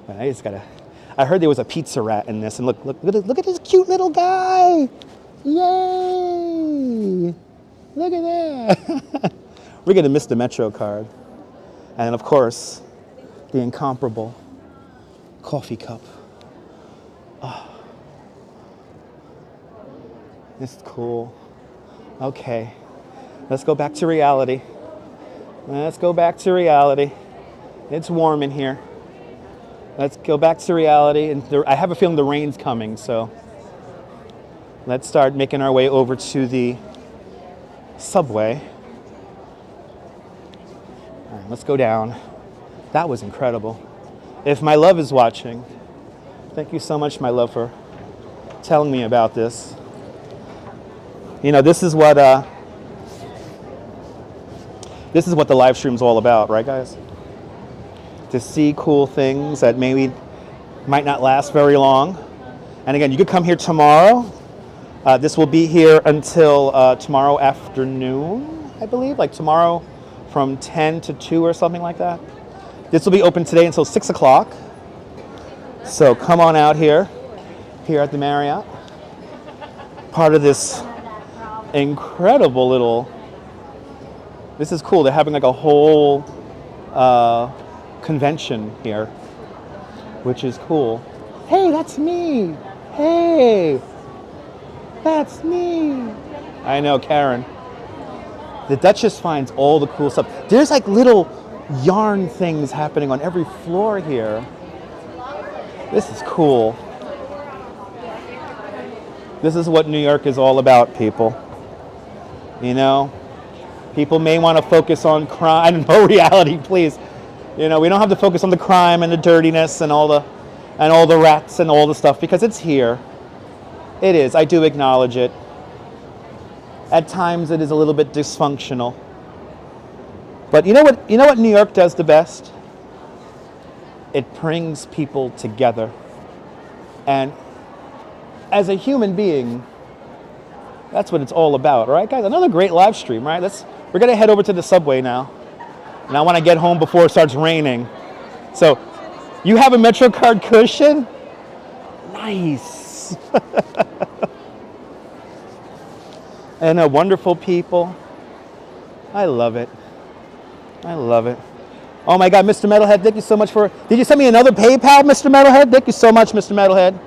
I heard there was a pizza rat in this, and look at this cute little guy. Yay! Look at that. We're gonna miss the Metro card. And of course, the incomparable coffee cup. Oh. This is cool. Okay, let's go back to reality. Let's go back to reality. It's warm in here. Let's go back to reality. And I have a feeling the rain's coming, so let's start making our way over to the subway. All right, let's go down. That was incredible. If my love is watching, thank you so much, my love, for telling me about this. You know, this is what the live stream's all about, right, guys? To see cool things that maybe might not last very long. And again, you could come here tomorrow. This will be here until tomorrow afternoon, I believe, like tomorrow from 10 to 2 or something like that. This will be open today until 6 o'clock. So come on out here at the Marriott. Part of this incredible little This is cool. They're having like a whole convention here, which is cool. Hey, that's me. Hey, that's me. I know, Karen. The Duchess finds all the cool stuff. There's like little yarn things happening on every floor here. This is cool. This is what New York is all about, people. You know, people may want to focus on crime. No, reality, please. You know, we don't have to focus on the crime and the dirtiness and all the rats and all the stuff, because it's here. It is. I do acknowledge it. At times it is a little bit dysfunctional. But you know what New York does the best? It brings people together. And as a human being, that's what it's all about, all right, guys? Another great live stream, right? We're gonna head over to the subway now. And I wanna get home before it starts raining. So, you have a MetroCard cushion? Nice. And wonderful people. I love it. I love it. Oh my God, Mr. Metalhead, thank you so much for... Did you send me another PayPal, Mr. Metalhead? Thank you so much, Mr. Metalhead.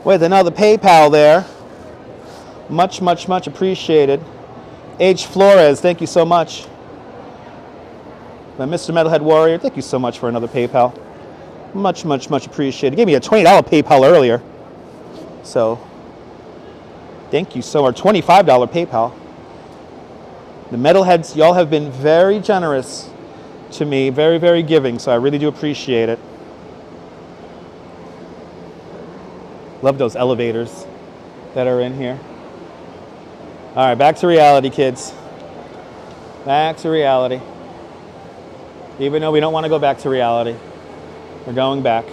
With another PayPal there. Much, much, much appreciated. H. Flores, thank you so much. But Mr. Metalhead Warrior, thank you so much for another PayPal. Much, much, much appreciated. Gave me a $20 PayPal earlier. So, thank you so much. $25 PayPal. The Metalheads, y'all have been very generous to me, very, very giving, so I really do appreciate it. Love those elevators that are in here. All right, back to reality, kids. Back to reality. Even though we don't want to go back to reality, we're going back.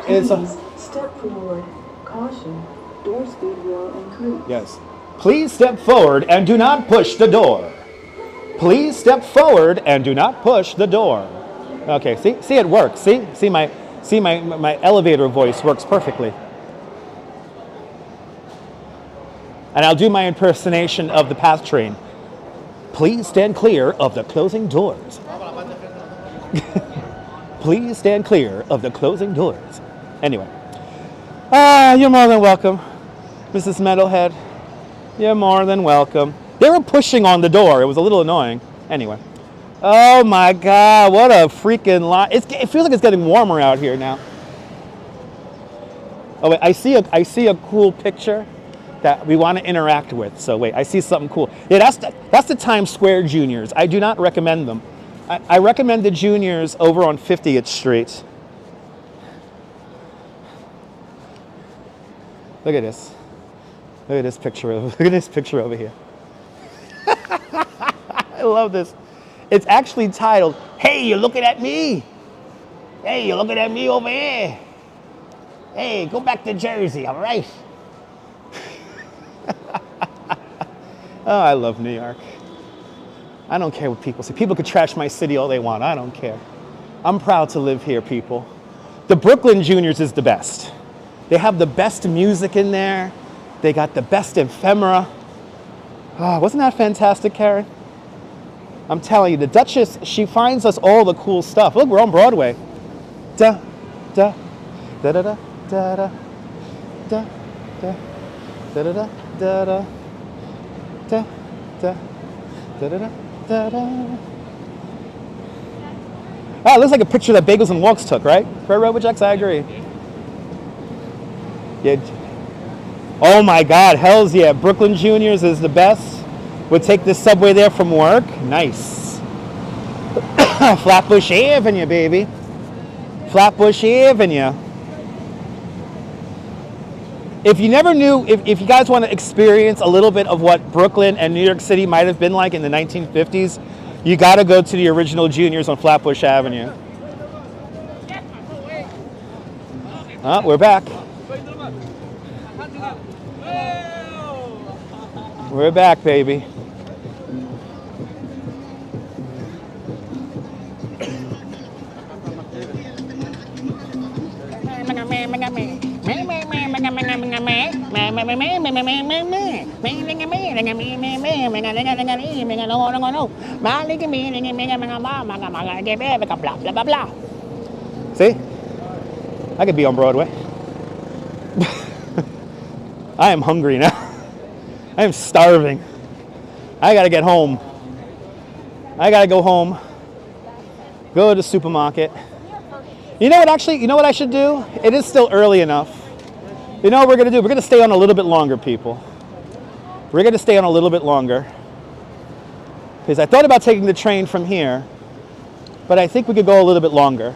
It's a... Step forward. Caution. Door speed will increase. Yes. Please step forward and do not push the door. Please step forward and do not push the door. Okay, see it works. See my elevator voice works perfectly. And I'll do my impersonation of the PATH train. Please stand clear of the closing doors. Please stand clear of the closing doors. Anyway. You're more than welcome, Mrs. Metalhead. You're more than welcome. They were pushing on the door. It was a little annoying. Anyway. Oh my God, what a freaking lot. It feels like it's getting warmer out here now. Oh wait, I see a cool picture that we want to interact with. So wait, I see something cool. Yeah, that's the Times Square Juniors. I do not recommend them. I recommend the Juniors over on 50th Street. Look at this. Look at this picture. Look at this picture over here. I love this. It's actually titled, "Hey, you're looking at me. Hey, you're looking at me over here. Hey, go back to Jersey, all right?" Oh, I love New York. I don't care what people say. People could trash my city all they want. I don't care. I'm proud to live here, people. The Brooklyn Juniors is the best. They have the best music in there. They got the best ephemera. Oh, wasn't that fantastic, Karen? I'm telling you, the Duchess, she finds us all the cool stuff. Look, we're on Broadway. Da, da, da, da, da, da, da, da, da, da, da, da, da, da, da, da, da, da, da. Oh, it looks like a picture that Bagels and Walks took, right? Right, Robojax, I agree. Yeah. Oh my God, hells yeah. Brooklyn Juniors is the best. We'll take this subway there from work. Nice. Flatbush Avenue, baby. Flatbush Avenue. If you never knew, if you guys want to experience a little bit of what Brooklyn and New York City might have been like in the 1950s, you got to go to the original Juniors on Flatbush Avenue. Oh, we're back. We're back, baby. See? I could be on Broadway. I am hungry now. I am starving. I gotta get home. I gotta go home. Go to the supermarket. You know what, actually, you know what I should do? It is still early enough. You know what we're gonna do? We're gonna stay on a little bit longer, people. We're gonna stay on a little bit longer. Because I thought about taking the train from here, but I think we could go a little bit longer.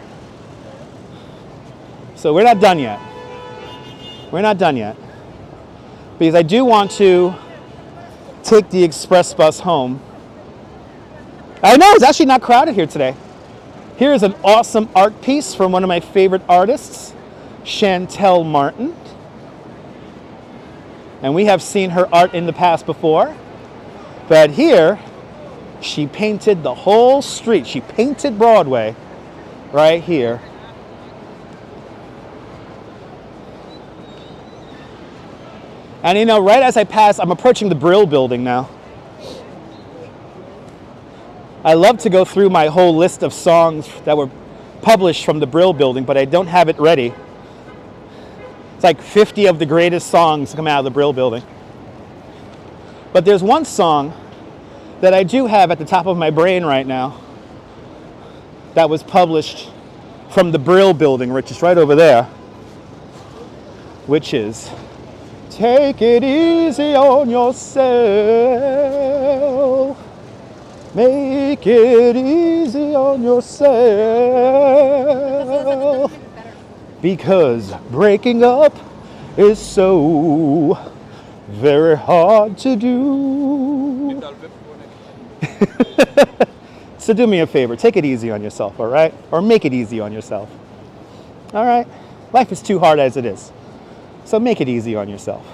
So we're not done yet. We're not done yet. Because I do want to take the express bus home. I know, it's actually not crowded here today. Here is an awesome art piece from one of my favorite artists, Chantel Martin. And we have seen her art in the past before. But here, she painted the whole street. She painted Broadway right here. And you know, right as I pass, I'm approaching the Brill building now. I love to go through my whole list of songs that were published from the Brill building, but I don't have it ready. It's like 50 of the greatest songs come out of the Brill building. But there's one song that I do have at the top of my brain right now that was published from the Brill building, which is right over there, which is Take It Easy on Yourself. Make it easy on yourself. Because breaking up is so very hard to do. So do me a favor, take it easy on yourself, all right? Or make it easy on yourself. All right? Life is too hard as it is. So make it easy on yourself.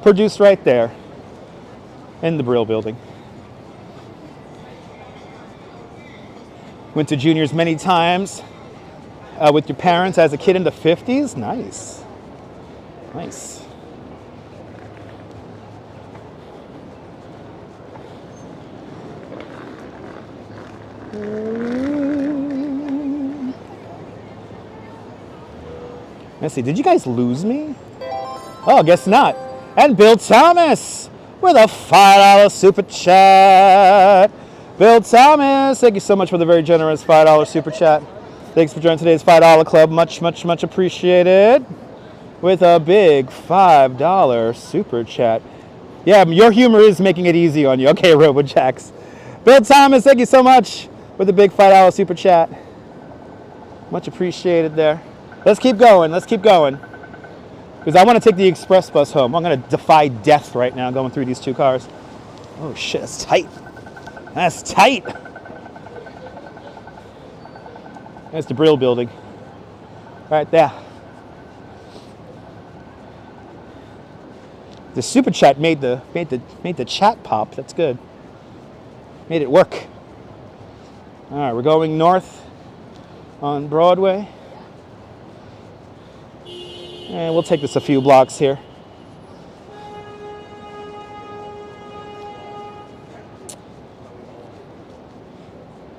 Produced right there in the Brill building. Went to juniors many times with your parents as a kid in the 50s. Nice. Nice. Let's see, did you guys lose me? Oh, guess not. And Bill Thomas with a $5 super chat. Bill Thomas, thank you so much for the very generous $5 super chat. Thanks for joining today's $5 club. Much, much, much appreciated. With a big $5 super chat. Yeah, your humor is making it easy on you. Okay, RoboJax. Bill Thomas, thank you so much with the big $5 super chat. Much appreciated there. Let's keep going. Let's keep going. Because I want to take the express bus home. I'm going to defy death right now going through these two cars. Oh shit, that's tight. That's tight. That's the Brill building. Right there. The super chat made the chat pop. That's good. Made it work. All right, we're going north on Broadway. And we'll take this a few blocks here.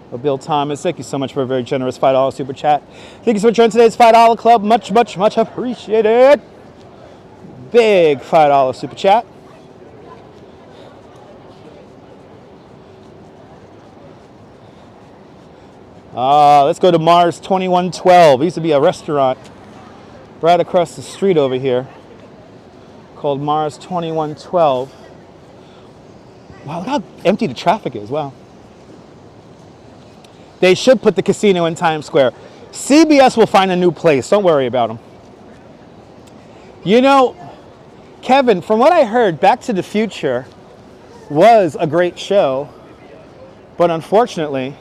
Well, Bill Thomas, thank you so much for a very generous $5 super chat. Thank you so much for joining today's $5 club. Much, much, much appreciated. Big $5 super chat. Let's go to Mars 2112. It used to be a restaurant right across the street over here called Mars 2112. Wow, look how empty the traffic is. Wow. They should put the casino in Times Square. CBS will find a new place. Don't worry about them. You know, Kevin, from what I heard, Back to the Future was a great show, but unfortunately,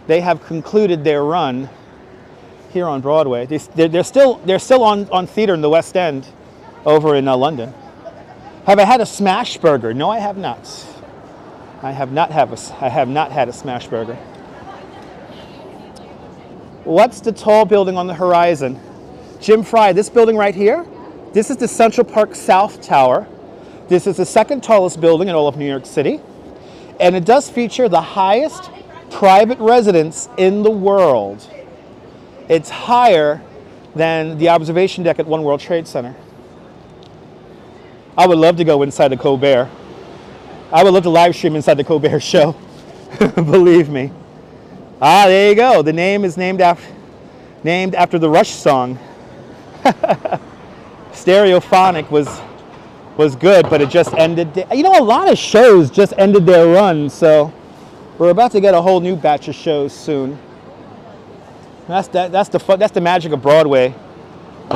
they have concluded their run here on Broadway. They're still on theater in the West End over in London. Have I had a smash burger? No, I have not. I have not had a smash burger. What's the tall building on the horizon? Jim Fry, this building right here, this is the Central Park South Tower. This is the second tallest building in all of New York City. And it does feature the highest private residence in the world. It's higher than the observation deck at One World Trade Center. I would love to go inside the Colbert. I would love to live stream inside the Colbert show. Believe me. Ah, there you go. The name is named after the Rush song. Stereophonic was good, but it just ended. You know, a lot of shows just ended their run, so we're about to get a whole new batch of shows soon. That's the magic of Broadway.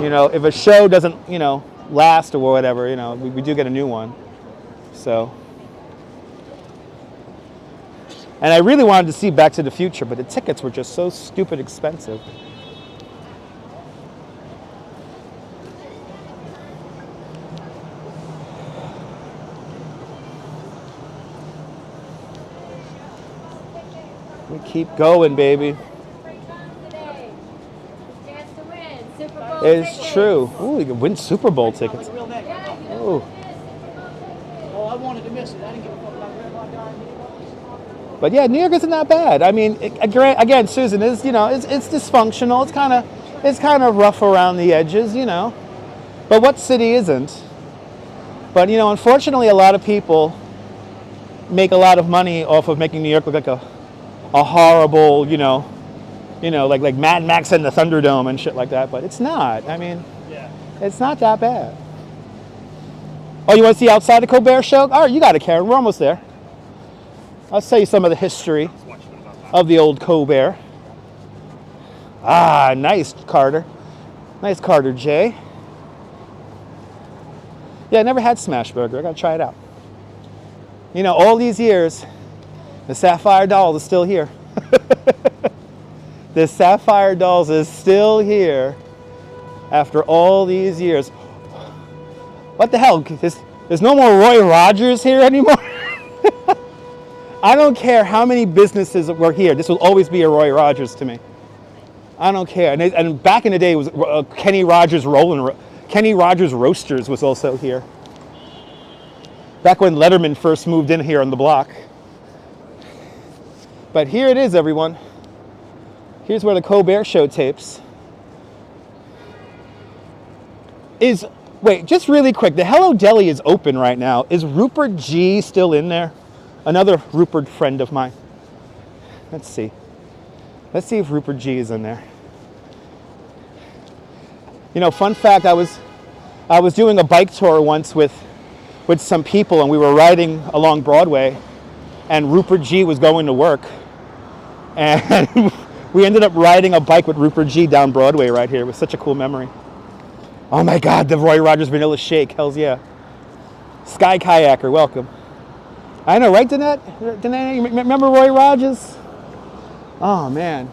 You know, if a show doesn't, you know, last or whatever, you know, we do get a new one. So, and I really wanted to see Back to the Future, but the tickets were just so stupid expensive. We keep going, baby. It's true. Ooh, you can win Super Bowl tickets. Ooh. Oh, I wanted to miss it. I didn't give a fuck about Red Rock Guy. But yeah, New York isn't that bad. I mean, again, Susan, is, you know, it's dysfunctional. It's kind of rough around the edges, you know. But what city isn't? But you know, unfortunately, a lot of people make a lot of money off of making New York look like a horrible, you know, like Mad Max and the Thunderdome and shit like that. But it's not. I mean, it's not that bad. Oh, you want to see outside the Colbert show? All right, you got it, Karen. We're almost there. I'll tell you some of the history of the old Colbert. Ah, nice, Carter. Nice, Carter J. Yeah, I never had Smash Burger. I got to try it out. You know, all these years, the Sapphire Dolls is still here. The Sapphire Dolls is still here after all these years. What the hell? There's no more Roy Rogers here anymore? I don't care how many businesses were here. This will always be a Roy Rogers to me. I don't care. And back in the day, it was Kenny Rogers Kenny Rogers Roasters was also here. Back when Letterman first moved in here on the block. But here it is, everyone. Here's where the Colbert Show tapes. Wait, just really quick. The Hello Deli is open right now. Is Rupert G still in there? Another Rupert friend of mine. Let's see. Let's see if Rupert G is in there. You know, fun fact, I was doing a bike tour once with some people, and we were riding along Broadway, and Rupert G was going to work. And we ended up riding a bike with Rupert G down Broadway right here. It was such a cool memory. Oh my God, the Roy Rogers Vanilla Shake, hells yeah. Sky Kayaker, welcome. I know, right, Danette? You remember Roy Rogers? Oh man.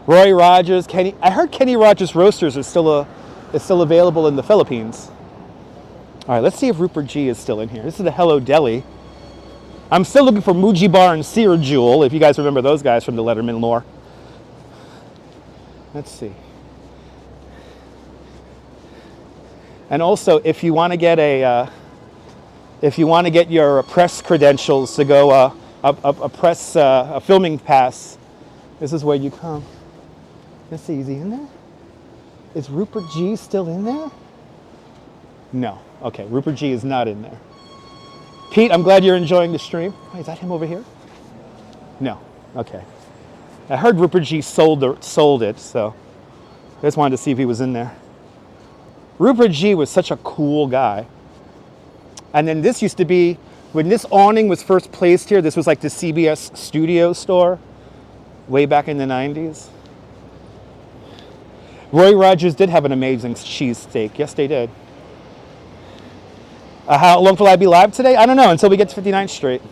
Roy Rogers, Kenny. I heard Kenny Rogers Roasters is still available in the Philippines. All right, let's see if Rupert G is still in here. This is the Hello Deli. I'm still looking for Muji Bar and Sear Jewel, if you guys remember those guys from the Letterman lore. Let's see. And also, if you want to get your press credentials to go a filming pass, this is where you come. Let's see, is he in there? Is Rupert G still in there? No. Okay, Rupert G is not in there. Pete, I'm glad you're enjoying the stream. Wait, is that him over here? No. Okay. I heard Rupert G sold it, so I just wanted to see if he was in there. Rupert G was such a cool guy. And then this used to be, when this awning was first placed here, this was like the CBS studio store way back in the 90s. Roy Rogers did have an amazing cheesesteak. Yes, they did. How long will I be live today? I don't know, until we get to 59th Street.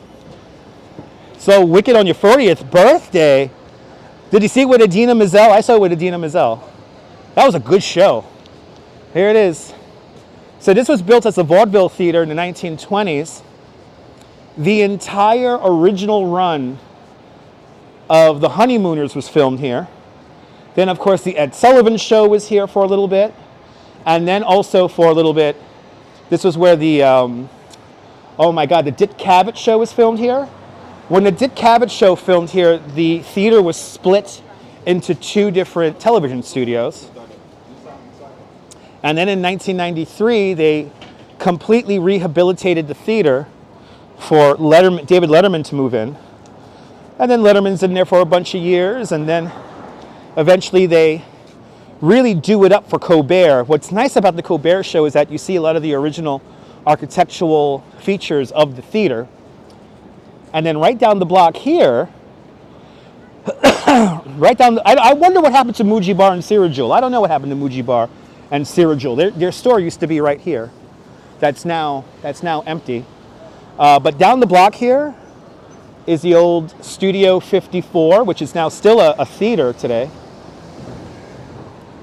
So, Wicked on your 40th birthday. Did you see it with Idina Menzel? I saw it with Idina Menzel. That was a good show. Here it is. So this was built as a vaudeville theater in the 1920s. The entire original run of The Honeymooners was filmed here. Then, of course, the Ed Sullivan Show was here for a little bit. And then also for a little bit, this was where the, oh my God, the Dick Cavett Show was filmed here. When the Dick Cavett Show filmed here, the theater was split into 2 different television studios. And then in 1993, they completely rehabilitated the theater for David Letterman to move in. And then Letterman's in there for a bunch of years, and then eventually they really do it up for Colbert. What's nice about the Colbert Show is that you see a lot of the original architectural features of the theater. And then right down the block here, I wonder what happened to Muji Bar and Cyrajul. I don't know what happened to Muji Bar and Cyrajul. Their store used to be right here. That's now empty. But down the block here is the old Studio 54, which is now still a theater today.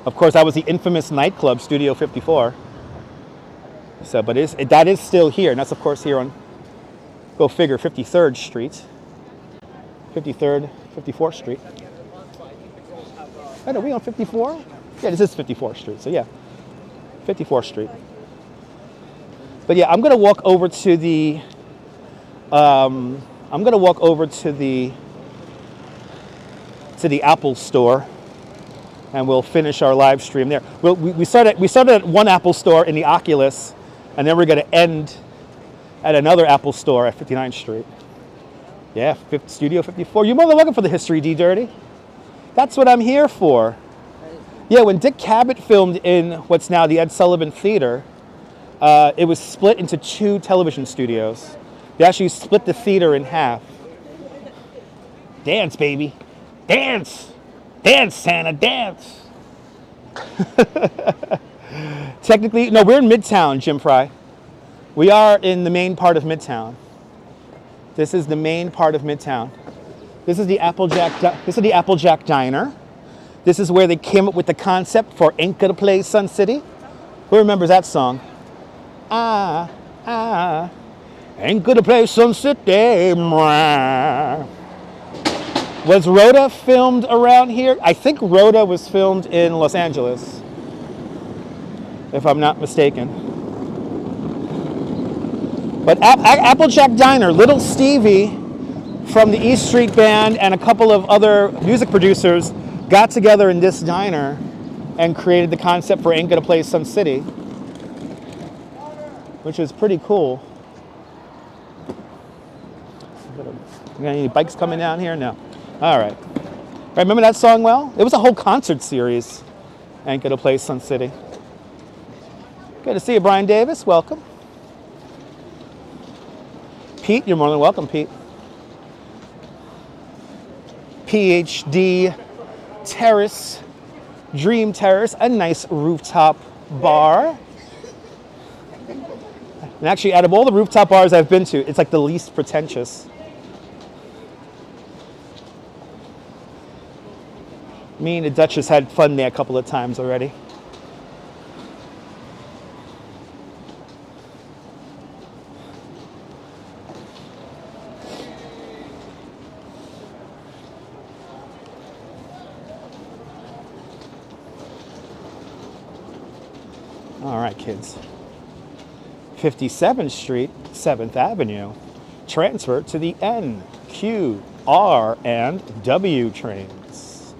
Of course, that was the infamous nightclub, Studio 54. So, but that is still here, and that's of course here on, go figure, 53rd Street. 53rd, 54th Street. Oh, no, we on 54? Yeah, this is 54th Street, so yeah, 54th Street. But yeah, I'm gonna walk over to the, to the Apple store, and we'll finish our live stream there. We started at one Apple store in the Oculus, and then we're going to end at another Apple store at 59th Street. Yeah, Studio 54. You're more than welcome for the history, D Dirty. That's what I'm here for. Yeah, when Dick Cavett filmed in what's now the Ed Sullivan Theater, it was split into 2 television studios. They actually split the theater in half. Dance, baby. Dance. Dance, Santa, dance. Technically, no, we're in Midtown, Jim Fry. We are in the main part of Midtown. This is the main part of Midtown. This is the Applejack Diner. This is where they came up with the concept for Ain't Gonna Play Sun City. Who remembers that song? Ain't gonna play Sun City. Was Rhoda filmed around here? I think Rhoda was filmed in Los Angeles, if I'm not mistaken. But Applejack Diner, Little Stevie from the East Street Band and a couple of other music producers got together in this diner and created the concept for Ain't Gonna Play Sun City, which is pretty cool. Got any bikes coming down here? No. All right. Remember that song well? It was a whole concert series. Ain't Gonna Play Sun City. Good to see you, Brian Davis. Welcome. Pete, you're more than welcome, Pete. PhD Terrace, Dream Terrace, a nice rooftop bar. And actually, out of all the rooftop bars I've been to, it's like the least pretentious. Me and the Duchess had fun there a couple of times already. All right, kids. 57th Street, 7th Avenue. Transfer to the N, Q, R, and W trains.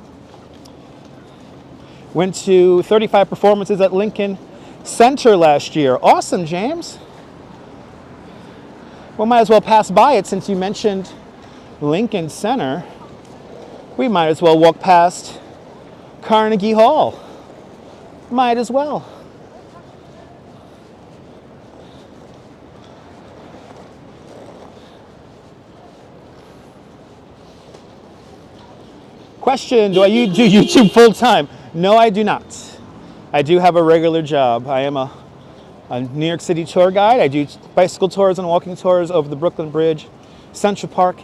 Went to 35 performances at Lincoln Center last year. Awesome, James. We might as well pass by it since you mentioned Lincoln Center. We might as well walk past Carnegie Hall. Might as well. Question, do YouTube full time? No, I do not. I do have a regular job. I am a New York City tour guide. I do bicycle tours and walking tours over the Brooklyn Bridge, Central Park,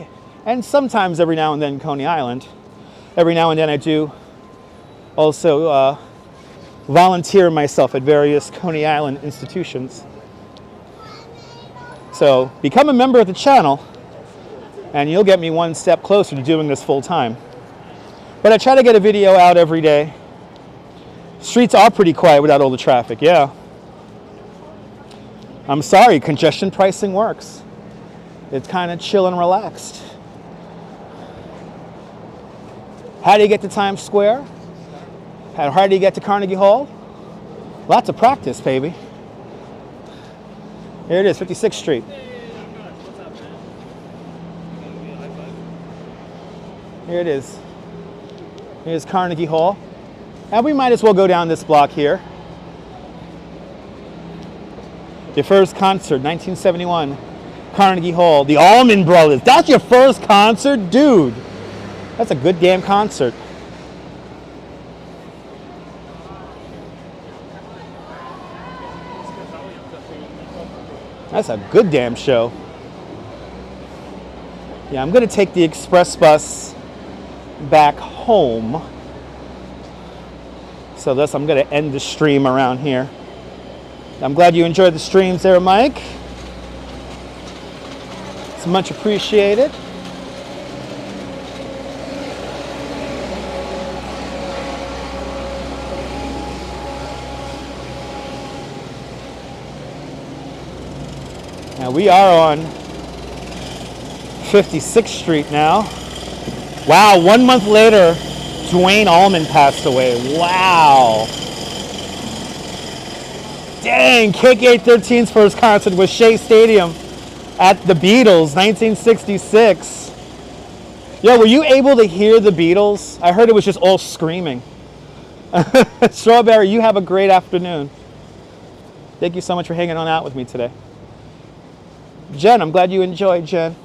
and sometimes every now and then Coney Island. Every now and then I do also volunteer myself at various Coney Island institutions. So become a member of the channel and you'll get me one step closer to doing this full time. But I try to get a video out every day. Streets are pretty quiet without all the traffic, yeah. I'm sorry, congestion pricing works. It's kind of chill and relaxed. How do you get to Times Square? How do you get to Carnegie Hall? Lots of practice, baby. Here it is, 56th Street. Here it is. Here's Carnegie Hall. And we might as well go down this block here. Your first concert, 1971. Carnegie Hall. The Allman Brothers. That's your first concert? Dude. That's a good damn concert. That's a good damn show. Yeah, I'm going to take the express bus back home. So thus I'm going to end the stream around here. I'm glad you enjoyed the streams there, Mike. It's much appreciated. Now we are on 56th Street now. Wow, 1 month later, Dwayne Allman passed away. Wow. Dang, KK13's first concert was Shea Stadium at the Beatles, 1966. Yo, were you able to hear the Beatles? I heard it was just all screaming. Strawberry, you have a great afternoon. Thank you so much for hanging on out with me today. Jen, I'm glad you enjoyed, Jen.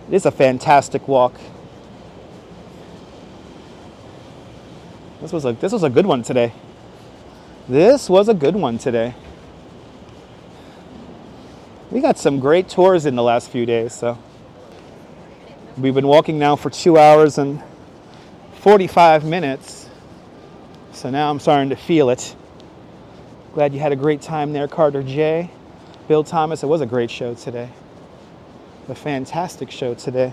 It is a fantastic walk. This was a good one today. This was a good one today. We got some great tours in the last few days, so. We've been walking now for 2 hours and 45 minutes. So now I'm starting to feel it. Glad you had a great time there, Carter J. Bill Thomas, it was a great show today. A fantastic show today.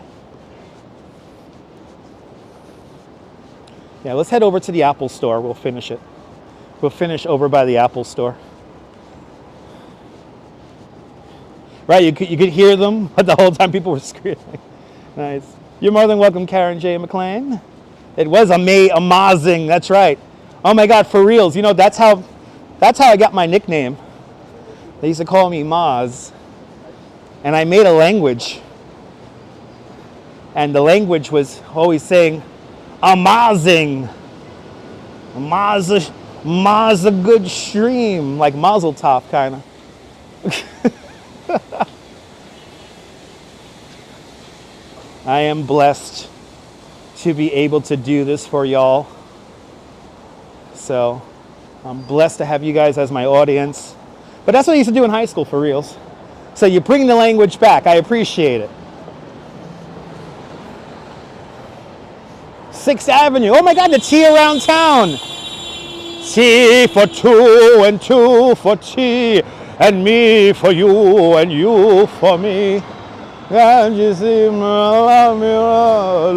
Yeah, let's head over to the Apple store. We'll finish it. We'll finish over by the Apple store. Right, you could hear them, but the whole time people were screaming. Nice. You're more than welcome, Karen J. McLean. It was amazing. That's right. Oh my God, for reals. You know, that's how I got my nickname. They used to call me Maz. And I made a language. And the language was always saying, amazing. Maz a good stream. Like Mazel Tov, kind of. I am blessed to be able to do this for y'all. So I'm blessed to have you guys as my audience. But that's what I used to do in high school, for reals. So you bring the language back. I appreciate it. 6th Avenue. Oh my God, the tea around town. Tea for two and two for tea. And me for you and you for me. Can't you see me love me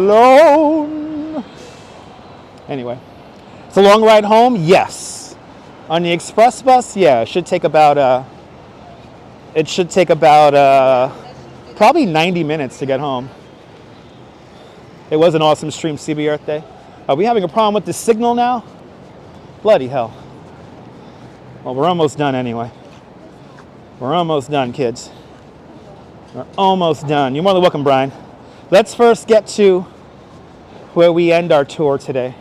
alone? Anyway, it's a long ride home? Yes. On the express bus, yeah, it should take about probably 90 minutes to get home. It was an awesome stream, CB Earth Day. Are we having a problem with the signal now? Bloody hell. Well, we're almost done anyway. We're almost done, kids. We're almost done. You're more than welcome, Brian. Let's first get to where we end our tour today.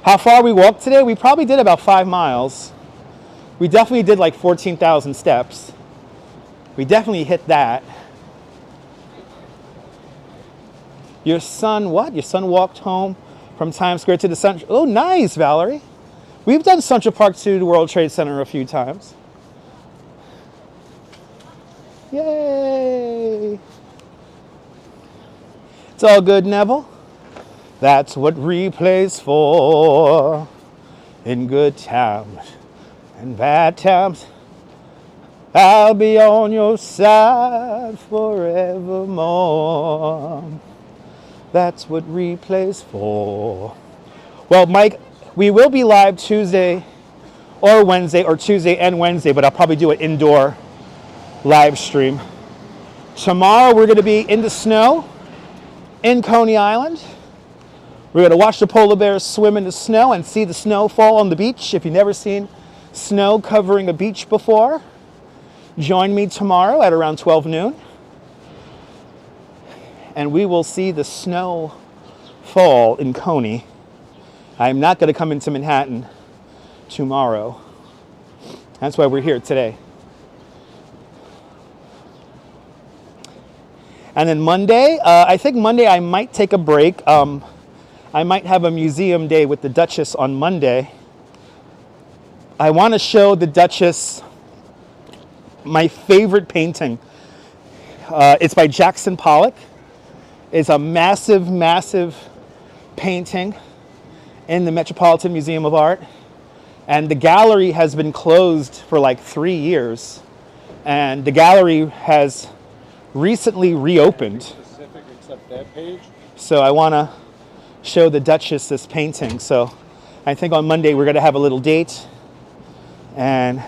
How far we walked today? We probably did about 5 miles. We definitely did like 14,000 steps. We definitely hit that. Your son, what? Your son walked home from Times Square to the Central. Oh, nice, Valerie. We've done Central Park to the World Trade Center a few times. Yay! It's all good, Neville. That's what replay's for. In good times and bad times, I'll be on your side forevermore. That's what replay's for. Well, Mike, we will be live Tuesday or Wednesday, or Tuesday and Wednesday, but I'll probably do an indoor live stream. Tomorrow we're going to be in the snow in Coney Island. We're going to watch the polar bears swim in the snow and see the snow fall on the beach. If you've never seen snow covering a beach before, join me tomorrow at around 12 noon. And we will see the snow fall in Coney. I'm not going to come into Manhattan tomorrow. That's why we're here today. And then Monday, I think Monday I might take a break. I might have a museum day with the Duchess on Monday. I want to show the Duchess my favorite painting. It's by Jackson Pollock. It's a massive, massive painting in the Metropolitan Museum of Art. And the gallery has been closed for like 3 years. And the gallery has recently reopened. Specific except that page. So I want to show the Duchess this painting. So I think on Monday we're going to have a little date. And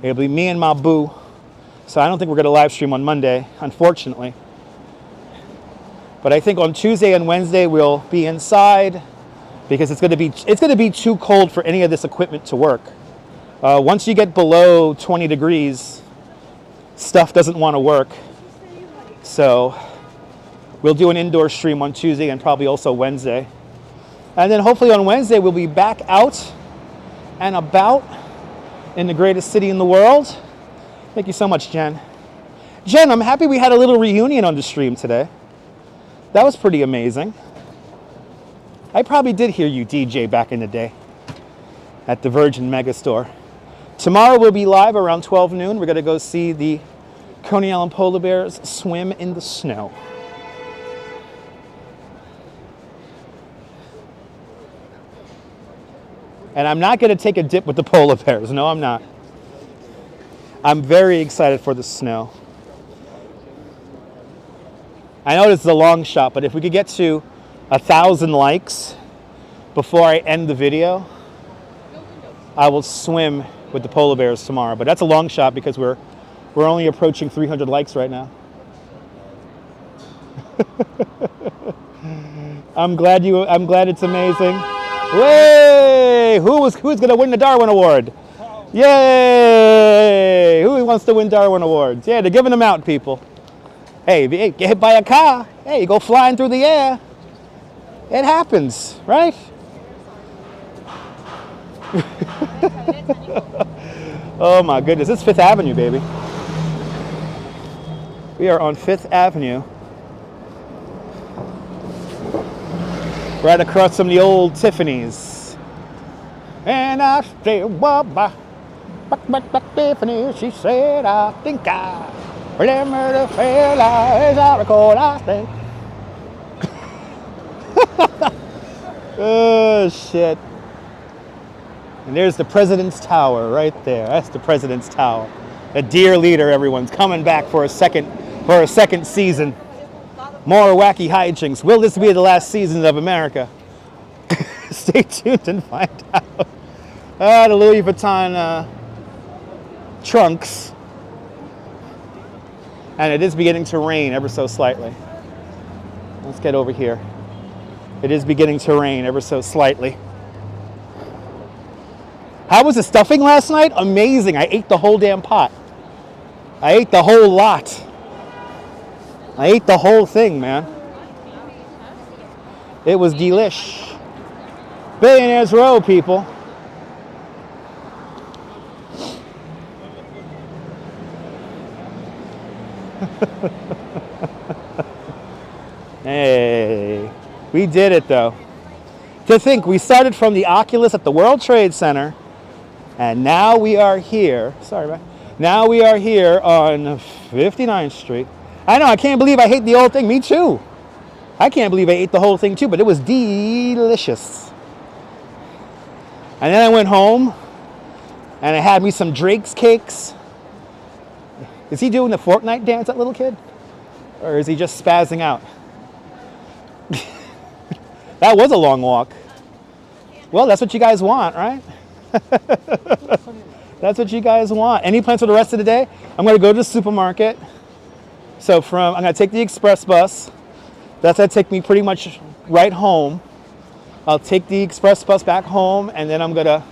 it'll be me and my boo. So I don't think we're going to live stream on Monday, unfortunately. But I think on Tuesday and Wednesday we'll be inside because it's going to be too cold for any of this equipment to work. Once you get below 20 degrees, stuff doesn't want to work. So we'll do an indoor stream on Tuesday and probably also Wednesday. And then hopefully on Wednesday we'll be back out and about in the greatest city in the world. Thank you so much, Jen. Jen, I'm happy we had a little reunion on the stream today. That was pretty amazing. I probably did hear you DJ back in the day at the Virgin Megastore. Tomorrow we'll be live around 12 noon. We're going to go see the Coney Island polar bears swim in the snow. And I'm not going to take a dip with the polar bears. No, I'm not. I'm very excited for the snow. I know this is a long shot, but if we could get to 1,000 likes before I end the video, I will swim with the polar bears tomorrow. But that's a long shot because we're only approaching 300 likes right now. I'm glad it's amazing. Yay! Who's going to win the Darwin Award? Yay! Who wants to win Darwin Awards? Yeah, they're giving them out, people. Hey, if you get hit by a car, hey, you go flying through the air. It happens, right? Oh my goodness, it's 5th Avenue, baby. We are on 5th Avenue. Right across from the old Tiffany's. And I said, well, back, Tiffany, she said, I think I remember the fella as I record, I think. Oh, shit. And there's the President's Tower right there. That's the President's Tower. A dear leader, everyone's coming back for a second season. More wacky hijinks. Will this be the last season of America? Stay tuned and find out. The Louis Vuitton trunks. And it is beginning to rain ever so slightly. Let's get over here. It is beginning to rain ever so slightly. How was the stuffing last night? Amazing. I ate the whole damn pot. I ate the whole lot. I ate the whole thing, man. It was delish. Billionaires Row, people. Hey, we did it though. To think, we started from the Oculus at the World Trade Center, and now we are here. Sorry, man. Now we are here on 59th Street. I know, I can't believe I hate the old thing. Me too. I can't believe I ate the whole thing too, but it was delicious. And then I went home, and I had me some Drake's cakes. Is he doing the Fortnite dance, that little kid? Or is he just spazzing out? That was a long walk. Well, that's what you guys want, right? That's what you guys want. Any plans for the rest of the day? I'm going to go to the supermarket. So I'm going to take the express bus. That's going to take me pretty much right home. I'll take the express bus back home, and then I'm going to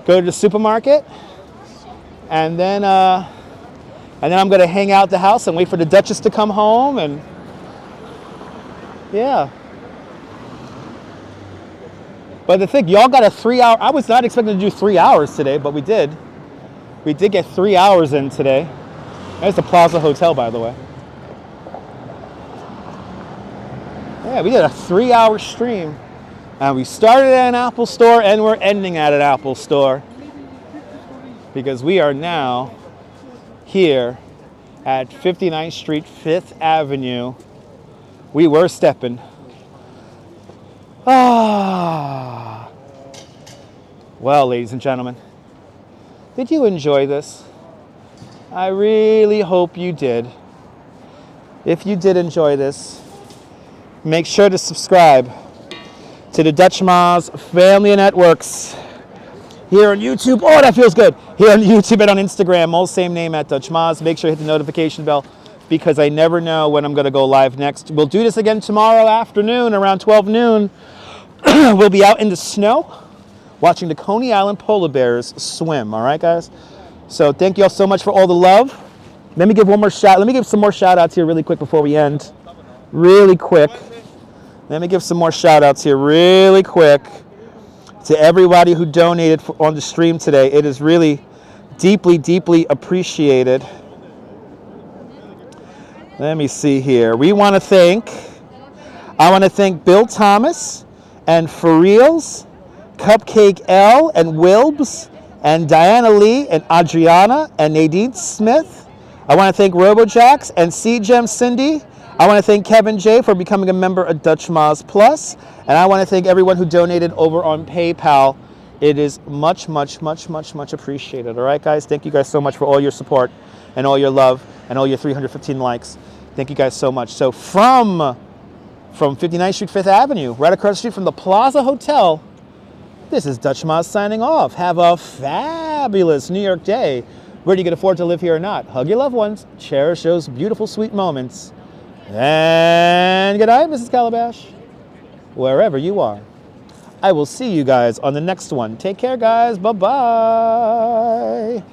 go to the supermarket. And then I'm going to hang out at the house and wait for the Duchess to come home. And yeah. But the thing, y'all got a 3-hour, I was not expecting to do 3 hours today, but we did. We did get 3 hours in today. There's the Plaza Hotel, by the way. Yeah, we did a 3-hour stream. And we started at an Apple store and we're ending at an Apple store. Because we are now here at 59th Street, 5th Avenue. We were stepping. Ah. Well, ladies and gentlemen, did you enjoy this? I really hope you did. If you did enjoy this, make sure to subscribe to the Dutch Ma's Family Networks here on YouTube. Oh, that feels good. Here on YouTube and on Instagram, all same name at Dutch Ma's. Make sure to hit the notification bell because I never know when I'm going to go live next. We'll do this again tomorrow afternoon around 12 noon. We'll be out in the snow watching the Coney Island polar bears swim. All right, guys? So thank you all so much for all the love. Let me give one more shout. Let me give some more shout outs here really quick before we end. Really quick. Let me give some more shout outs here really quick to everybody who donated on the stream today. It is really deeply, deeply appreciated. Let me see here. I want to thank Bill Thomas and For Reals, Cupcake L and Wilbs, and Diana Lee and Adriana and Nadine Smith. I want to thank RoboJax and C-Gem Cindy. I want to thank Kevin J for becoming a member of Dutch Ma's Plus. And I want to thank everyone who donated over on PayPal. It is much, much, much, much, much appreciated. All right, guys? Thank you guys so much for all your support and all your love and all your 315 likes. Thank you guys so much. So from 59th Street, 5th Avenue, right across the street from the Plaza Hotel, this is Dutch Ma's signing off. Have a fabulous New York day. Whether you can afford to live here or not, hug your loved ones, cherish those beautiful, sweet moments. And good night, Mrs. Calabash, wherever you are. I will see you guys on the next one. Take care, guys. Bye-bye.